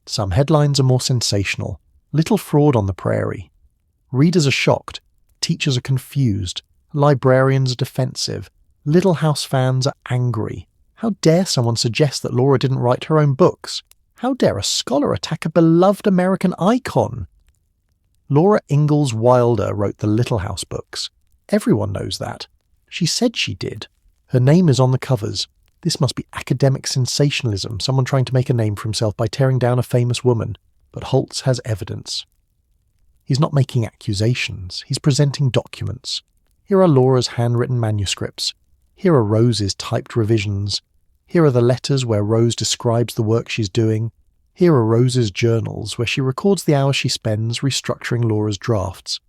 Some headlines are more sensational. Little fraud on the prairie. Readers are shocked. Teachers are confused. Librarians are defensive. Little House fans are angry. How dare someone suggest that Laura didn't write her own books? How dare a scholar attack a beloved American icon? Laura Ingalls Wilder wrote the Little House books. Everyone knows that. She said she did. Her name is on the covers. This must be academic sensationalism, someone trying to make a name for himself by tearing down a famous woman. But Holtz has evidence. He's not making accusations. He's presenting documents. Here are Laura's handwritten manuscripts. Here are Rose's typed revisions. Here are the letters where Rose describes the work she's doing. Here are Rose's journals where she records the hours she spends restructuring Laura's drafts.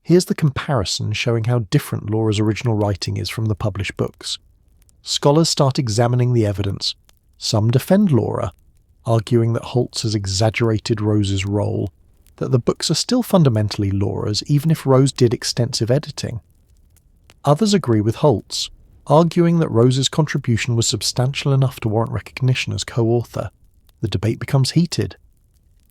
Here's the comparison showing how different Laura's original writing is from the published books. Scholars start examining the evidence. Some defend Laura, arguing that Holtz has exaggerated Rose's role, that the books are still fundamentally Laura's even if Rose did extensive editing. Others agree with Holtz, arguing that Rose's contribution was substantial enough to warrant recognition as co-author. The debate becomes heated.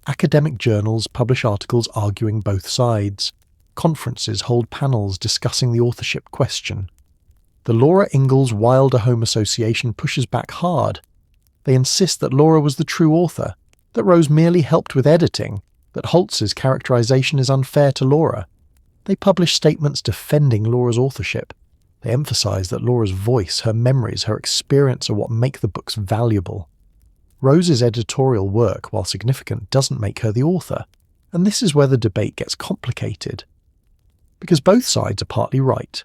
Academic journals publish articles arguing both sides. Conferences hold panels discussing the authorship question. The Laura Ingalls Wilder Home Association pushes back hard. They insist that Laura was the true author, that Rose merely helped with editing, that Holtz's characterization is unfair to Laura. They publish statements defending Laura's authorship. They emphasize that Laura's voice, her memories, her experience are what make the books valuable. Rose's editorial work, while significant, doesn't make her the author, and this is where the debate gets complicated. Because both sides are partly right.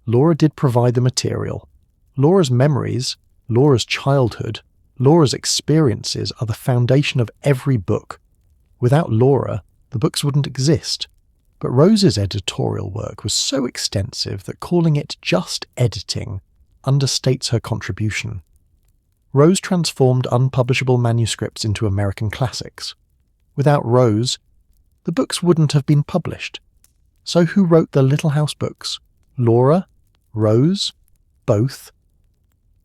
Laura did provide the material. Laura's memories, Laura's childhood, Laura's experiences are the foundation of every book. Without Laura, the books wouldn't exist. But Rose's editorial work was so extensive that calling it just editing understates her contribution. Rose transformed unpublishable manuscripts into American classics. Without Rose, the books wouldn't have been published. So who wrote the Little House books? Laura? Rose? Both?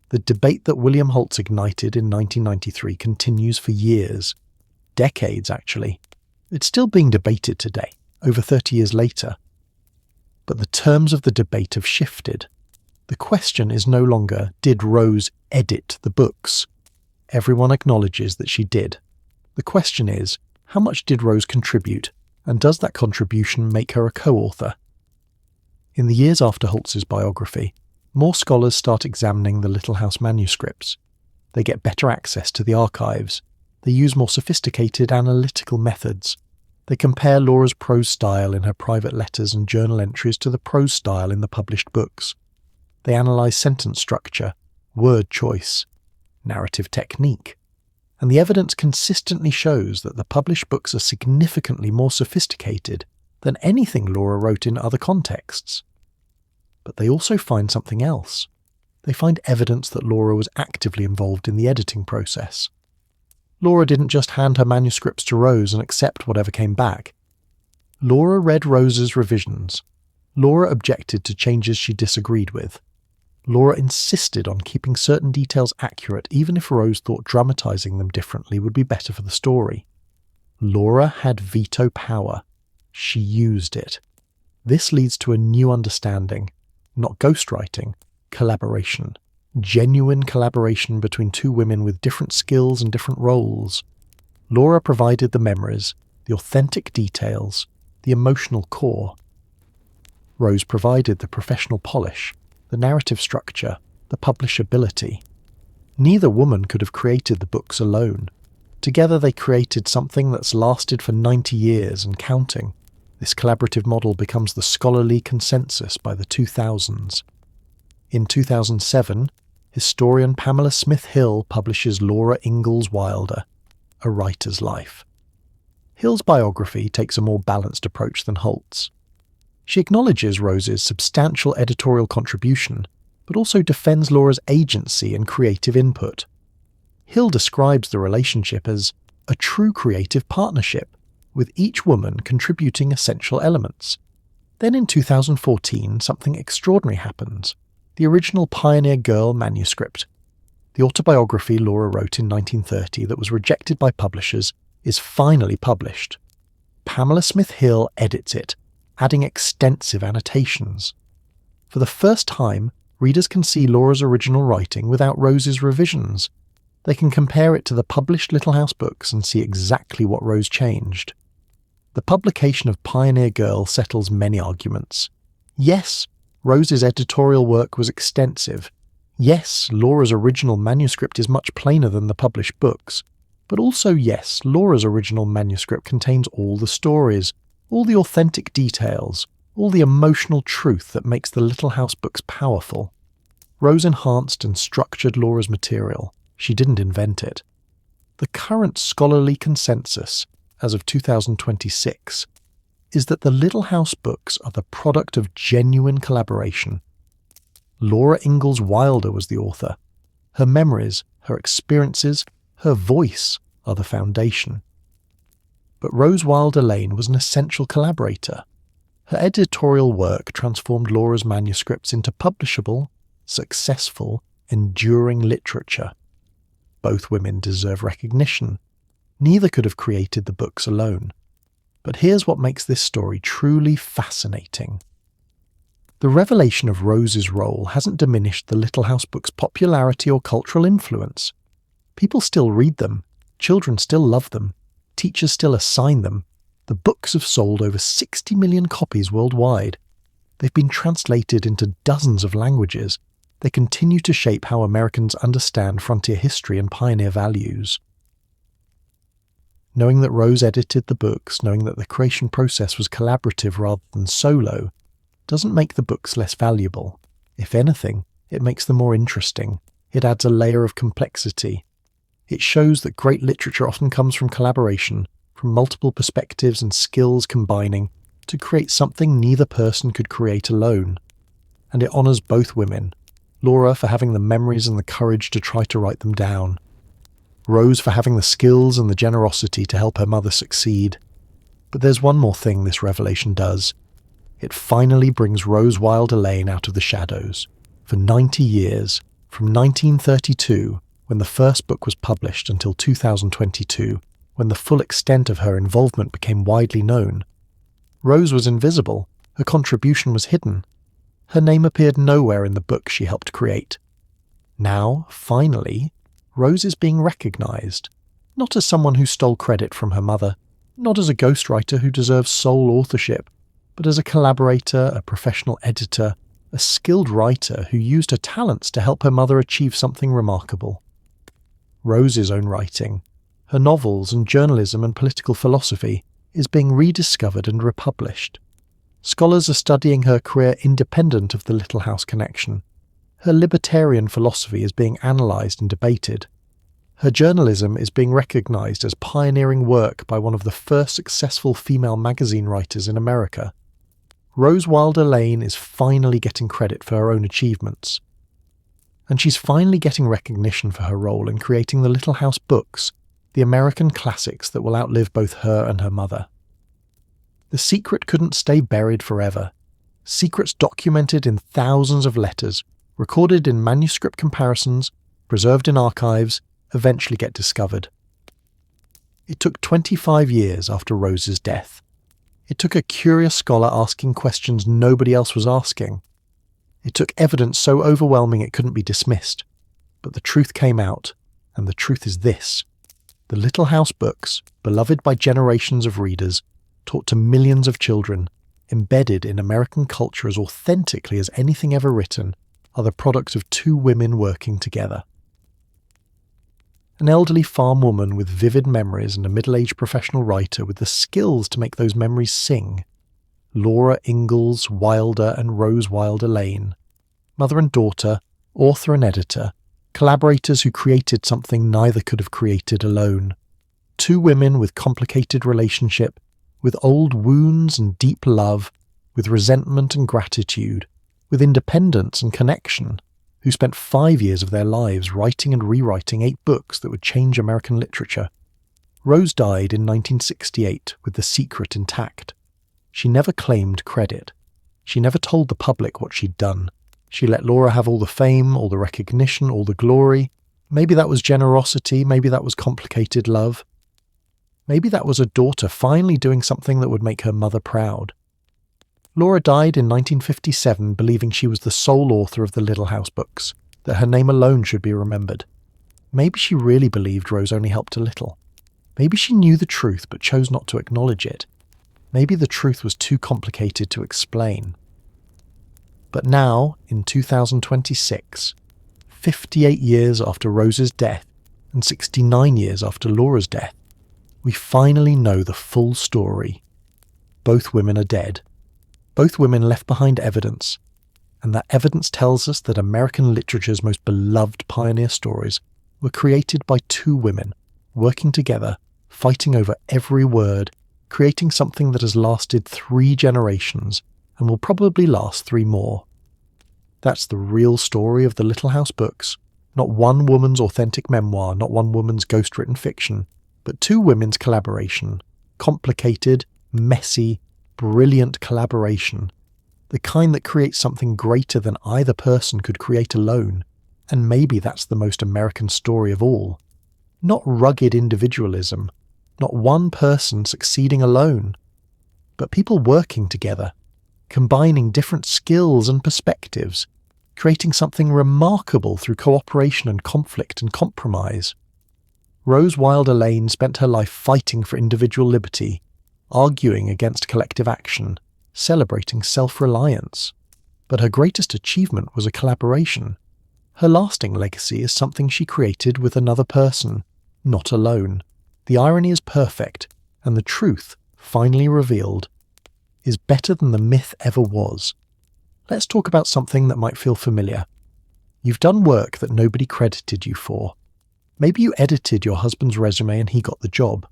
The debate that William Holtz ignited in 1993 continues for years. Decades, actually. It's still being debated today, over 30 years later. But the terms of the debate have shifted. The question is no longer, did Rose edit the books? Everyone acknowledges that she did. The question is, how much did Rose contribute, and does that contribution make her a co-author? In the years after Holtz's biography, more scholars start examining the Little House manuscripts. They get better access to the archives. They use more sophisticated analytical methods. They compare Laura's prose style in her private letters and journal entries to the prose style in the published books. They analyse sentence structure, word choice, narrative technique. And the evidence consistently shows that the published books are significantly more sophisticated than anything Laura wrote in other contexts. But they also find something else. They find evidence that Laura was actively involved in the editing process. Laura didn't just hand her manuscripts to Rose and accept whatever came back. Laura read Rose's revisions. Laura objected to changes she disagreed with. Laura insisted on keeping certain details accurate even if Rose thought dramatizing them differently would be better for the story. Laura had veto power. She used it. This leads to a new understanding, not ghostwriting, collaboration. Genuine collaboration between two women with different skills and different roles. Laura provided the memories, the authentic details, the emotional core. Rose provided the professional polish, the narrative structure, the publishability. Neither woman could have created the books alone. Together they created something that's lasted for 90 years and counting. This collaborative model becomes the scholarly consensus by the 2000s. In 2007, historian Pamela Smith Hill publishes Laura Ingalls Wilder, A Writer's Life. Hill's biography takes a more balanced approach than Holt's. She acknowledges Rose's substantial editorial contribution, but also defends Laura's agency and creative input. Hill describes the relationship as a true creative partnership, with each woman contributing essential elements. Then in 2014, something extraordinary happens. The original Pioneer Girl manuscript, the autobiography Laura wrote in 1930 that was rejected by publishers, is finally published. Pamela Smith Hill edits it, adding extensive annotations. For the first time, readers can see Laura's original writing without Rose's revisions. They can compare it to the published Little House books and see exactly what Rose changed. The publication of Pioneer Girl settles many arguments. Yes, Rose's editorial work was extensive. Yes, Laura's original manuscript is much plainer than the published books. But also yes, Laura's original manuscript contains all the stories, all the authentic details, all the emotional truth that makes the Little House books powerful. Rose enhanced and structured Laura's material. She didn't invent it. The current scholarly consensus, as of 2026, is that the Little House books are the product of genuine collaboration. Laura Ingalls Wilder was the author. Her memories, her experiences, her voice are the foundation. But Rose Wilder Lane was an essential collaborator. Her editorial work transformed Laura's manuscripts into publishable, successful, enduring literature. Both women deserve recognition. Neither could have created the books alone. But here's what makes this story truly fascinating. The revelation of Rose's role hasn't diminished the Little House books' popularity or cultural influence. People still read them, children still love them, teachers still assign them. The books have sold over 60 million copies worldwide. They've been translated into dozens of languages. They continue to shape how Americans understand frontier history and pioneer values. Knowing that Rose edited the books, knowing that the creation process was collaborative rather than solo, doesn't make the books less valuable. If anything, it makes them more interesting. It adds a layer of complexity. It shows that great literature often comes from collaboration, from multiple perspectives and skills combining to create something neither person could create alone. And it honours both women. Laura for having the memories and the courage to try to write them down. Rose for having the skills and the generosity to help her mother succeed. But there's one more thing this revelation does. It finally brings Rose Wilder Lane out of the shadows. For 90 years, from 1932, when the first book was published, until 2022, when the full extent of her involvement became widely known, Rose was invisible. Her contribution was hidden. Her name appeared nowhere in the book she helped create. Now, finally, Rose is being recognised, not as someone who stole credit from her mother, not as a ghostwriter who deserves sole authorship, but as a collaborator, a professional editor, a skilled writer who used her talents to help her mother achieve something remarkable. Rose's own writing, her novels and journalism and political philosophy, is being rediscovered and republished. Scholars are studying her career independent of the Little House connection. Her libertarian philosophy is being analysed and debated. Her journalism is being recognised as pioneering work by one of the first successful female magazine writers in America. Rose Wilder Lane is finally getting credit for her own achievements. And she's finally getting recognition for her role in creating the Little House books, the American classics that will outlive both her and her mother. The secret couldn't stay buried forever. Secrets documented in thousands of letters, recorded in manuscript comparisons, preserved in archives, eventually get discovered. It took 25 years after Rose's death. It took a curious scholar asking questions nobody else was asking. It took evidence so overwhelming it couldn't be dismissed. But the truth came out, and the truth is this. The Little House books, beloved by generations of readers, taught to millions of children, embedded in American culture as authentically as anything ever written, are the product of two women working together. An elderly farm woman with vivid memories and a middle-aged professional writer with the skills to make those memories sing. Laura Ingalls Wilder and Rose Wilder Lane. Mother and daughter, author and editor, collaborators who created something neither could have created alone. Two women with complicated relationship, with old wounds and deep love, with resentment and gratitude, with independence and connection, who spent 5 years of their lives writing and rewriting 8 books that would change American literature. Rose died in 1968 with the secret intact. She never claimed credit. She never told the public what she'd done. She let Laura have all the fame, all the recognition, all the glory. Maybe that was generosity, maybe that was complicated love. Maybe that was a daughter finally doing something that would make her mother proud. Laura died in 1957 believing she was the sole author of the Little House books, that her name alone should be remembered. Maybe she really believed Rose only helped a little. Maybe she knew the truth but chose not to acknowledge it. Maybe the truth was too complicated to explain. But now, in 2026, 58 years after Rose's death and 69 years after Laura's death, we finally know the full story. Both women are dead. Both women left behind evidence, and that evidence tells us that American literature's most beloved pioneer stories were created by two women, working together, fighting over every word, creating something that has lasted 3 generations and will probably last 3 more. That's the real story of the Little House books, not one woman's authentic memoir, not one woman's ghost-written fiction, but 2 women's collaboration, complicated, messy, brilliant collaboration, the kind that creates something greater than either person could create alone, and maybe that's the most American story of all. Not rugged individualism, not one person succeeding alone, but people working together, combining different skills and perspectives, creating something remarkable through cooperation and conflict and compromise. Rose Wilder Lane spent her life fighting for individual liberty, arguing against collective action, celebrating self-reliance. But her greatest achievement was a collaboration. Her lasting legacy is something she created with another person, not alone. The irony is perfect, and the truth, finally revealed, is better than the myth ever was. Let's talk about something that might feel familiar. You've done work that nobody credited you for. Maybe you edited your husband's resume and he got the job.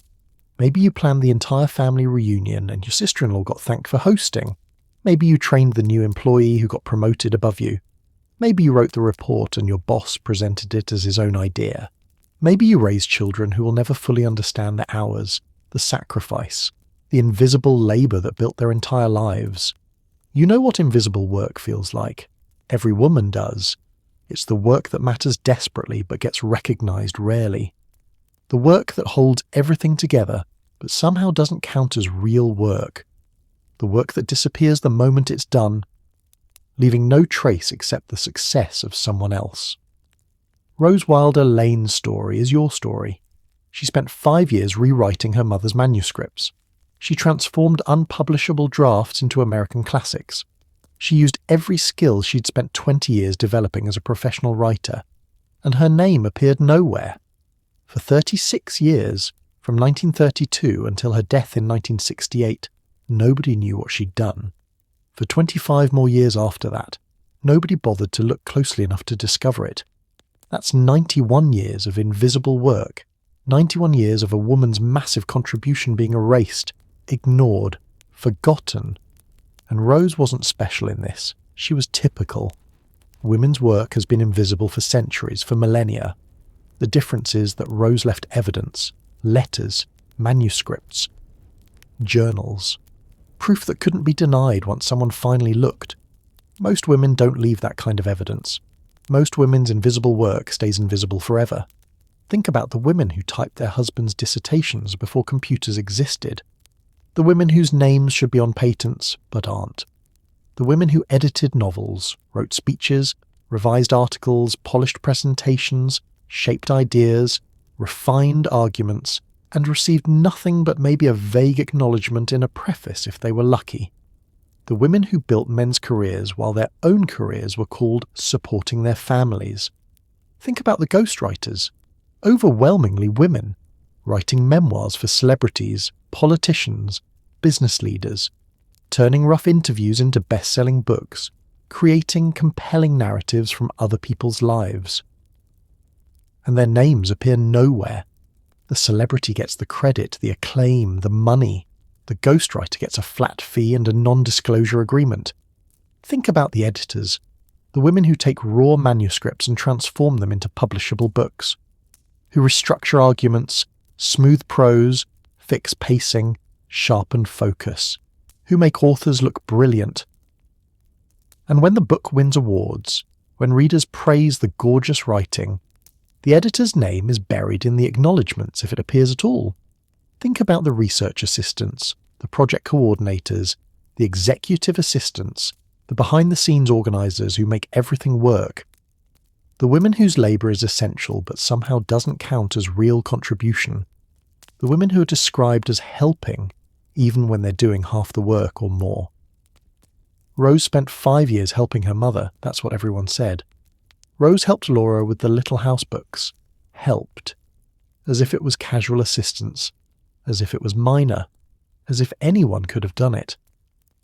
Maybe you planned the entire family reunion and your sister-in-law got thanked for hosting. Maybe you trained the new employee who got promoted above you. Maybe you wrote the report and your boss presented it as his own idea. Maybe you raised children who will never fully understand the hours, the sacrifice, the invisible labour that built their entire lives. You know what invisible work feels like. Every woman does. It's the work that matters desperately but gets recognised rarely. The work that holds everything together but somehow doesn't count as real work. The work that disappears the moment it's done, leaving no trace except the success of someone else. Rose Wilder Lane's story is your story. She spent 5 years rewriting her mother's manuscripts. She transformed unpublishable drafts into American classics. She used every skill she'd spent 20 years developing as a professional writer, and her name appeared nowhere. For 36 years, from 1932 until her death in 1968, nobody knew what she'd done. For 25 more years after that, nobody bothered to look closely enough to discover it. That's 91 years of invisible work, 91 years of a woman's massive contribution being erased, ignored, forgotten. And Rose wasn't special in this. She was typical. Women's work has been invisible for centuries, for millennia. The difference is that Rose left evidence, letters, manuscripts, journals, proof that couldn't be denied once someone finally looked. Most women don't leave that kind of evidence. Most women's invisible work stays invisible forever. Think about the women who typed their husbands' dissertations before computers existed. The women whose names should be on patents, but aren't. The women who edited novels, wrote speeches, revised articles, polished presentations, shaped ideas, refined arguments, and received nothing but maybe a vague acknowledgement in a preface if they were lucky. the women who built men's careers while their own careers were called supporting their families. Think about the ghostwriters, overwhelmingly women, writing memoirs for celebrities, politicians, business leaders, turning rough interviews into best-selling books, creating compelling narratives from other people's lives. And their names appear nowhere. The celebrity gets the credit, the acclaim, the money. The ghostwriter gets a flat fee and a non-disclosure agreement. Think about the editors, the women who take raw manuscripts and transform them into publishable books, who restructure arguments, smooth prose, fix pacing, sharpen focus, who make authors look brilliant. And when the book wins awards, when readers praise the gorgeous writing, the editor's name is buried in the acknowledgements if it appears at all. Think about the research assistants, the project coordinators, the executive assistants, the behind-the-scenes organisers who make everything work. The women whose labour is essential but somehow doesn't count as real contribution. The women who are described as helping, even when they're doing half the work or more. Rose spent 5 years helping her mother, that's what everyone said. Rose helped Laura with the Little House books. Helped. As if it was casual assistance. As if it was minor. As if anyone could have done it.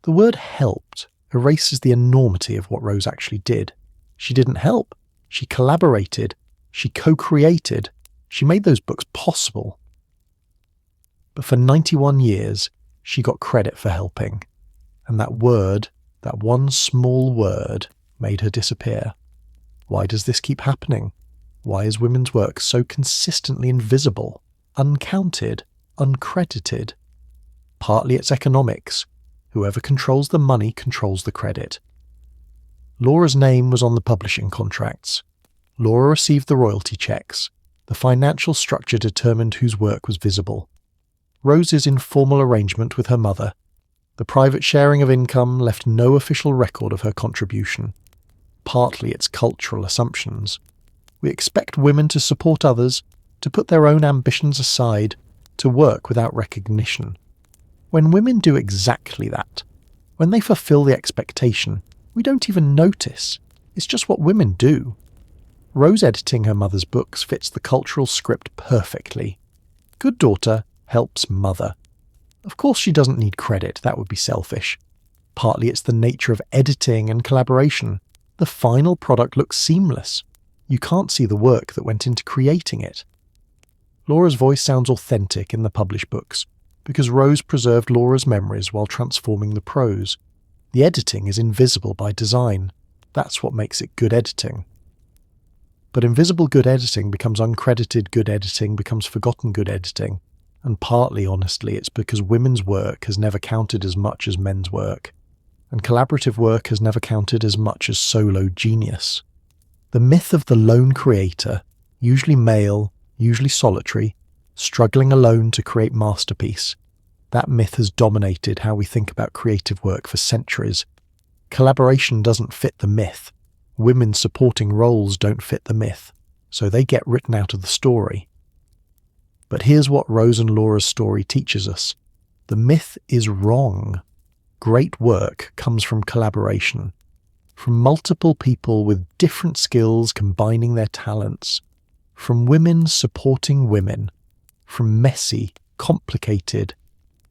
The word helped erases the enormity of what Rose actually did. She didn't help. She collaborated. She co-created. She made those books possible. But for 91 years, she got credit for helping. And that word, that one small word, made her disappear. Why does this keep happening? Why is women's work so consistently invisible, uncounted, uncredited? Partly it's economics. Whoever controls the money controls the credit. Laura's name was on the publishing contracts. Laura received the royalty checks. The financial structure determined whose work was visible. Rose's informal arrangement with her mother. The private sharing of income left no official record of her contribution. Partly it's cultural assumptions. We expect women to support others, to put their own ambitions aside, to work without recognition. When women do exactly that, when they fulfill the expectation, we don't even notice. It's just what women do. Rose editing her mother's books fits the cultural script perfectly. Good daughter helps mother. Of course she doesn't need credit, that would be selfish. Partly it's the nature of editing and collaboration. The final product looks seamless. You can't see the work that went into creating it. Laura's voice sounds authentic in the published books, because Rose preserved Laura's memories while transforming the prose. The editing is invisible by design. That's what makes it good editing. But invisible good editing becomes uncredited good editing, becomes forgotten good editing. And partly, honestly, it's because women's work has never counted as much as men's work. And collaborative work has never counted as much as solo genius. The myth of the lone creator, usually male, usually solitary, struggling alone to create masterpiece, that myth has dominated how we think about creative work for centuries. Collaboration doesn't fit the myth. Women supporting roles don't fit the myth, so they get written out of the story. But here's what Rose and Laura's story teaches us. The myth is wrong. Great work comes from collaboration, from multiple people with different skills combining their talents, from women supporting women, from messy, complicated,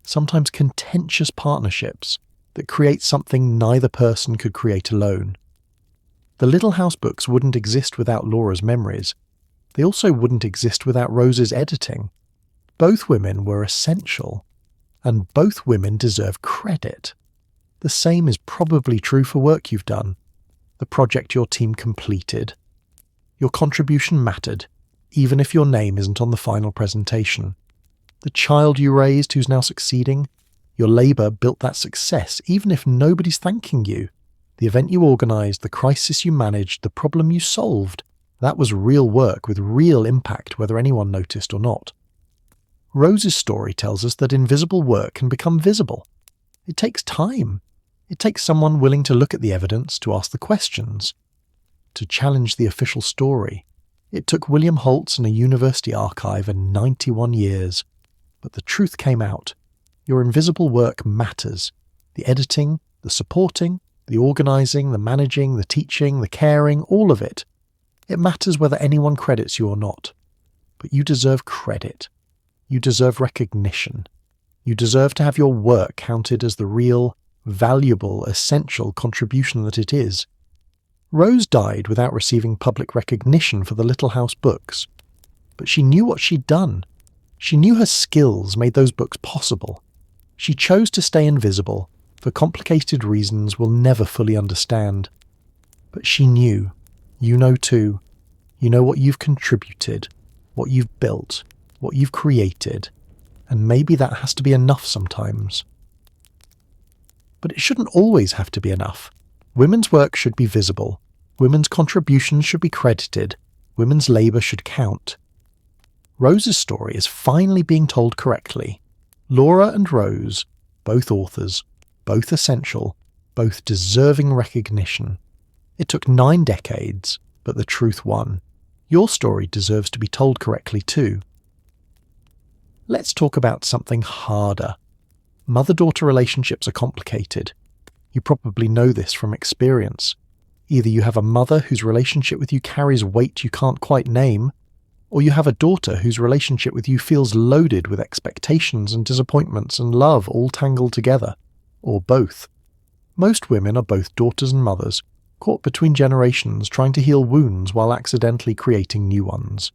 sometimes contentious partnerships that create something neither person could create alone. The Little House books wouldn't exist without Laura's memories. They also wouldn't exist without Rose's editing. Both women were essential, and both women deserve credit. The same is probably true for work you've done, the project your team completed. Your contribution mattered, even if your name isn't on the final presentation. The child you raised who's now succeeding, your labour built that success, even if nobody's thanking you. The event you organised, the crisis you managed, the problem you solved, that was real work with real impact whether anyone noticed or not. Rose's story tells us that invisible work can become visible. It takes time. It takes someone willing to look at the evidence, to ask the questions, to challenge the official story. It took William Holtz and a university archive and 91 years. But the truth came out. Your invisible work matters. The editing, The supporting, the organising, the managing, the teaching, the caring, all of it. It matters whether anyone credits you or not. But you deserve credit. You deserve recognition. You deserve to have your work counted as the real, valuable, essential contribution that it is. Rose died without receiving public recognition for the Little House books. But she knew what she'd done. She knew her skills made those books possible. She chose to stay invisible for complicated reasons we'll never fully understand. But she knew. You know too. You know what you've contributed, what you've built, what you've created, and maybe that has to be enough sometimes. But it shouldn't always have to be enough. Women's work should be visible. Women's contributions should be credited. Women's labour should count. Rose's story is finally being told correctly. Laura and Rose, both authors, both essential, both deserving recognition. It took 9 decades, but the truth won. Your story deserves to be told correctly too. Let's talk about something harder. Mother-daughter relationships are complicated. You probably know this from experience. Either you have a mother whose relationship with you carries weight you can't quite name, or you have a daughter whose relationship with you feels loaded with expectations and disappointments and love all tangled together, or both. Most women are both daughters and mothers, caught between generations trying to heal wounds while accidentally creating new ones.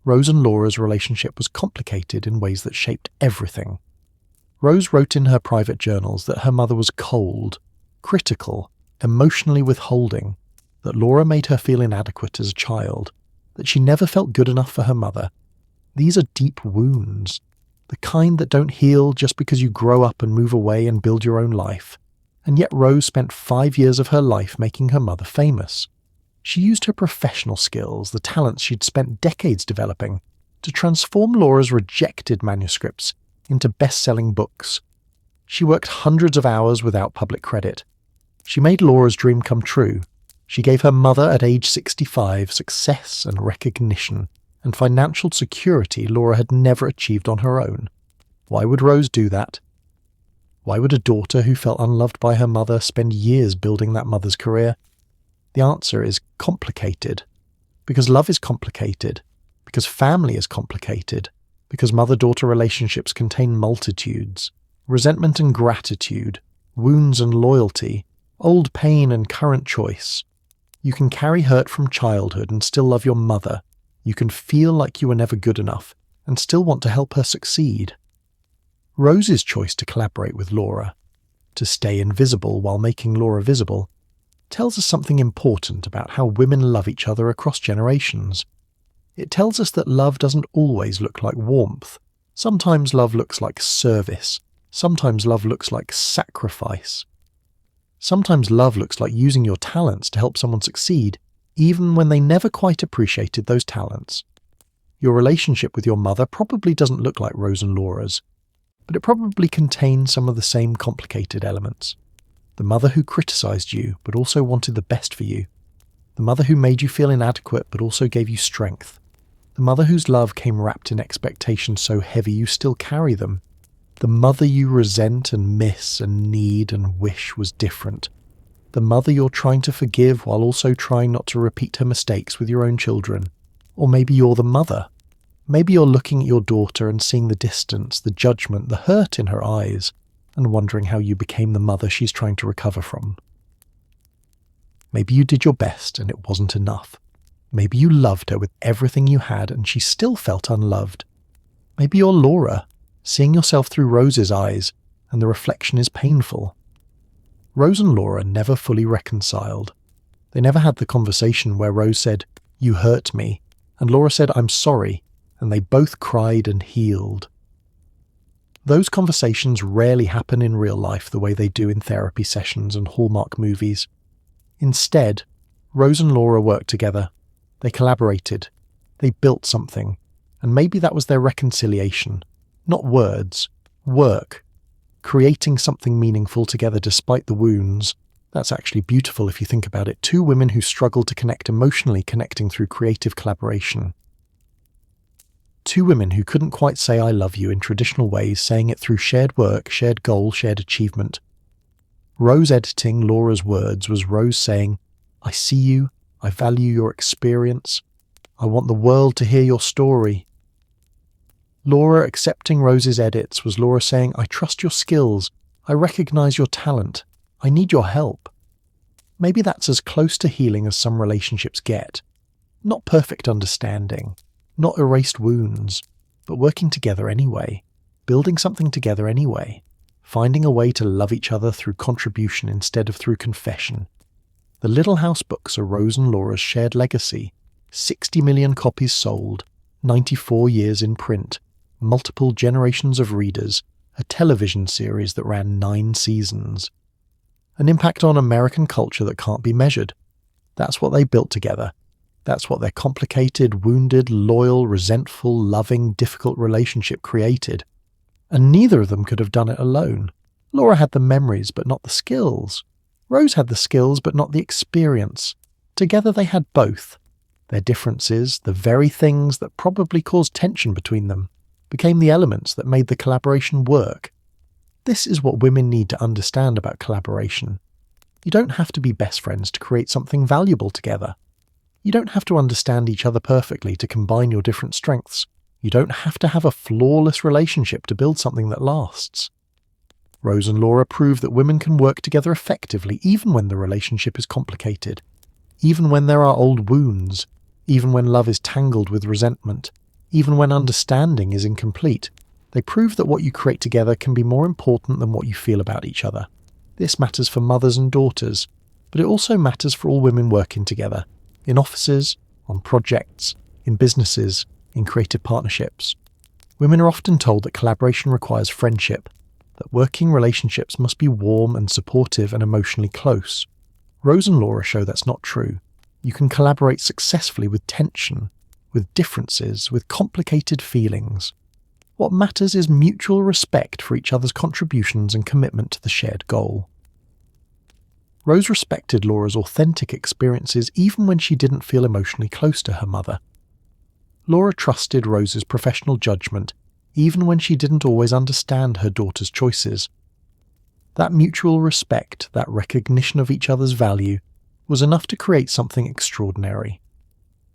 Rose and Laura's relationship was complicated in ways that shaped everything. Rose wrote in her private journals that her mother was cold, critical, emotionally withholding, that Laura made her feel inadequate as a child, that she never felt good enough for her mother. These are deep wounds, the kind that don't heal just because you grow up and move away and build your own life. And yet Rose spent 5 years of her life making her mother famous. She used her professional skills, the talents she'd spent decades developing, to transform Laura's rejected manuscripts into best-selling books. She worked hundreds of hours without public credit. She made Laura's dream come true. She gave her mother at age 65 success and recognition and financial security Laura had never achieved on her own. Why would Rose do that? Why would a daughter who felt unloved by her mother spend years building that mother's career? The answer is complicated. Because love is complicated. Because family is complicated. Because mother-daughter relationships contain multitudes. Resentment and gratitude. Wounds and loyalty. Old pain and current choice. You can carry hurt from childhood and still love your mother. You can feel like you were never good enough and still want to help her succeed. Rose's choice to collaborate with Laura, to stay invisible while making Laura visible, tells us something important about how women love each other across generations. It tells us that love doesn't always look like warmth. Sometimes love looks like service. Sometimes love looks like sacrifice. Sometimes love looks like using your talents to help someone succeed, even when they never quite appreciated those talents. Your relationship with your mother probably doesn't look like Rose and Laura's, but it probably contains some of the same complicated elements. The mother who criticised you, but also wanted the best for you. The mother who made you feel inadequate, but also gave you strength. The mother whose love came wrapped in expectations so heavy you still carry them. The mother you resent and miss and need and wish was different. The mother you're trying to forgive while also trying not to repeat her mistakes with your own children. Or maybe you're the mother. Maybe you're looking at your daughter and seeing the distance, the judgment, the hurt in her eyes, and wondering how you became the mother she's trying to recover from. Maybe you did your best and it wasn't enough. Maybe you loved her with everything you had and she still felt unloved. Maybe you're Laura, seeing yourself through Rose's eyes, and the reflection is painful. Rose and Laura never fully reconciled. They never had the conversation where Rose said, "You hurt me," and Laura said, "I'm sorry," and they both cried and healed. Those conversations rarely happen in real life the way they do in therapy sessions and Hallmark movies. Instead, Rose and Laura worked together. They collaborated. They built something, and maybe that was their reconciliation. Not words, work. Creating something meaningful together despite the wounds. That's actually beautiful if you think about it. 2 women who struggled to connect emotionally, connecting through creative collaboration. 2 women who couldn't quite say "I love you" in traditional ways, saying it through shared work, shared goal, shared achievement. Rose editing Laura's words was Rose saying, "I see you, I value your experience, I want the world to hear your story." Laura accepting Rose's edits was Laura saying, "I trust your skills, I recognise your talent, I need your help." Maybe that's as close to healing as some relationships get. Not perfect understanding, not erased wounds, but working together anyway, building something together anyway, finding a way to love each other through contribution instead of through confession. The Little House books are Rose and Laura's shared legacy. 60 million copies sold, 94 years in print, multiple generations of readers, a television series that ran 9 seasons. An impact on American culture that can't be measured. That's what they built together. That's what their complicated, wounded, loyal, resentful, loving, difficult relationship created. And neither of them could have done it alone. Laura had the memories, but not the skills. Rose had the skills, but not the experience. Together they had both. Their differences, the very things that probably caused tension between them, became the elements that made the collaboration work. This is what women need to understand about collaboration. You don't have to be best friends to create something valuable together. You don't have to understand each other perfectly to combine your different strengths. You don't have to have a flawless relationship to build something that lasts. Rose and Laura prove that women can work together effectively even when the relationship is complicated, even when there are old wounds, even when love is tangled with resentment, even when understanding is incomplete. They prove that what you create together can be more important than what you feel about each other. This matters for mothers and daughters, but it also matters for all women working together, in offices, on projects, in businesses, in creative partnerships. Women are often told that collaboration requires friendship, that working relationships must be warm and supportive and emotionally close. Rose and Laura show that's not true. You can collaborate successfully with tension, with differences, with complicated feelings. What matters is mutual respect for each other's contributions and commitment to the shared goal. Rose respected Laura's authentic experiences even when she didn't feel emotionally close to her mother. Laura trusted Rose's professional judgment even when she didn't always understand her daughter's choices. That mutual respect, that recognition of each other's value, was enough to create something extraordinary.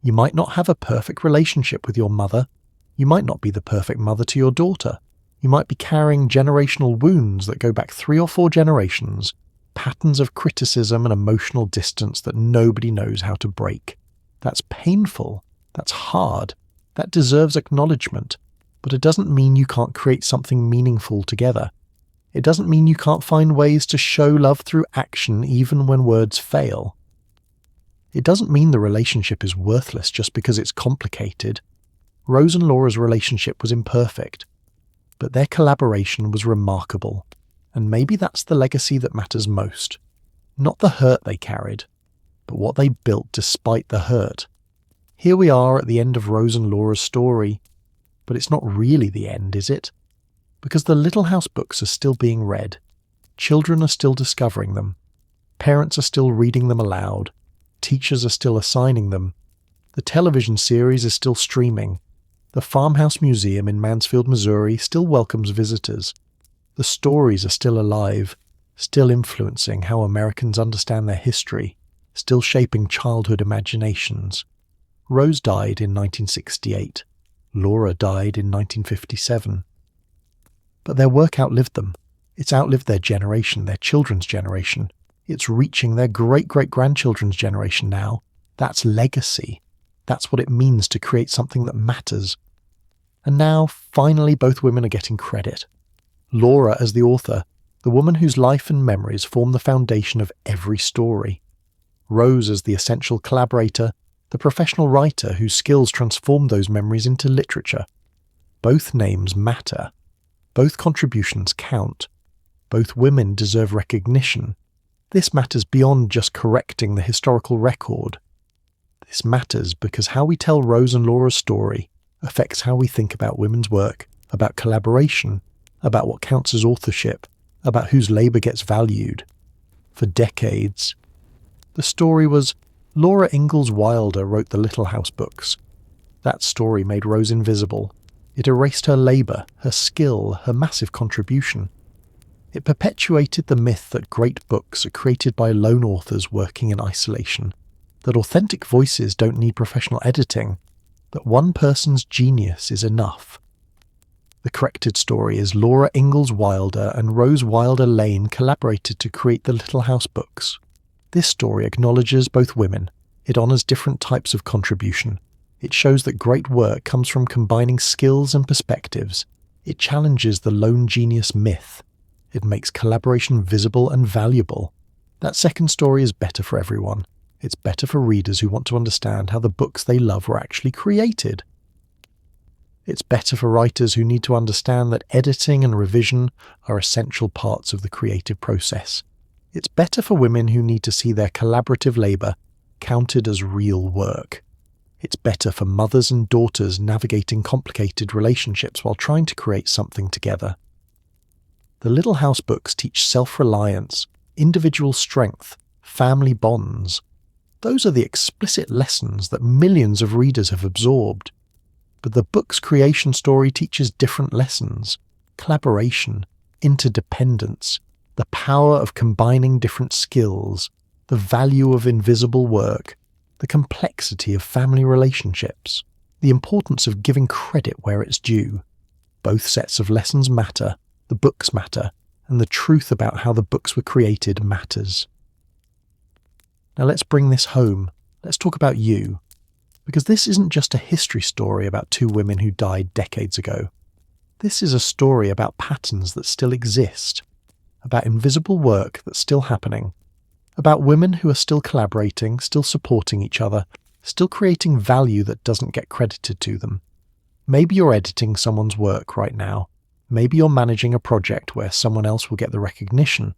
You might not have a perfect relationship with your mother. You might not be the perfect mother to your daughter. You might be carrying generational wounds that go back 3 or 4 generations, patterns of criticism and emotional distance that nobody knows how to break. That's painful. That's hard. That deserves acknowledgement. But it doesn't mean you can't create something meaningful together. It doesn't mean you can't find ways to show love through action even when words fail. It doesn't mean the relationship is worthless just because it's complicated. Rose and Laura's relationship was imperfect, but their collaboration was remarkable, and maybe that's the legacy that matters most. Not the hurt they carried, but what they built despite the hurt. Here we are at the end of Rose and Laura's story, but it's not really the end, is it? Because the Little House books are still being read. Children are still discovering them. Parents are still reading them aloud. Teachers are still assigning them. The television series is still streaming. The Farmhouse Museum in Mansfield, Missouri still welcomes visitors. The stories are still alive, still influencing how Americans understand their history, still shaping childhood imaginations. Rose died in 1968. Laura died in 1957. But their work outlived them. It's outlived their generation, their children's generation. It's reaching their great-great-grandchildren's generation now. That's legacy. That's what it means to create something that matters. And now, finally, both women are getting credit. Laura as the author, the woman whose life and memories form the foundation of every story. Rose as the essential collaborator, the professional writer whose skills transformed those memories into literature. Both names matter. Both contributions count. Both women deserve recognition. This matters beyond just correcting the historical record. This matters because how we tell Rose and Laura's story affects how we think about women's work, about collaboration, about what counts as authorship, about whose labour gets valued. For decades. The story was, Laura Ingalls Wilder wrote the Little House books. That story made Rose invisible. It erased her labour, her skill, her massive contribution. It perpetuated the myth that great books are created by lone authors working in isolation, that authentic voices don't need professional editing, that one person's genius is enough. The corrected story is Laura Ingalls Wilder and Rose Wilder Lane collaborated to create the Little House books. This story acknowledges both women. It honours different types of contribution. It shows that great work comes from combining skills and perspectives. It challenges the lone genius myth. It makes collaboration visible and valuable. That second story is better for everyone. It's better for readers who want to understand how the books they love were actually created. It's better for writers who need to understand that editing and revision are essential parts of the creative process. It's better for women who need to see their collaborative labour counted as real work. It's better for mothers and daughters navigating complicated relationships while trying to create something together. The Little House books teach self-reliance, individual strength, family bonds. Those are the explicit lessons that millions of readers have absorbed. But the book's creation story teaches different lessons: collaboration, interdependence, the power of combining different skills, the value of invisible work, the complexity of family relationships, the importance of giving credit where it's due. Both sets of lessons matter, the books matter, and the truth about how the books were created matters. Now let's bring this home. Let's talk about you. Because this isn't just a history story about two women who died decades ago. This is a story about patterns that still exist, about invisible work that's still happening, about women who are still collaborating, still supporting each other, still creating value that doesn't get credited to them. Maybe you're editing someone's work right now. Maybe you're managing a project where someone else will get the recognition.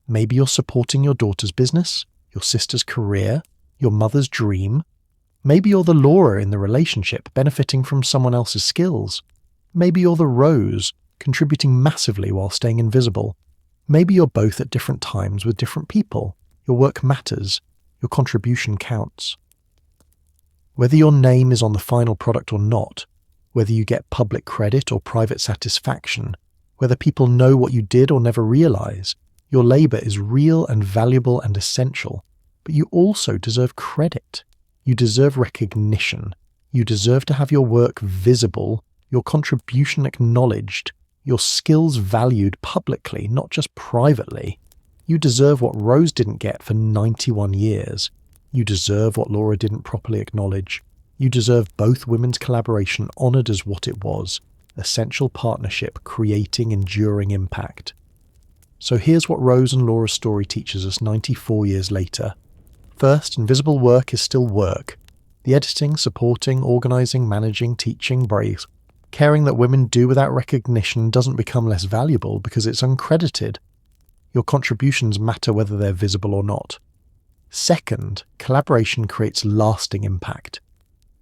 Maybe you're supporting your daughter's business, your sister's career, your mother's dream. Maybe you're the Laura in the relationship, benefiting from someone else's skills. Maybe you're the Rose, contributing massively while staying invisible. Maybe you're both at different times with different people. Your work matters. Your contribution counts. Whether your name is on the final product or not, whether you get public credit or private satisfaction, whether people know what you did or never realize, your labor is real and valuable and essential. But you also deserve credit. You deserve recognition. You deserve to have your work visible, your contribution acknowledged, your skills valued publicly, not just privately. You deserve what Rose didn't get for 91 years. You deserve what Laura didn't properly acknowledge. You deserve both women's collaboration honoured as what it was, essential partnership creating enduring impact. So here's what Rose and Laura's story teaches us 94 years later. First, invisible work is still work. The editing, supporting, organising, managing, teaching, braves. Caring that women do without recognition doesn't become less valuable because it's uncredited. Your contributions matter whether they're visible or not. Second, collaboration creates lasting impact.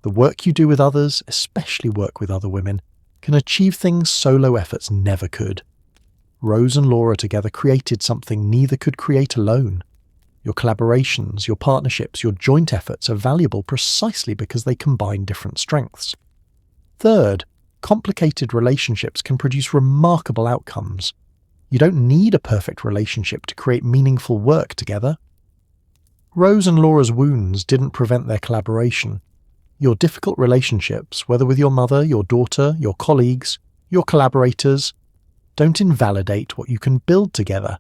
The work you do with others, especially work with other women, can achieve things solo efforts never could. Rose and Laura together created something neither could create alone. Your collaborations, your partnerships, your joint efforts are valuable precisely because they combine different strengths. Third, complicated relationships can produce remarkable outcomes. You don't need a perfect relationship to create meaningful work together. Rose and Laura's wounds didn't prevent their collaboration. Your difficult relationships, whether with your mother, your daughter, your colleagues, your collaborators, don't invalidate what you can build together.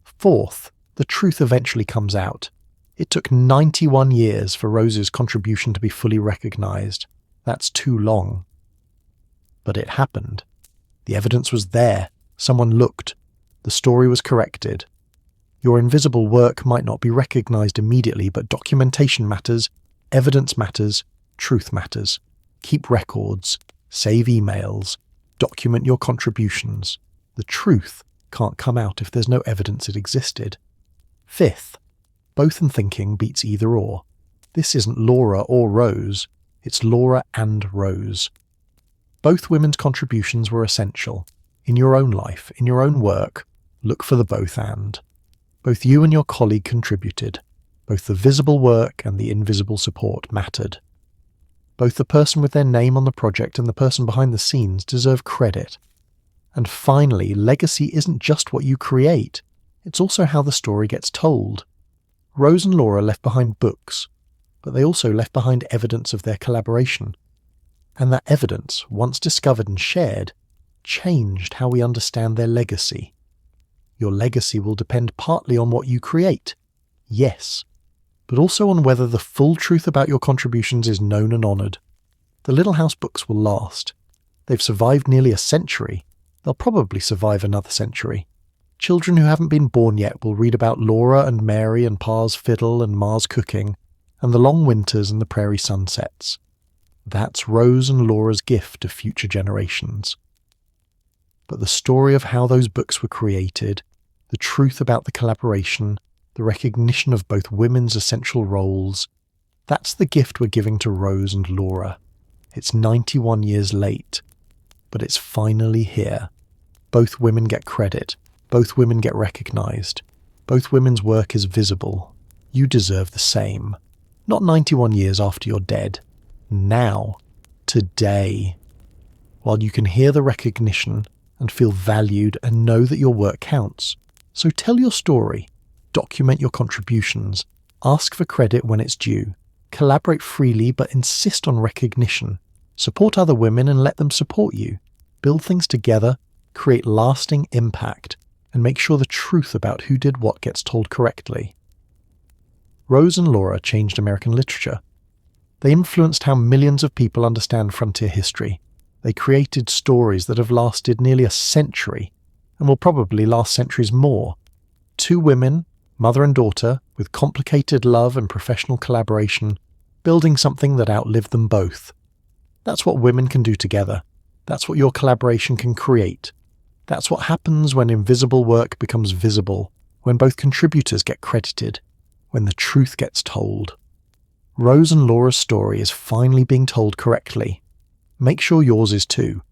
Fourth, the truth eventually comes out. It took 91 years for Rose's contribution to be fully recognised. That's too long. But it happened. The evidence was there. Someone looked. The story was corrected. Your invisible work might not be recognised immediately, but documentation matters, evidence matters, truth matters. Keep records, save emails, document your contributions. The truth can't come out if there's no evidence it existed. Fifth, both in thinking beats either or. This isn't Laura or Rose, it's Laura and Rose. Both women's contributions were essential. In your own life, in your own work, look for the both and. Both you and your colleague contributed. Both the visible work and the invisible support mattered. Both the person with their name on the project and the person behind the scenes deserve credit. And finally, legacy isn't just what you create, it's also how the story gets told. Rose and Laura left behind books, but they also left behind evidence of their collaboration. And that evidence, once discovered and shared, changed how we understand their legacy. Your legacy will depend partly on what you create, yes, but also on whether the full truth about your contributions is known and honoured. The Little House books will last. They've survived nearly a century. They'll probably survive another century. Children who haven't been born yet will read about Laura and Mary and Pa's fiddle and Ma's cooking, and the long winters and the prairie sunsets. That's Rose and Laura's gift to future generations. But the story of how those books were created, the truth about the collaboration, the recognition of both women's essential roles, that's the gift we're giving to Rose and Laura. It's 91 years late, but it's finally here. Both women get credit. Both women get recognized. Both women's work is visible. You deserve the same. Not 91 years after you're dead. Now. Today. While you can hear the recognition and feel valued and know that your work counts. So tell your story. Document your contributions. Ask for credit when it's due. Collaborate freely but insist on recognition. Support other women and let them support you. Build things together, create lasting impact, and make sure the truth about who did what gets told correctly. Rose and Laura changed American literature. They influenced how millions of people understand frontier history. They created stories that have lasted nearly a century, and will probably last centuries more. Two women, mother and daughter, with complicated love and professional collaboration, building something that outlived them both. That's what women can do together. That's what your collaboration can create. That's what happens when invisible work becomes visible, when both contributors get credited, when the truth gets told. Rose and Laura's story is finally being told correctly. Make sure yours is too.